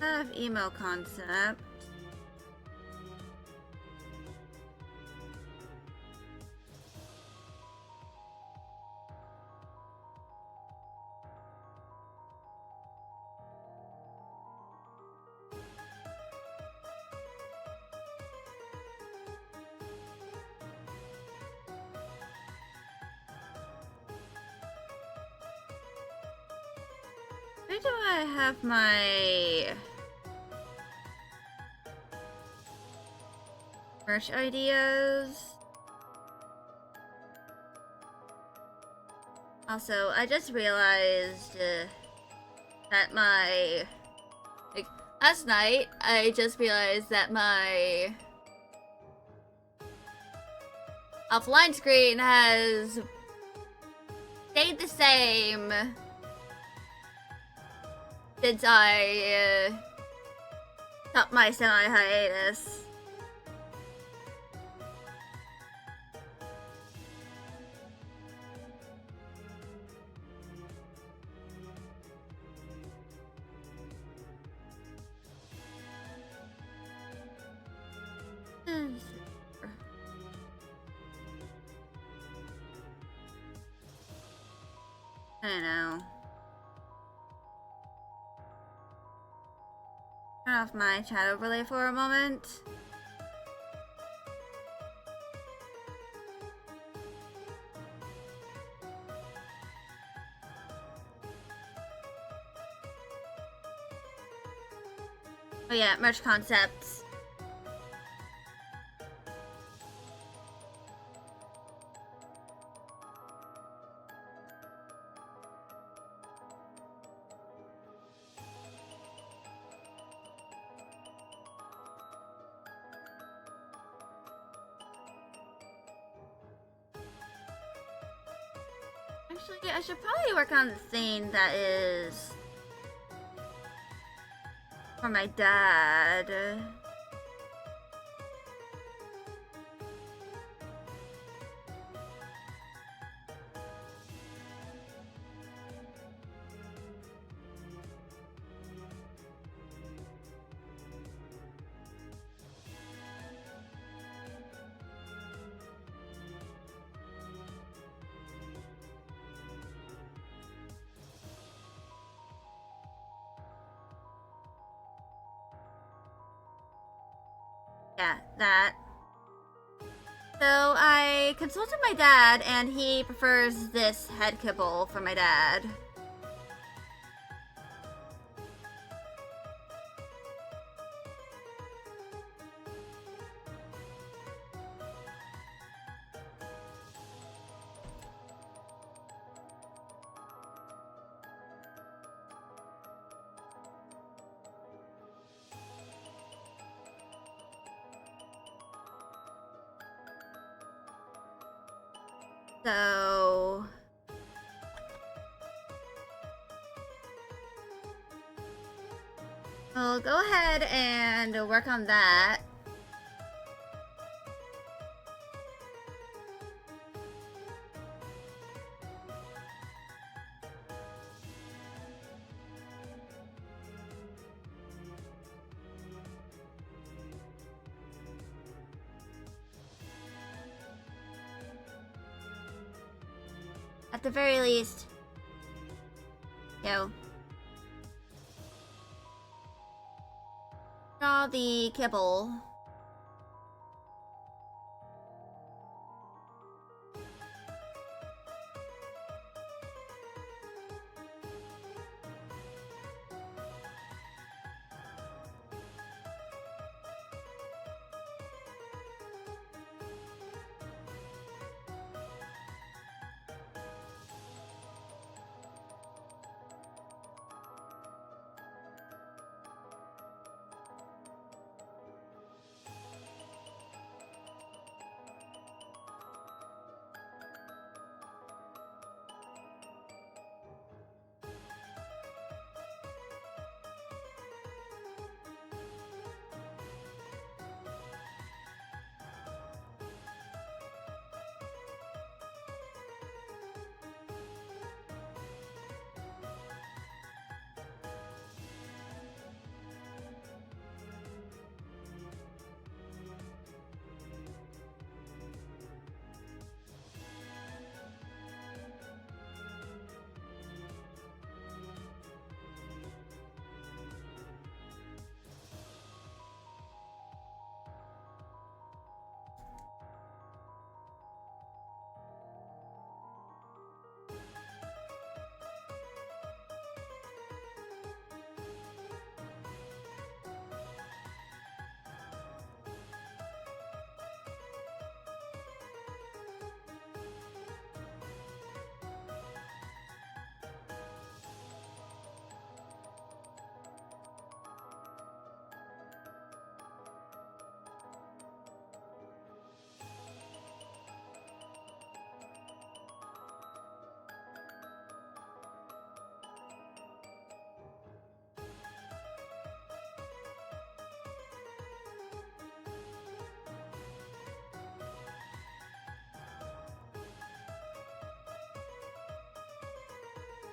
I have emo concept. Where do I have my merch ideas? Also, I just realized that my... Like, last night, I just realized that my offline screen has stayed the same since I stopped my semi-hiatus. I don't know. Turn off my chat overlay for a moment. Oh yeah, merch concepts. Actually, I should probably work on the thing that is for my dad. Yeah, that. So I consulted my dad, and he prefers this head kibble for my dad. So we'll go ahead and work on that. at the very least, you know, draw the kibble.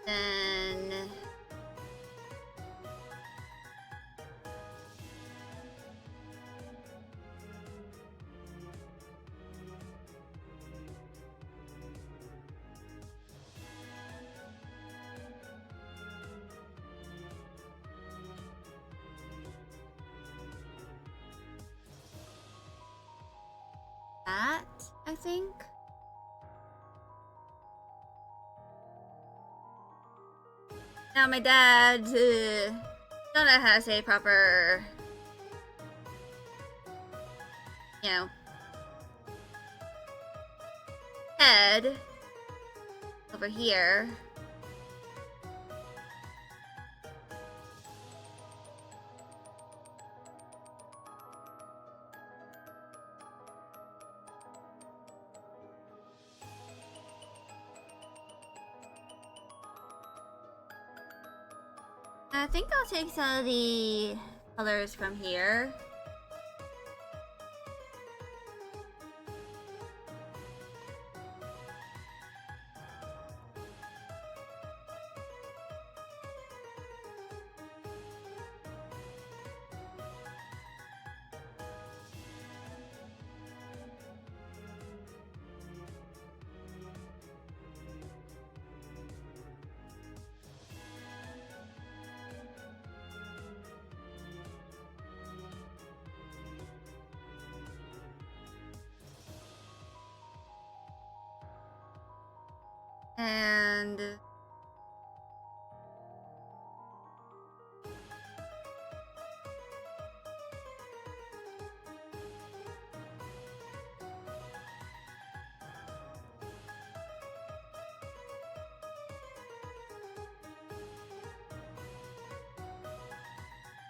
Then that, I think. Now my dad don't know how to say proper, you know, head over here. I think I'll take some of the colors from here. And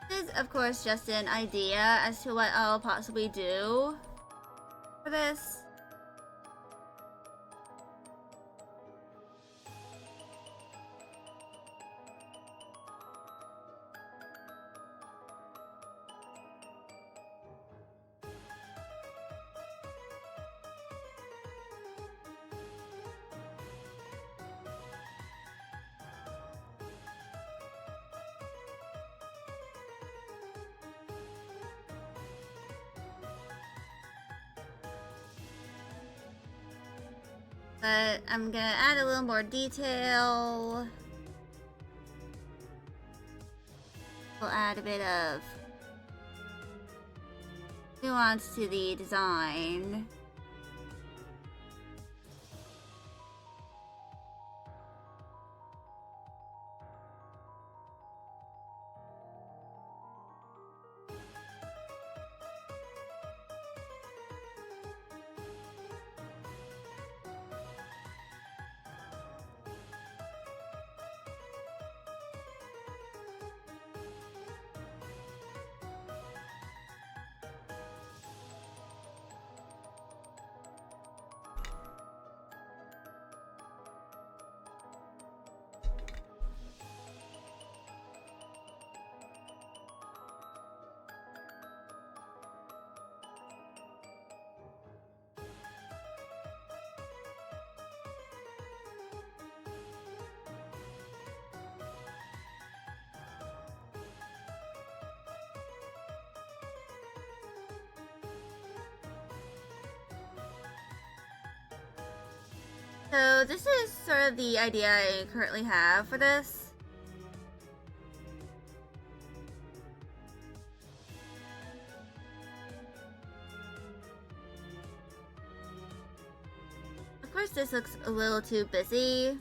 this is, of course, just an idea as to what I'll possibly do for this. But I'm gonna add a little more detail. We'll add a bit of nuance to the design. So this is sort of the idea I currently have for this. Of course, this looks a little too busy.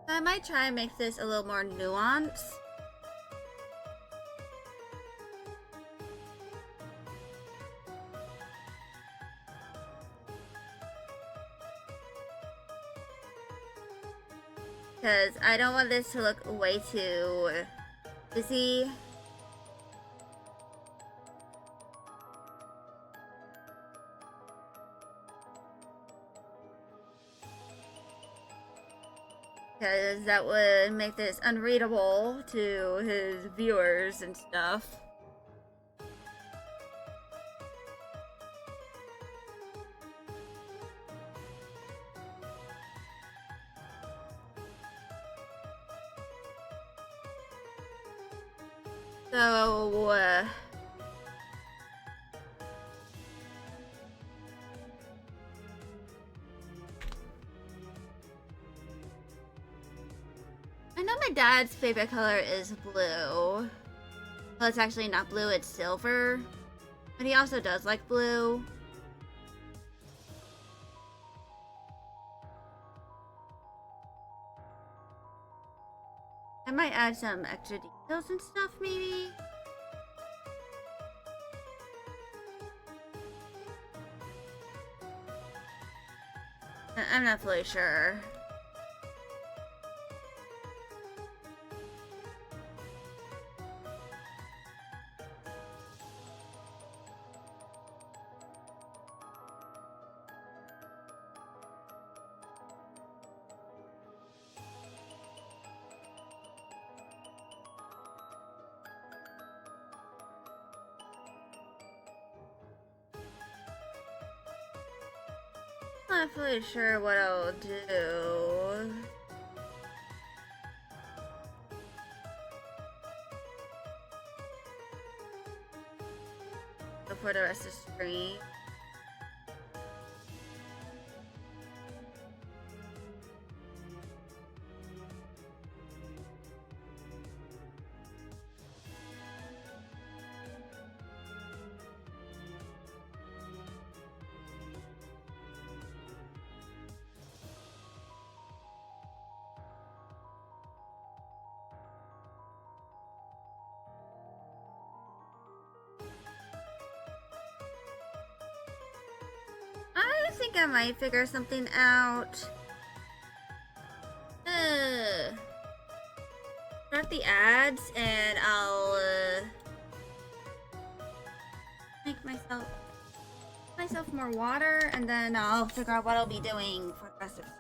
So I might try and make this a little more nuanced. Because I don't want this to look way too busy. Because that would make this unreadable to his viewers and stuff. So, I know my dad's favorite color is blue. Well, it's actually not blue, it's silver. But he also does like blue. I might add some extra details and stuff, maybe? I'm not fully sure. I'm not fully sure what I'll do. For the rest of the stream. I think I might figure something out. Start the ads and I'll make myself more water, and then I'll figure out what I'll be doing for the rest of the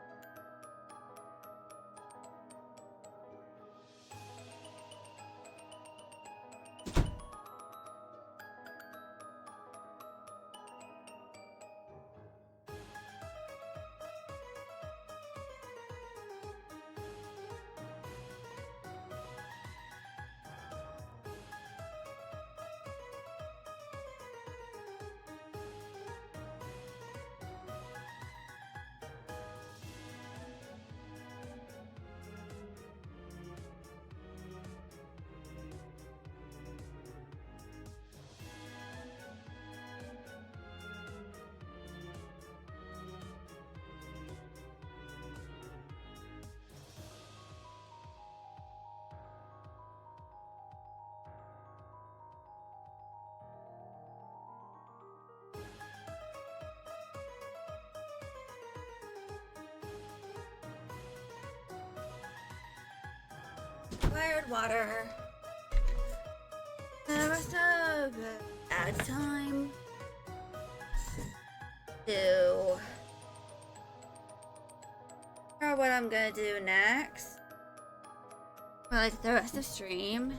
Wired water. The rest of it adds time to figure out what I'm gonna do next. For like the rest of stream.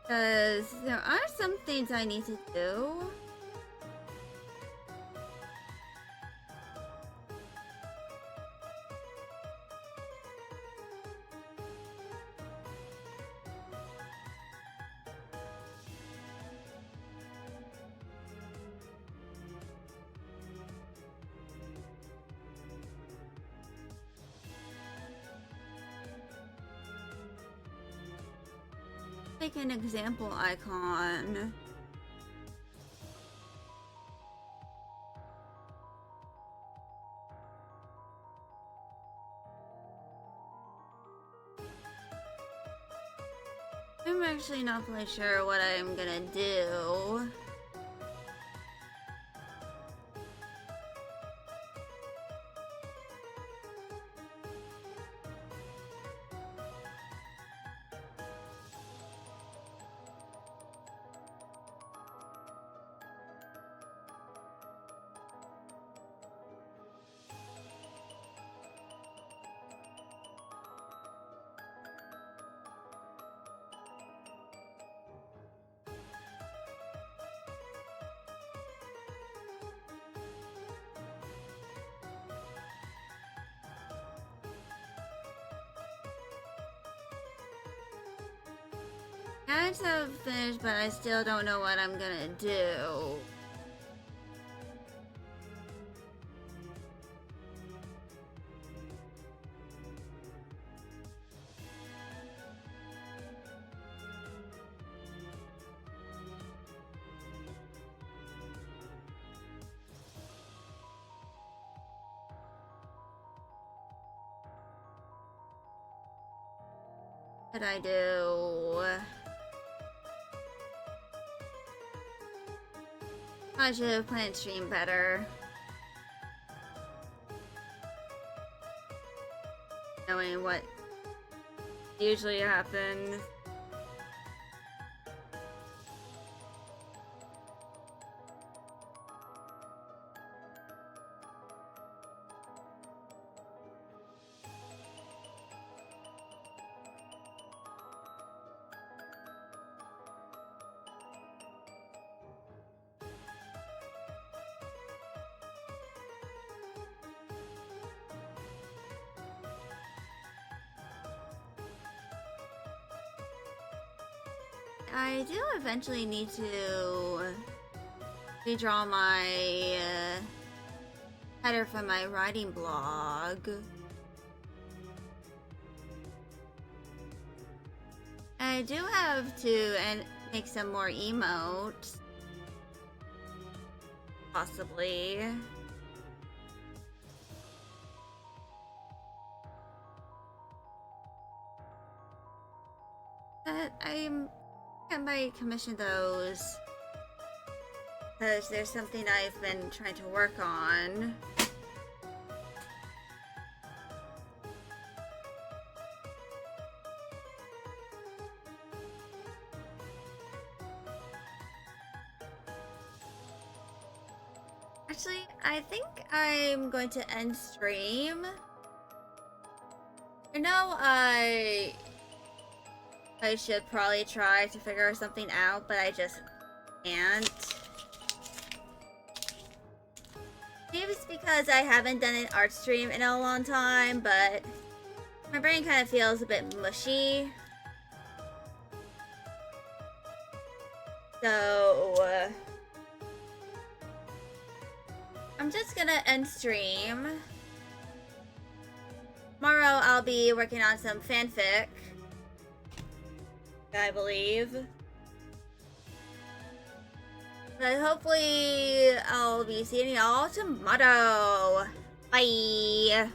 Because there are some things I need to do. Like an example icon. I'm actually not fully sure what I'm gonna do. Guides have finished, but I still don't know what I'm gonna do. What I do? I should have planned stream better. Knowing what usually happens. I do eventually need to redraw my header from my writing blog. I do have to make some more emotes. Possibly. But I might commission those because there's something I've been trying to work on. Actually, I think I'm going to end stream. I know I should probably try to figure something out, but I just can't. Maybe it's because I haven't done an art stream in a long time, but my brain kind of feels a bit mushy. So, I'm just gonna end stream. Tomorrow I'll be working on some fanfic, I believe. But hopefully I'll be seeing y'all tomorrow. Bye!